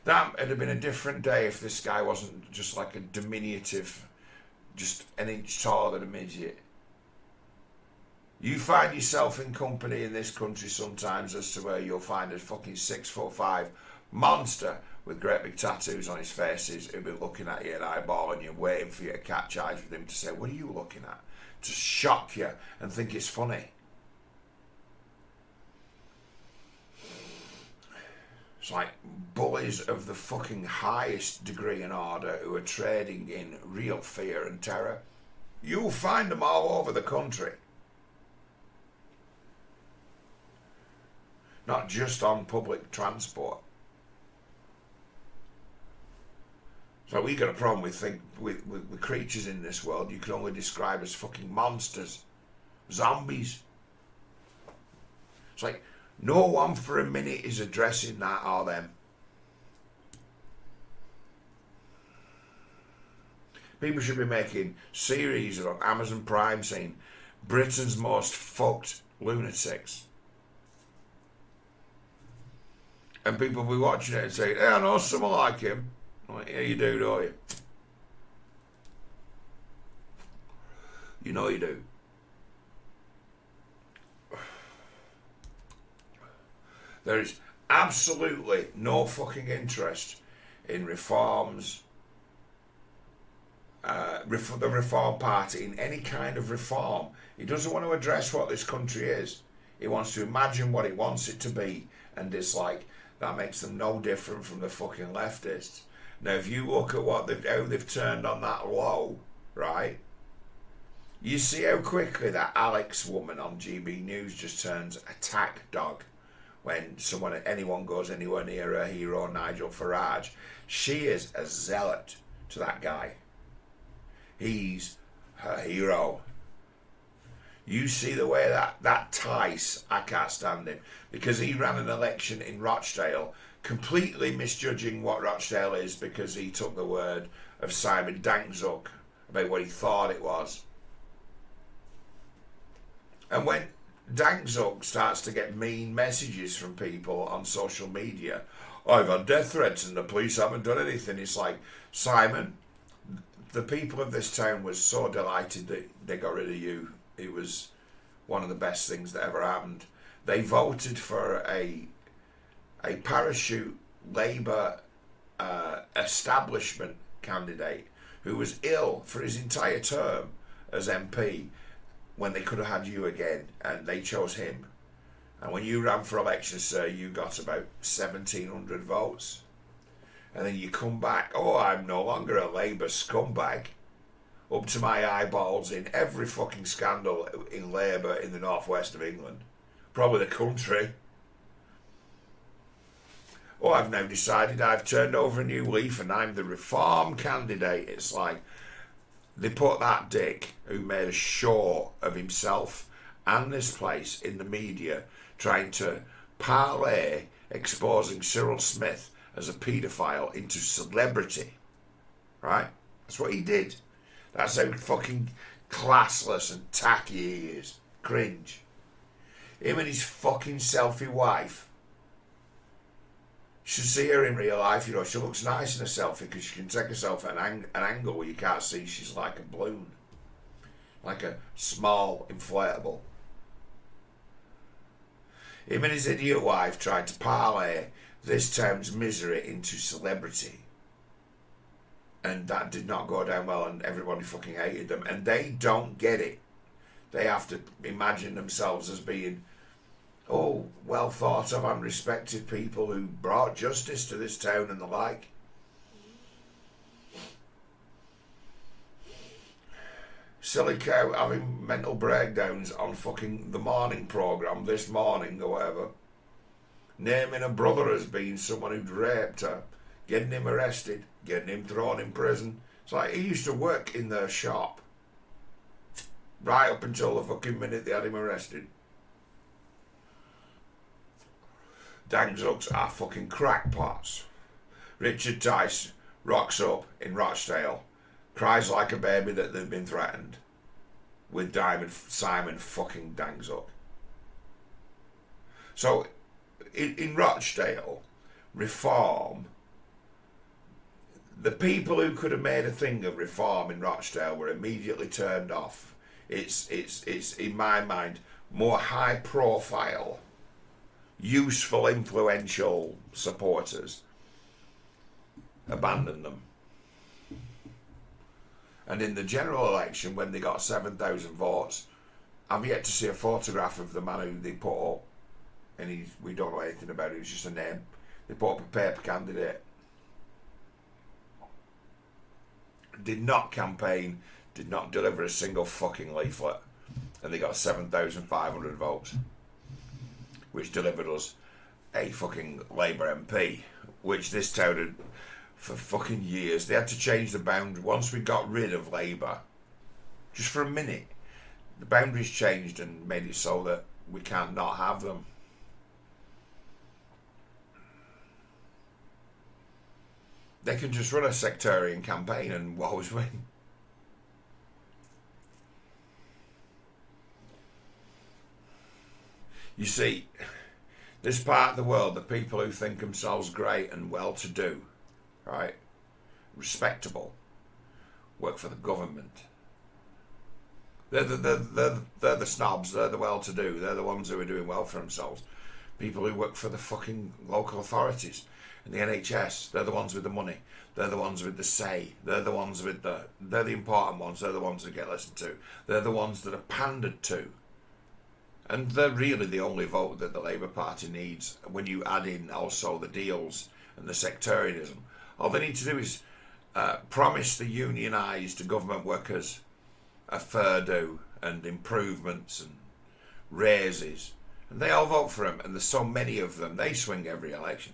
That would have been a different day if this guy wasn't just like a diminutive, just an inch taller than a midget. You find yourself in company in this country sometimes as to where you'll find a fucking 6'5" monster with great big tattoos on his faces who'll be looking at you and eyeballing you, waiting for you to catch eyes with him to say, what are you looking at? To shock you and think it's funny. It's like bullies of the fucking highest degree and order who are trading in real fear and terror. You'll find them all over the country. Not just on public transport. So we got a problem with creatures in this world you can only describe as fucking monsters. Zombies. It's like, no one for a minute is addressing that or them. People should be making series on Amazon Prime saying Britain's most fucked lunatics. And people will be watching it and saying, hey, I know someone like him. I'm like, yeah, you do, don't you? You know you do. There is absolutely no fucking interest in reforms, the Reform Party, in any kind of reform. He doesn't want to address what this country is. He wants to imagine what he wants it to be, and it's like, that makes them no different from the fucking leftists. Now, if you look at how they've turned on that low, right? You see how quickly that Alex woman on GB News just turns attack dog when anyone goes anywhere near her hero Nigel Farage. She is a zealot to that guy. He's her hero. You see the way that Tice, I can't stand him, because he ran an election in Rochdale, completely misjudging what Rochdale is because he took the word of Simon Dankzuk about what he thought it was. And when Dankzuk starts to get mean messages from people on social media, I've had death threats and the police haven't done anything, it's like, Simon, the people of this town was so delighted that they got rid of you. It was one of the best things that ever happened. They voted for a parachute Labour establishment candidate who was ill for his entire term as MP when they could have had you again, and they chose him. And when you ran for election, sir, you got about 1,700 votes. And then you come back, oh, I'm no longer a Labour scumbag. Up to my eyeballs in every fucking scandal in Labour in the northwest of England. Probably the country. Oh, I've now decided I've turned over a new leaf and I'm the reform candidate. It's like, they put that dick who made a show of himself and this place in the media trying to parlay exposing Cyril Smith as a paedophile into celebrity. Right? That's what he did. That's how fucking classless and tacky he is. Cringe. Him and his fucking selfie wife. You should see her in real life, you know, she looks nice in a selfie because she can take herself at an angle where you can't see she's like a balloon. Like a small inflatable. Him and his idiot wife tried to parlay this town's misery into celebrity. And that did not go down well, and everybody fucking hated them. And they don't get it. They have to imagine themselves as being, oh, well thought of and respected people who brought justice to this town and the like. Silly cow having mental breakdowns on fucking the morning programme this morning or whatever. Naming a brother as being someone who'd raped her. Getting him arrested. Getting him thrown in prison. It's like he used to work in their shop. Right up until the fucking minute they had him arrested. Dangzucks are fucking crackpots. Richard Tice rocks up in Rochdale. Cries like a baby that they've been threatened. With Simon fucking Dangzuck. So, in Rochdale, reform, the people who could have made a thing of reform in Rochdale were immediately turned off. It's in my mind, more high profile, useful, influential supporters abandoned them. And in the general election, when they got 7,000 votes, I've yet to see a photograph of the man who they put up. And we don't know anything about it, it's just a name. They put up a paper candidate. Did not campaign, did not deliver a single fucking leaflet. And they got 7,500 votes. Which delivered us a fucking Labour MP. Which this town had, for fucking years, they had to change the boundary. Once we got rid of Labour, just for a minute, the boundaries changed and made it so that we can't not have them. They can just run a sectarian campaign and always win. You see, this part of the world, the people who think themselves great and well-to-do, right, respectable, work for the government. They're the snobs, they're the well-to-do, they're the ones who are doing well for themselves. People who work for the fucking local authorities and the NHS, they're the ones with the money, they're the ones with the say, they're the ones with they're the important ones, they're the ones that get listened to, they're the ones that are pandered to. And they're really the only vote that the Labour Party needs when you add in also the deals and the sectarianism. All they need to do is promise the unionised government workers a fair do and improvements and raises. And they all vote for them, and there's so many of them, they swing every election.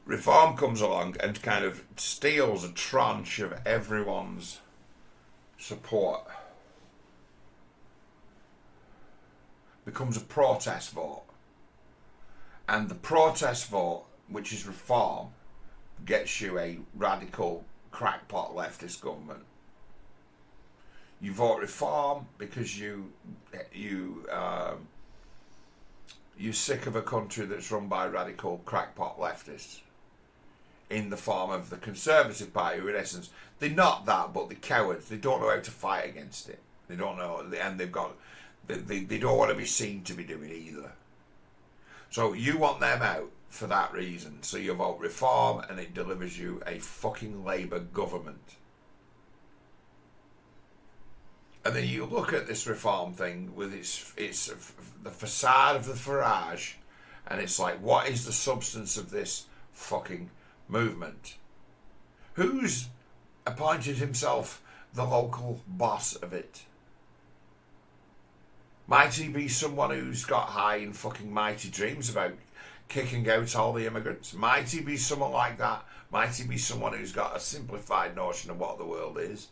Reform comes along and kind of steals a tranche of everyone's support. Becomes a protest vote. And the protest vote, which is reform, gets you a radical crackpot leftist government. You vote reform because you're sick of a country that's run by radical crackpot leftists in the form of the Conservative Party, who in essence, they're not that, but they're cowards. They don't know how to fight against it. They don't know, and they don't want to be seen to be doing either. So you want them out for that reason. So you vote reform and it delivers you a fucking Labour government. And then you look at this reform thing with its the facade of the Farage, and it's like, what is the substance of this fucking movement? Who's appointed himself the local boss of it? Might he be someone who's got high and fucking mighty dreams about kicking out all the immigrants? Might he be someone like that? Might he be someone who's got a simplified notion of what the world is?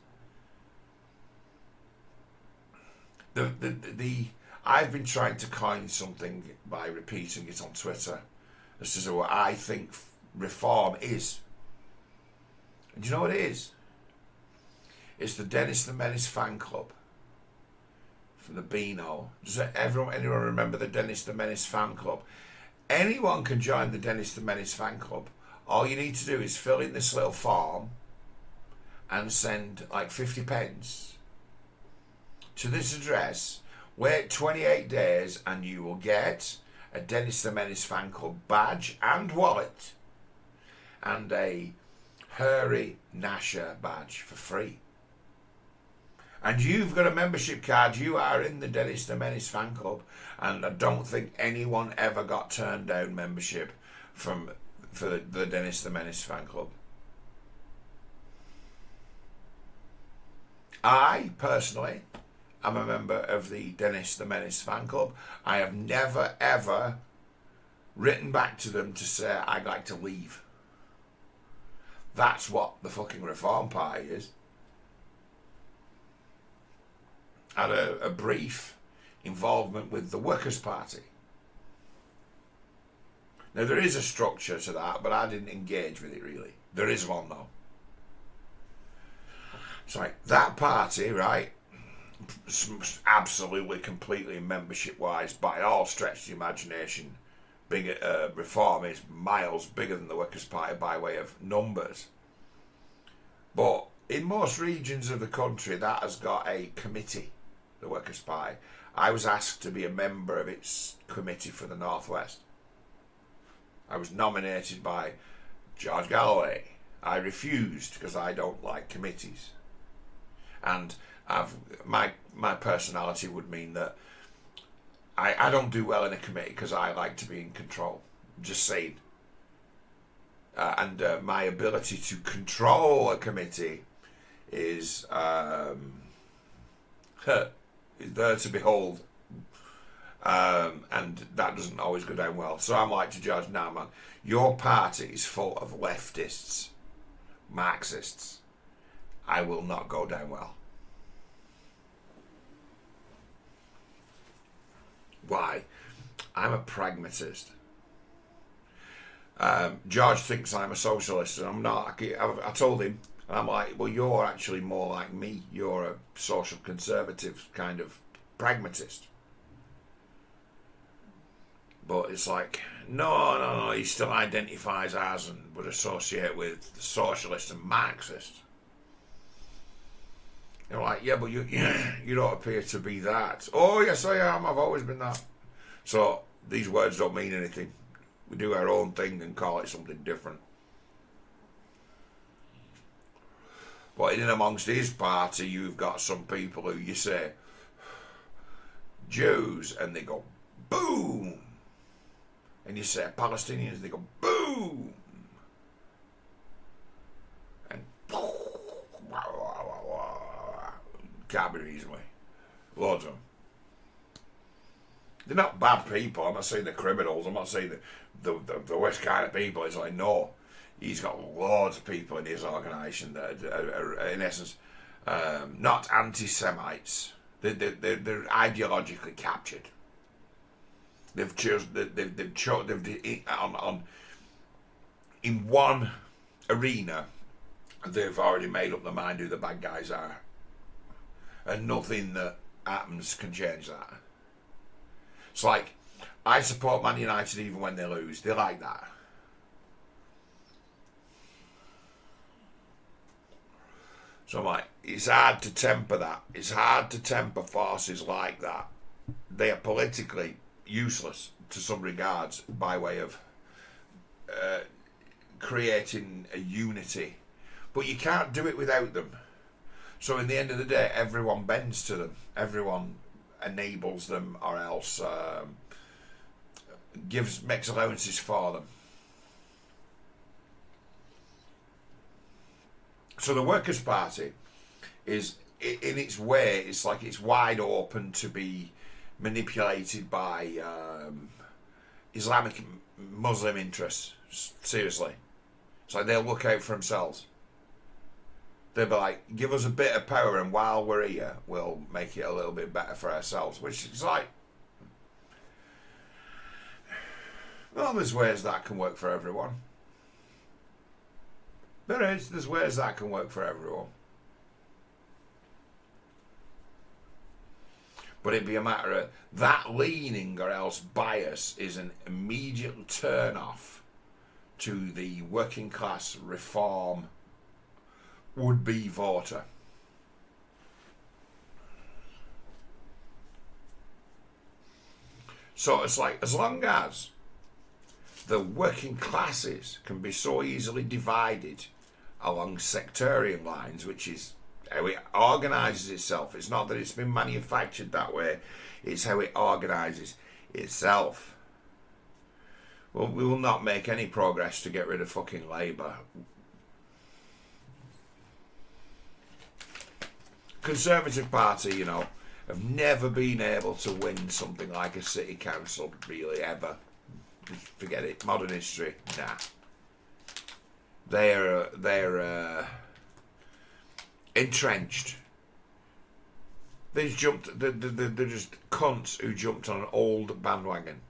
I've been trying to coin something by repeating it on Twitter as to what I think reform is. And do you know what it is? It's the Dennis the Menace fan club from the Beano. Does anyone remember the Dennis the Menace fan club? Anyone can join the Dennis the Menace fan club. All you need to do is fill in this little form and send like 50 pence to this address. Wait 28 days and you will get a Dennis the Menace fan club badge and wallet and a Hurry Nasher badge for free. And you've got a membership card. You are in the Dennis the Menace fan club, and I don't think anyone ever got turned down membership for the Dennis the Menace fan club. I personally am a member of the Dennis the Menace fan club. I have never ever written back to them to say I'd like to leave. That's what the fucking Reform Party is. Had a brief involvement with the Workers' Party. Now there is a structure to that, but I didn't engage with it really. There is one though. It's like that party, right? Absolutely, completely membership-wise, by all stretch of the imagination, Reform is miles bigger than the Workers' Party by way of numbers. But in most regions of the country, that has got a committee, the Workers' Party. I was asked to be a member of its committee for the North West. I was nominated by George Galloway. I refused because I don't like committees. And my personality would mean that I don't do well in a committee because I like to be in control. Just saying. And my ability to control a committee is there to behold. And that doesn't always go down well. So I'm like to George, nah man, your party is full of leftists, Marxists. I will not go down well. Why? I'm a pragmatist. George thinks I'm a socialist, and I'm not. I told him, and I'm like, well, you're actually more like me. You're a social conservative kind of pragmatist. But it's like, no, he still identifies as and would associate with the socialist and Marxist. You're like, yeah, but you don't appear to be that. Oh, yes, I am. I've always been that. So these words don't mean anything. We do our own thing and call it something different. But in and amongst his party, you've got some people who you say, Jews, and they go, boom. And you say Palestinians, they go, boom. And can't be reasonably. Loads of them. They're not bad people. I'm not saying they're criminals. I'm not saying the worst kind of people. It's like, no. He's got loads of people in his organisation that are in essence, not anti-Semites. They're ideologically captured. They've in one arena, they've already made up their mind who the bad guys are. And nothing that happens can change that. It's like, I support Man United even when they lose. They like that. So I'm like, it's hard to temper that. It's hard to temper forces like that. They are politically useless to some regards by way of creating a unity. But you can't do it without them. So in the end of the day, everyone bends to them. Everyone enables them, or else makes allowances for them. So the Workers' Party is, in its way, it's like it's wide open to be manipulated by Islamic Muslim interests. Seriously. It's like they'll look out for themselves. They'll be like, give us a bit of power and while we're here, we'll make it a little bit better for ourselves. Which is like, Well, there's ways that can work for everyone. There's ways that can work for everyone. But it'd be a matter of that leaning or else bias is an immediate turn off to the working class reform would-be voter. So it's like, as long as the working classes can be so easily divided along sectarian lines, which is how it organises itself. It's not that it's been manufactured that way, it's how it organises itself. Well, we will not make any progress to get rid of fucking Labour. Conservative Party, you know, have never been able to win something like a city council, really, ever. Forget it. Modern history, nah. They're entrenched. They're just cunts who jumped on an old bandwagon.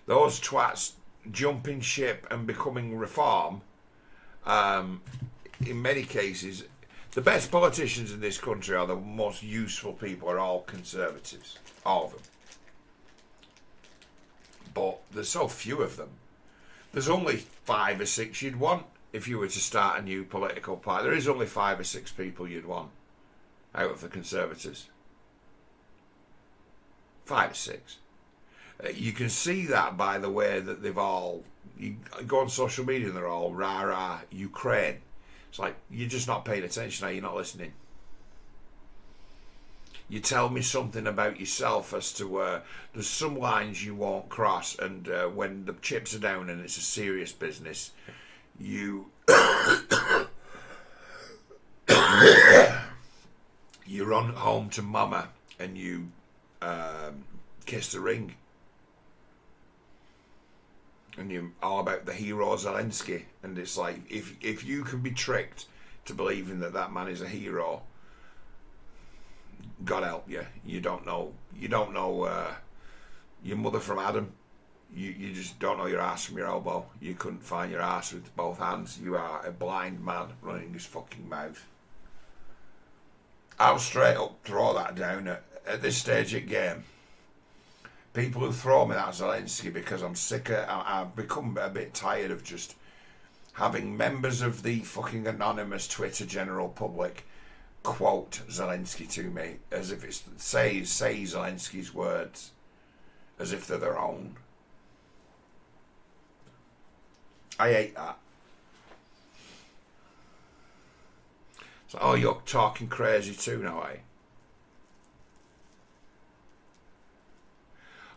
Those twats jumping ship and becoming reform, in many cases, the best politicians in this country are the most useful people, are all conservatives. All of them. But there's so few of them. There's only 5 or 6 you'd want if you were to start a new political party. There is only 5 or 6 people you'd want out of the Conservatives. 5 or 6. You can see that by the way that they've all... You go on social media and they're all rah-rah Ukraine. It's like, you're just not paying attention, are you not listening? You tell me something about yourself as to there's some lines you won't cross, and when the chips are down and it's a serious business, you you run home to mama and you kiss the ring, and you're all about the hero Zelensky, and it's like, if you can be tricked to believing that man is a hero, God help you. You don't know your mother from Adam. You just don't know your ass from your elbow. You couldn't find your ass with both hands. You are a blind man running his fucking mouth. I'll straight up throw that down at this stage of the game. People who throw me that Zelensky because I'm sick of... I've become a bit tired of just having members of the fucking anonymous Twitter general public quote Zelensky to me as if it's say Zelensky's words as if they're their own. I hate that. So, oh, you're talking crazy too now, eh?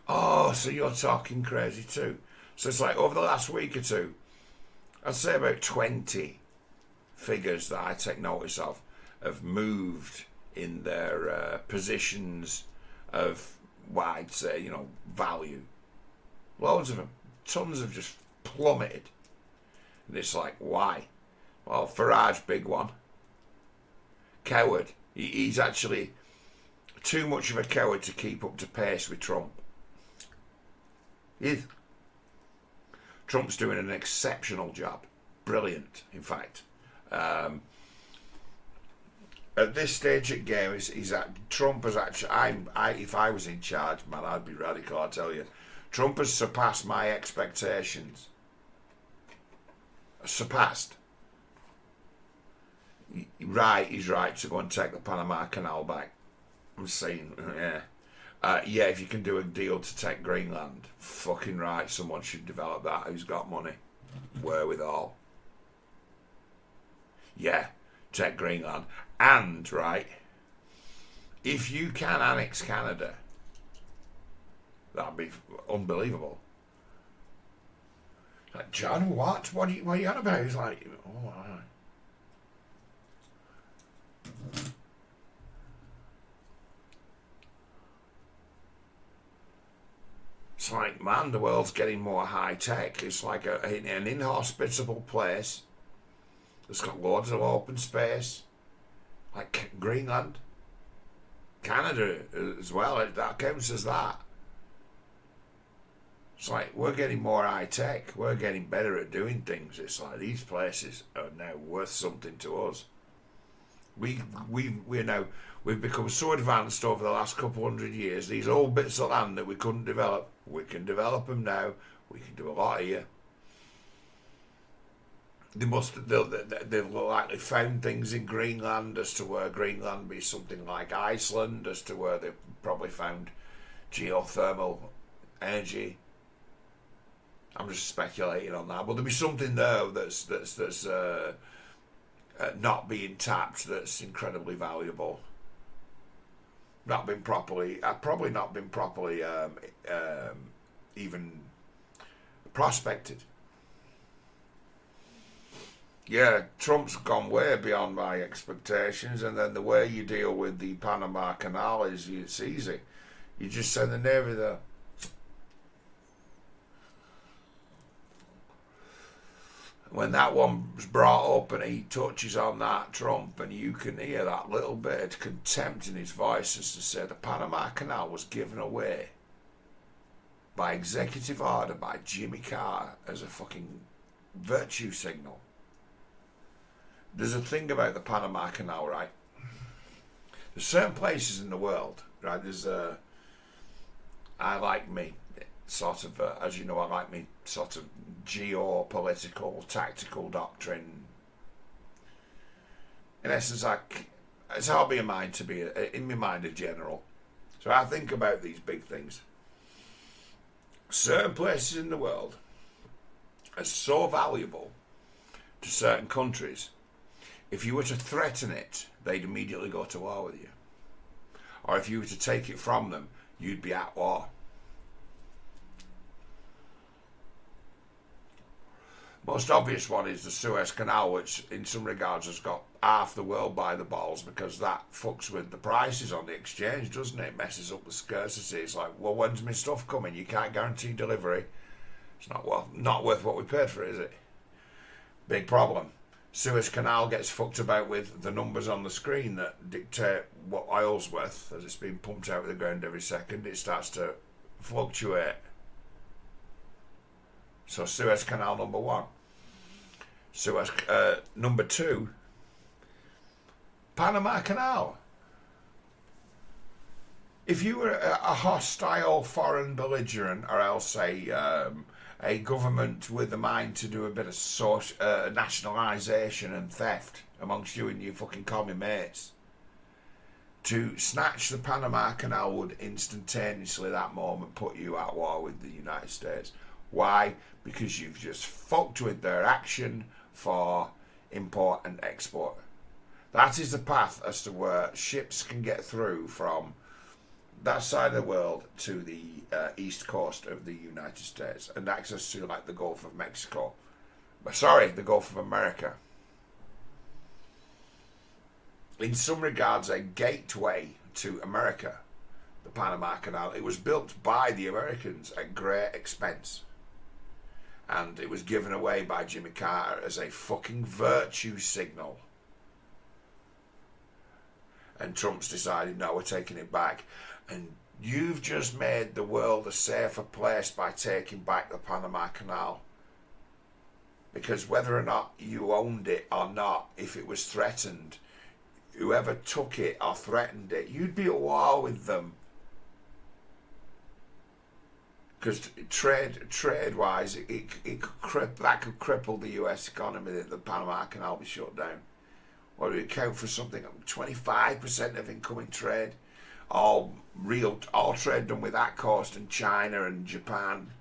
Oh, so you're talking crazy too. So it's like over the last week or two, I'd say about 20 figures that I take notice of have moved in their positions of what I'd say, value. Loads of them. Tons have just plummeted. And it's like, why? Well, Farage, big one. Coward. He's actually too much of a coward to keep up to pace with Trump. He is. Trump's doing an exceptional job. Brilliant, in fact. At this stage of game, Trump has actually... if I was in charge, man, I'd be radical, I tell you. Trump has surpassed my expectations. Surpassed. He's right to go and take the Panama Canal back. I'm saying, yeah. Yeah, if you can do a deal to take Greenland, fucking right, someone should develop that who's got money. Wherewithal. Yeah, take Greenland. And, right, if you can annex Canada, that'd be unbelievable. Like, John, what? What are you on about? He's like, oh, all right. It's like, man, the world's getting more high tech. It's like an inhospitable place. It's got loads of open space. Like Greenland. Canada as well, that counts as that. It's like we're getting more high tech. We're getting better at doing things. It's like these places are now worth something to us. We've become so advanced over the last couple 100 years. These old bits of land that we couldn't develop, we can develop them now. We can do a lot here. They've likely found things in Greenland as to where Greenland be something like Iceland, as to where they've probably found geothermal energy. I'm just speculating on that, but there'll be something there that's not being tapped, that's incredibly valuable. Probably not been properly even prospected. Yeah, Trump's gone way beyond my expectations, and then the way you deal with the Panama Canal is it's easy. You just send the Navy there. When that one was brought up and he touches on that, Trump, and you can hear that little bit of contempt in his voice as to say the Panama Canal was given away by executive order by Jimmy Carter as a fucking virtue signal. There's a thing about the Panama Canal, right? There's certain places in the world, right? I like me sort of, as you know, I like me sort of geopolitical, tactical doctrine. In essence, it's hard in my mind to be, in my mind, a general. So I think about these big things. Certain places in the world are so valuable to certain countries. If you were to threaten it, they'd immediately go to war with you. Or if you were to take it from them, you'd be at war. Most obvious one is the Suez Canal, which in some regards has got half the world by the balls, because that fucks with the prices on the exchange, doesn't it? It messes up the scarcity. It's like, well, when's my stuff coming? You can't guarantee delivery. It's not worth what we paid for it, is it? Big problem. Suez Canal gets fucked about with the numbers on the screen that dictate what oil's worth as it's being pumped out of the ground every second. It starts to fluctuate. So Suez Canal number one. Number two, Panama Canal. If you were a hostile foreign belligerent, or else a government with a mind to do a bit of nationalisation and theft amongst you and your fucking commie mates, to snatch the Panama Canal would instantaneously that moment put you at war with the United States. Why? Because you've just fucked with their action for import and export. That is the path as to where ships can get through from that side of the world to the east coast of the United States, and access to like the Gulf of Mexico. The Gulf of America. In some regards, a gateway to America, the Panama Canal. It was built by the Americans at great expense. And it was given away by Jimmy Carter as a fucking virtue signal. And Trump's decided, no, we're taking it back. And you've just made the world a safer place by taking back the Panama Canal. Because whether or not you owned it or not, if it was threatened, whoever took it or threatened it, you'd be at war with them. Because trade-wise, that could cripple the US economy. The Panama Canal be shut down. What do we account for? Something 25% of incoming trade, all trade done with that coast and China and Japan.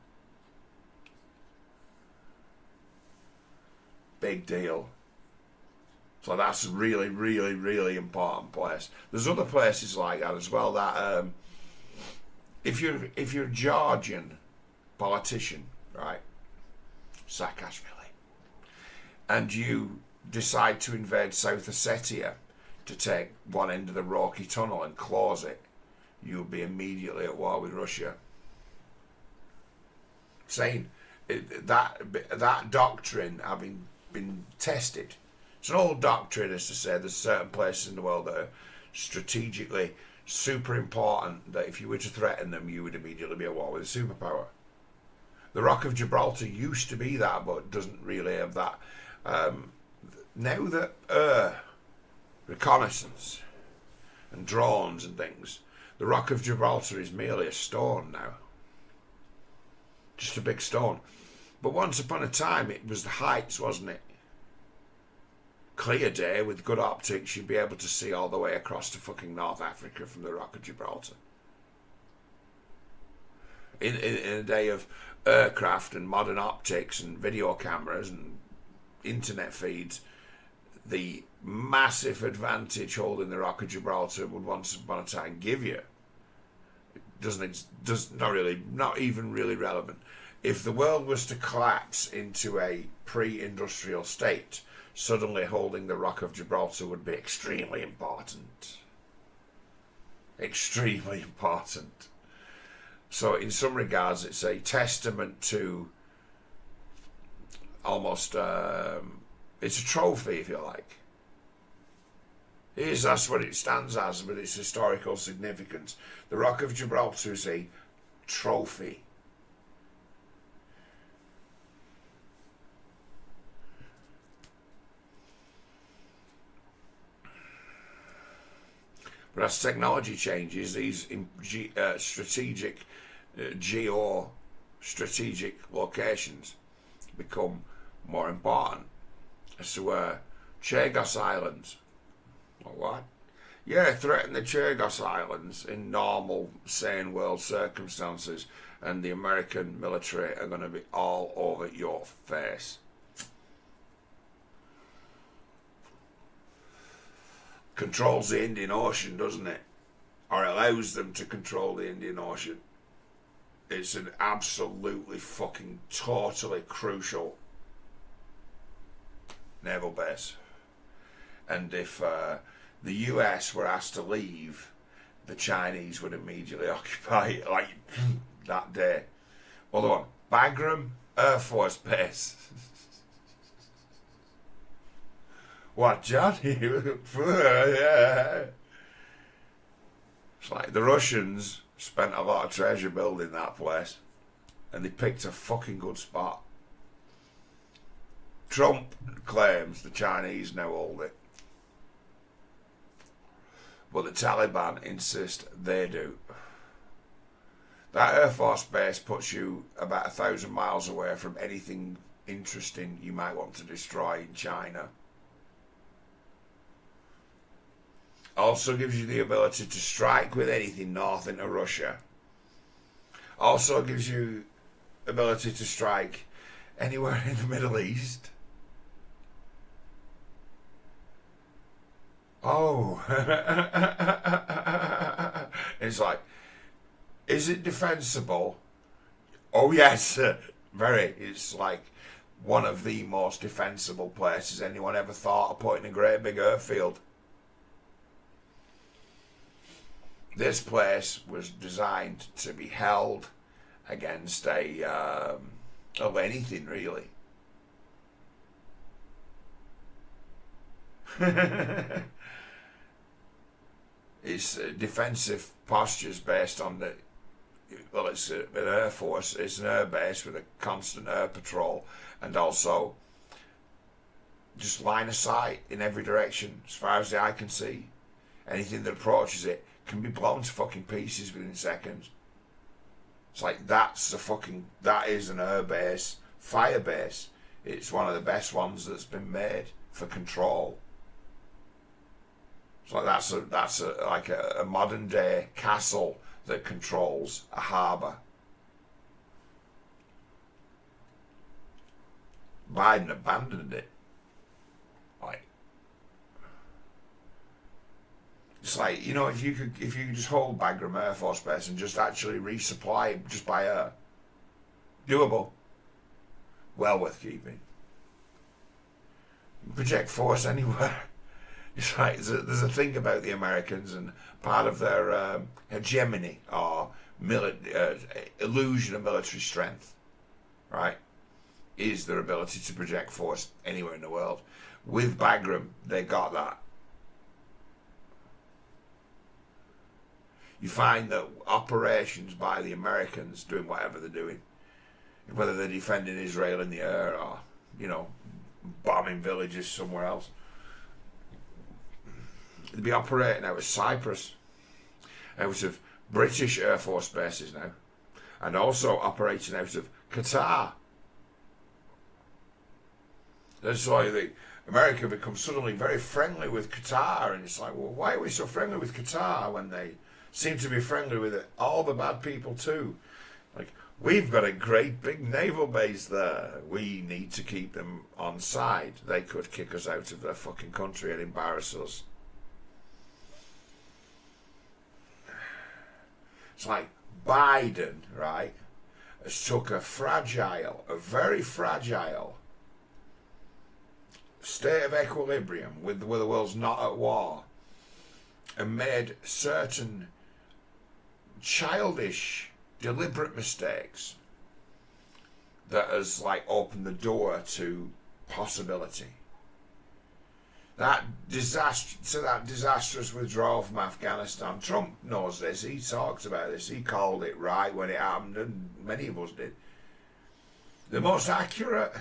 Big deal. So that's a really, really, really important place. There's other places like that as well. That if you're a Georgian politician, right, Saakashvili, and you decide to invade South Ossetia to take one end of the Rocky Tunnel and close it, you'll be immediately at war with Russia. Saying that doctrine having been tested. It's an old doctrine as to say there's certain places in the world that are strategically super important that if you were to threaten them, you would immediately be at war with a superpower. The Rock of Gibraltar used to be that, but doesn't really have that. Now that reconnaissance and drones and things, the Rock of Gibraltar is merely a stone now. Just a big stone. But once upon a time, it was the heights, wasn't it? Clear day with good optics, you'd be able to see all the way across to fucking North Africa from the Rock of Gibraltar. In a day of aircraft and modern optics and video cameras and internet feeds, the massive advantage holding the Rock of Gibraltar would once upon a time give you not even really relevant. If the world was to collapse into a pre-industrial state, suddenly holding the Rock of Gibraltar would be extremely important. Extremely important. So in some regards, it's a testament to almost, it's a trophy, if you like. That's what it stands as, but its historical significance. The Rock of Gibraltar is a trophy. But as technology changes, these strategic, geo-strategic locations become more important. As to Chagos Islands. What? Yeah, threaten the Chagos Islands in normal, sane world circumstances, and the American military are going to be all over your face. Controls the Indian Ocean, doesn't it? Or allows them to control the Indian Ocean. It's an absolutely fucking totally crucial naval base. And if the US were asked to leave, the Chinese would immediately occupy it, like that day. Other one, Bagram Air Force Base. What, John? Yeah. It's like the Russians spent a lot of treasure building that place, and they picked a fucking good spot. Trump claims the Chinese now hold it, but the Taliban insist they do. That Air Force Base puts you about 1,000 miles away from anything interesting you might want to destroy in China. Also gives you the ability to strike with anything north into Russia. Also gives you ability to strike anywhere in the Middle East. Oh. It's like, is it defensible? Oh yes, very. It's like one of the most defensible places anyone ever thought of putting a great big airfield. This place was designed to be held against of anything really. It's defensive postures based on it's an air force, it's an air base with a constant air patrol, and also just line of sight in every direction as far as the eye can see. Anything that approaches it can be blown to fucking pieces within seconds. It's like that is an air base, fire base. It's one of the best ones that's been made for control. It's like that's a modern day castle that controls a harbour. Biden abandoned it. It's like, you know, if you could just hold Bagram Air Force Base and just actually resupply just by air, doable, well worth keeping. Project force anywhere. It's like there's a thing about the Americans, and part of their hegemony or illusion of military strength, right, is their ability to project force anywhere in the world. With Bagram, they got that. You find that operations by the Americans doing whatever they're doing whether they're defending Israel in the air or, you know, bombing villages somewhere else. They'd be operating out of Cyprus, out of British Air Force bases now, and also operating out of Qatar. That's why America becomes suddenly very friendly with Qatar, and it's like, well, why are we so friendly with Qatar when they seem to be friendly with all the bad people too? Like, we've got a great big naval base there. We need to keep them on side. They could kick us out of their fucking country and embarrass us. It's like Biden, right, has took a very fragile state of equilibrium where the world's not at war, and made certain childish, deliberate mistakes that has like opened the door to possibility. That disastrous withdrawal from Afghanistan. Trump knows this. He talks about this. He called it right when it happened, and many of us did. The most accurate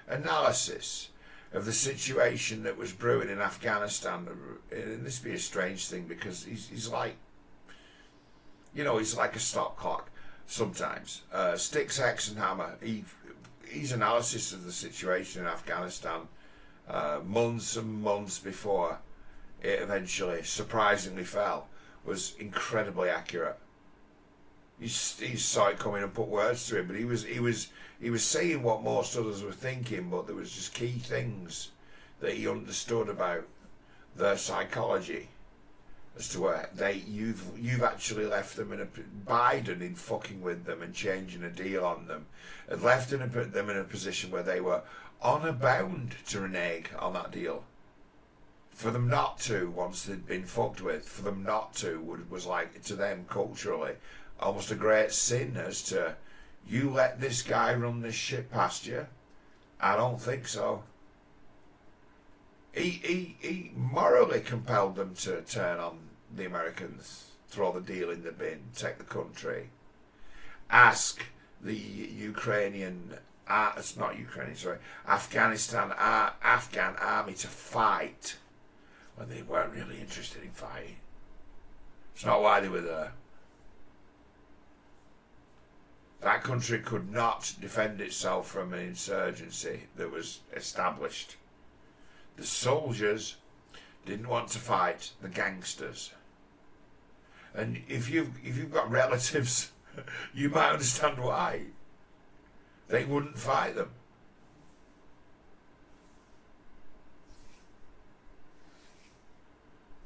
analysis of the situation that was brewing in Afghanistan, and this would be a strange thing because he's like, you know, he's like a stop clock sometimes. Sticks, hex and hammer. His analysis of the situation in Afghanistan months and months before it eventually surprisingly fell was incredibly accurate. He saw it coming and put words to it, but he was saying what most others were thinking, but there was just key things that he understood about their psychology as to where you've actually left them in Biden in fucking with them and changing a deal on them, had left them in a position where they were honor bound to renege on that deal. For them not to, once they'd been fucked with, for them not to was like, to them culturally, almost a great sin as to, you let this guy run this shit past you? I don't think so. He morally compelled them to turn on the Americans, throw the deal in the bin, take the country, ask the Afghanistan Afghan army to fight when they weren't really interested in fighting. It's not why they were there. That country could not defend itself from an insurgency that was established. The soldiers didn't want to fight the gangsters. And if you've got relatives, you might understand why. They wouldn't fight them.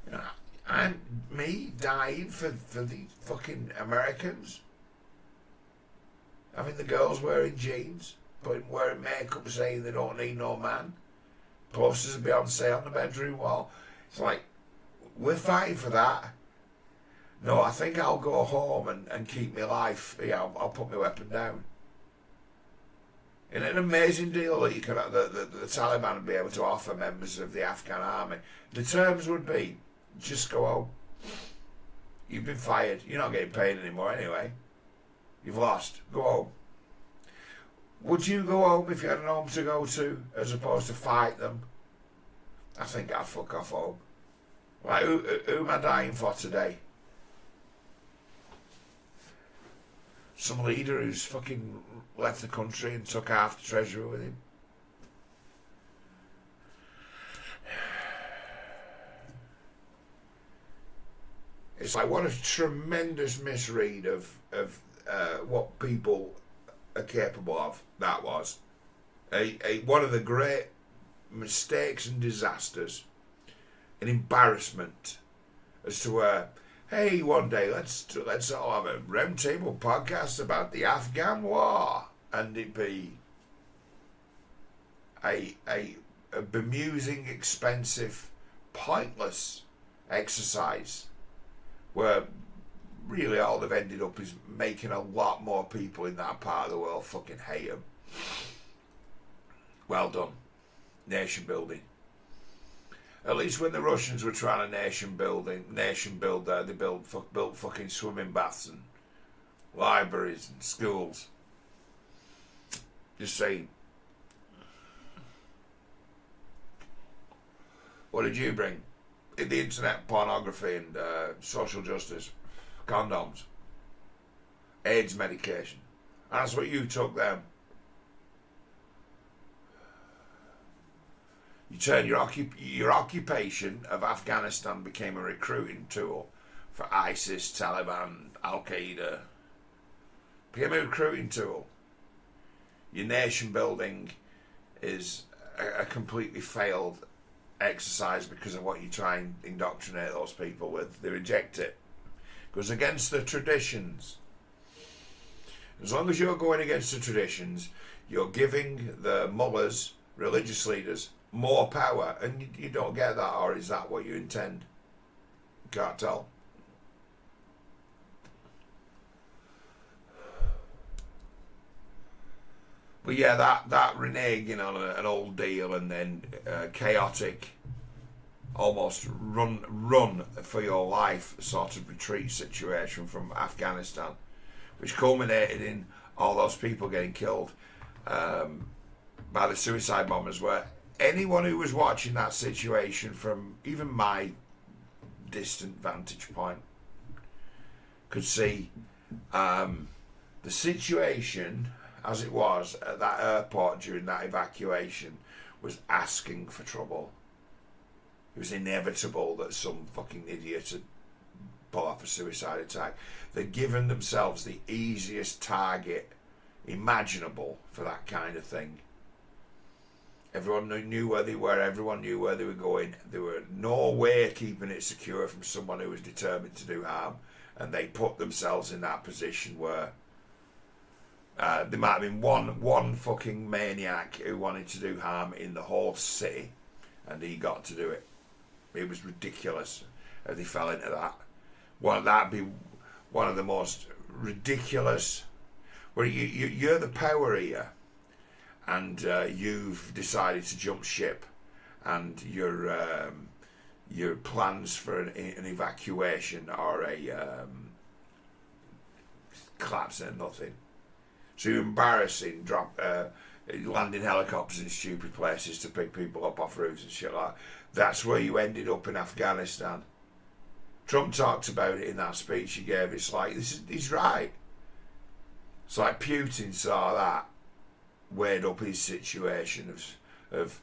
You know, and me dying for the fucking Americans. Having the girls wearing jeans, wearing makeup saying they don't need no man. Posters of Beyonce on the bedroom wall. It's like, we're fighting for that. No, I think I'll go home and keep my life. Yeah, I'll put my weapon down. In an amazing deal that you could, the Taliban would be able to offer members of the Afghan army. The terms would be, just go home. You've been fired. You're not getting paid anymore anyway. You've lost. Go home. Would you go home if you had an home to go to, as opposed to fight them? I think I'd fuck off home. Like, who am I dying for today? Some leader who's fucking left the country and took half the treasury with him? It's like, what a tremendous misread of what people are capable of. That was one of the great mistakes and disasters, an embarrassment as to where, hey, one day let's all have a round table podcast about the Afghan war, and it be a bemusing, expensive, pointless exercise where really all they've ended up is making a lot more people in that part of the world fucking hate them. Well done. Nation building. At least when the Russians were trying to nation build there, they built fucking swimming baths and libraries and schools. Just say, what did you bring? The internet, pornography and social justice, condoms, AIDS medication. That's what you took them. You turned your occupation of Afghanistan became a recruiting tool for ISIS, Taliban, Al-Qaeda. Became a recruiting tool. Your nation building is a completely failed exercise because of what you try and indoctrinate those people with. They reject it. It goes against the traditions. As long as you're going against the traditions, you're giving the mullahs, religious leaders, more power, and you don't get that, or is that what you intend? Can't tell. But yeah, that reneging on an old deal and then chaotic, almost run for your life sort of retreat situation from Afghanistan, which culminated in all those people getting killed by the suicide bombers, where anyone who was watching that situation from even my distant vantage point could see the situation as it was at that airport during that evacuation was asking for trouble. It was inevitable that some fucking idiot would pull off a suicide attack. They'd given themselves the easiest target imaginable for that kind of thing. Everyone knew where they were, everyone knew where they were going. There were no way keeping it secure from someone who was determined to do harm, and they put themselves in that position where there might have been one fucking maniac who wanted to do harm in the whole city, and he got to do it. It was ridiculous if they fell into that. That'd be one of the most ridiculous, where you're the power here, and you've decided to jump ship, and your plans for an evacuation or a collapse and nothing. So you're embarrassing, landing helicopters in stupid places to pick people up off roofs and shit like that. That's where you ended up in Afghanistan. Trump talked about it in that speech he gave. It's like, he's right. It's like Putin saw that, weighed up his situation of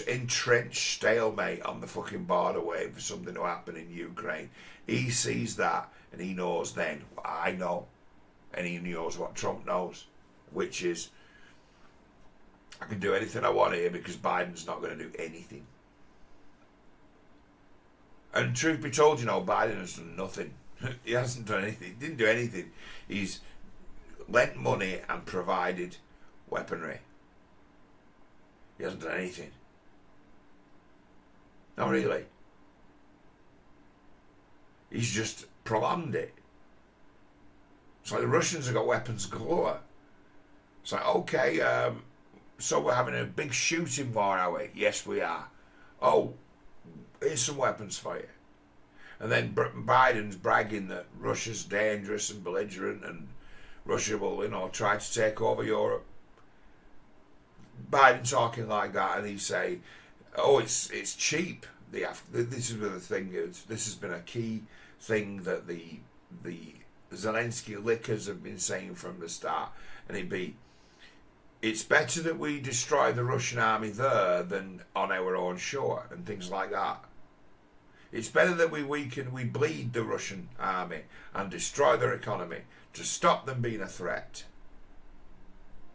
entrenched stalemate on the fucking border waiting for something to happen in Ukraine. He sees that and he knows then what I know. And he knows what Trump knows, which is, I can do anything I want here because Biden's not going to do anything. And truth be told, Biden has done nothing. He hasn't done anything. He didn't do anything. He's lent money and provided weaponry. He hasn't done anything. Not really. He's just prolonged it. It's like the Russians have got weapons galore. It's like, okay, so we're having a big shooting war, are we? Yes, we are. Oh, here's some weapons for you. And then Biden's bragging that Russia's dangerous and belligerent and Russia will, try to take over Europe. Biden talking like that, and he's saying, oh, it's cheap. This is the thing. This has been a key thing that the Zelensky lickers have been saying from the start, and it's better that we destroy the Russian army there than on our own shore and things like that. It's better that we bleed the Russian army and destroy their economy to stop them being a threat.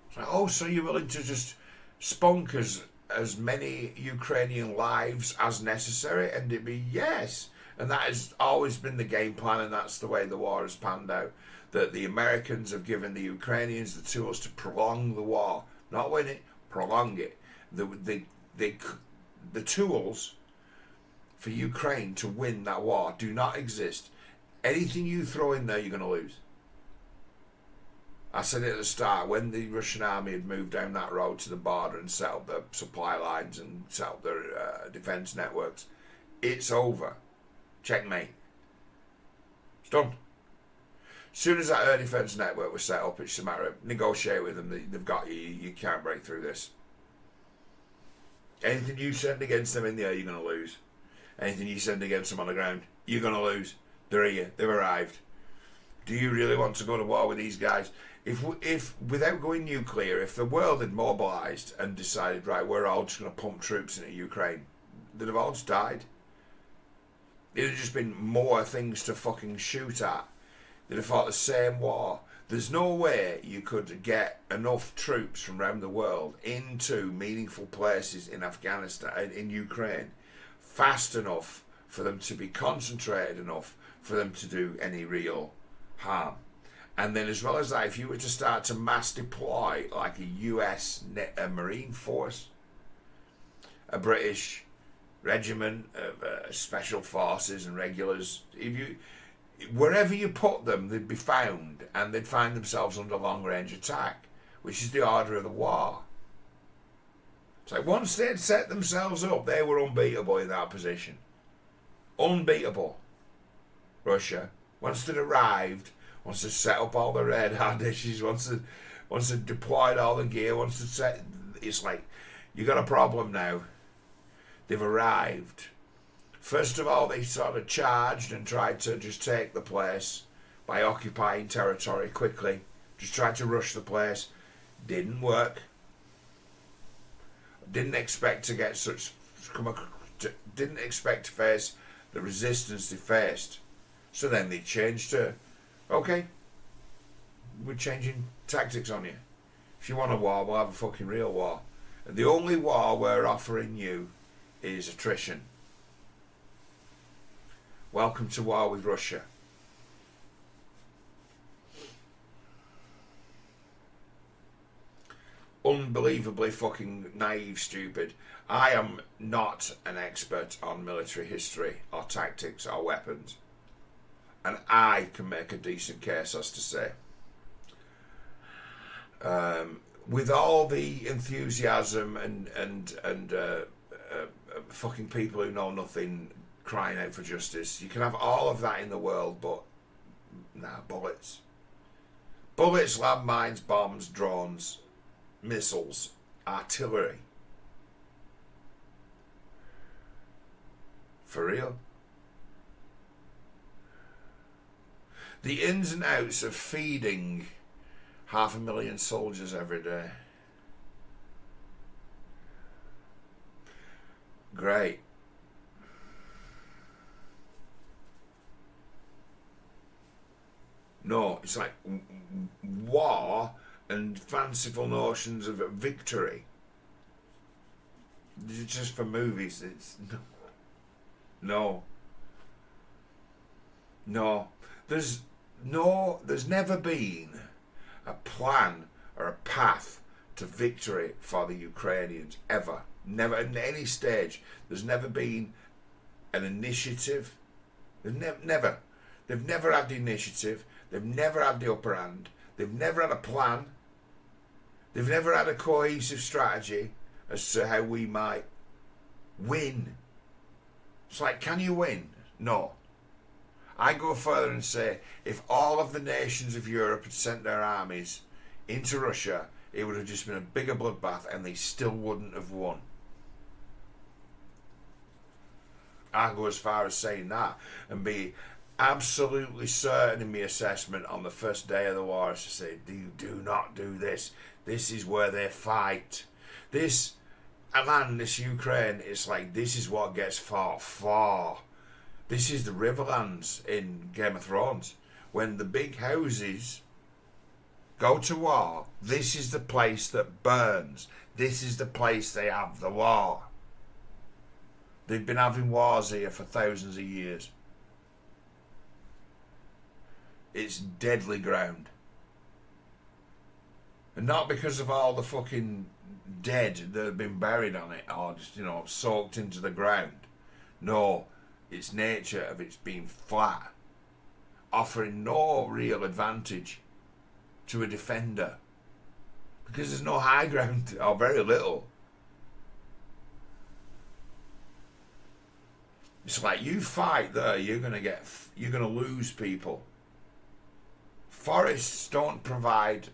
It's like, so you're willing to just spunk as many Ukrainian lives as necessary? And it'd be yes. And that has always been the game plan, and that's the way the war has panned out. That the Americans have given the Ukrainians the tools to prolong the war. Not win it, prolong it. The tools for Ukraine to win that war do not exist. Anything you throw in there, you're going to lose. I said it at the start, when the Russian army had moved down that road to the border and set up their supply lines and set up their defence networks, it's over. Checkmate. It's done. soon as that air defence network was set up, it's a matter of negotiate with them. They've got you. You can't break through this. Anything you send against them in the air, you're going to lose. Anything you send against them on the ground, you're going to lose. They're here. They've arrived. Do you really want to go to war with these guys? If without going nuclear, if the world had mobilised and decided, right, we're all just going to pump troops into Ukraine, they'd have all just died. There'd have just been more things to fucking shoot at. They'd have fought the same war. There's no way you could get enough troops from around the world into meaningful places in Afghanistan, in Ukraine, fast enough for them to be concentrated enough for them to do any real harm. And then as well as that, if you were to start to mass deploy like a US Marine force, a British regiment of special forces and regulars, wherever you put them, they'd be found and they'd find themselves under long range attack, which is the order of the war. It's like once they'd set themselves up, they were unbeatable in that position. Unbeatable. Russia. Once they'd arrived, once they'd set up all the radar dishes, once they'd deployed all the gear, once they'd set, it's like, you got a problem now. They've arrived. First of all, they sort of charged and tried to just take the place by occupying territory quickly. Just tried to rush the place. Didn't work. Didn't expect to get didn't expect to face the resistance they faced. So then they changed to, okay, we're changing tactics on you. If you want a war, we'll have a fucking real war. And the only war we're offering you is attrition. Welcome to war with Russia. Unbelievably fucking naive, stupid. I am not an expert on military history or tactics or weapons. And I can make a decent case as to say. With all the enthusiasm and fucking people who know nothing crying out for justice, you can have all of that in the world, but nah, bullets. Bullets, landmines, bombs, drones, missiles, artillery. For real. The ins and outs of feeding 500,000 soldiers every day. Great. No, it's like war and fanciful notions of victory. It's just for movies. It's no. There's never been a plan or a path to victory for the Ukrainians ever. Never at any stage. There's never been an initiative. Never. They've never had the initiative. They've never had the upper hand. They've never had a plan. They've never had a cohesive strategy as to how we might win. It's like, can you win? No. I go further and say, if all of the nations of Europe had sent their armies into Russia, it would have just been a bigger bloodbath and they still wouldn't have won. I go as far as saying that and be absolutely certain in my assessment on the first day of the war to say, do not do this. This is where they fight. This land, this Ukraine, it's like, this is what gets fought for. This is the Riverlands in Game of Thrones. When the big houses go to war, this is the place that burns. This is the place they have the war. They've been having wars here for thousands of years. It's deadly ground. And not because of all the fucking dead that have been buried on it or just, soaked into the ground. No, it's nature of its being flat, offering no real advantage to a defender. Because there's no high ground, or very little. It's like, you fight there, you're gonna lose people forests don't provide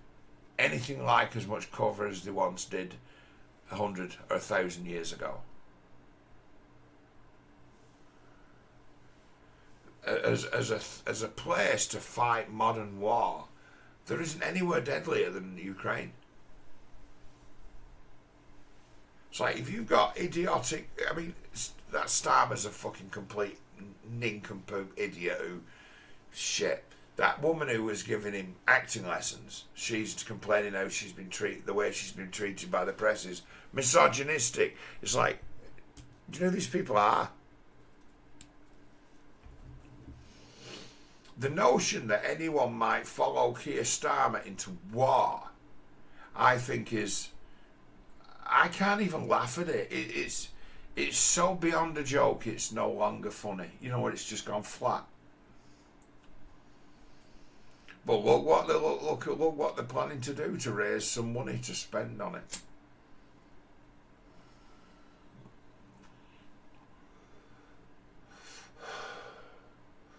anything like as much cover as they once did 100 or 1,000 years ago. As a place to fight modern war, there isn't anywhere deadlier than Ukraine. It's like, if you've got idiotic... I mean, that Starmer's a fucking complete nincompoop idiot who... Shit. That woman who was giving him acting lessons, she's complaining how she's been treated, the way she's been treated by the press is misogynistic. It's like, do you know who these people are? The notion that anyone might follow Keir Starmer into war, I think is... I can't even laugh at it. It's so beyond a joke, it's no longer funny. You know what? It's just gone flat. But look what they're planning to do to raise some money to spend on it.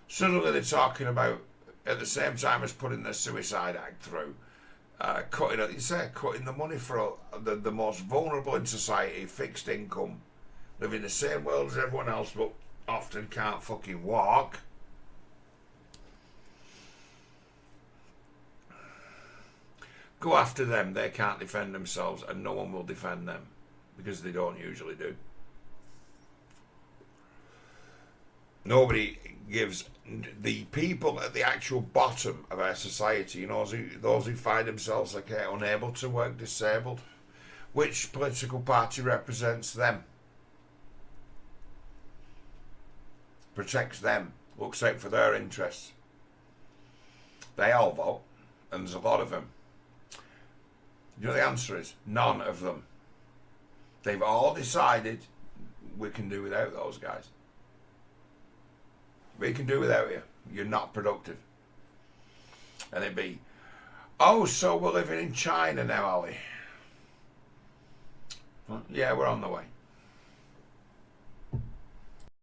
Suddenly they're talking about, at the same time as putting the Suicide Act through, cutting the money for the most vulnerable in society, fixed income, live in the same world as everyone else, but often can't fucking walk. Go after them. They can't defend themselves, and no one will defend them because they don't usually do. Nobody gives the people at the actual bottom of our society, you know, those who find themselves like unable to work, disabled. Which political party represents them? Protects them, looks out for their interests. They all vote, and there's a lot of them. You know the answer is none of them. They've all decided we can do without those guys. We can do without you. You're not productive. And it'd be, oh, so we're living in China now, are we? Well, yeah, we're on the way.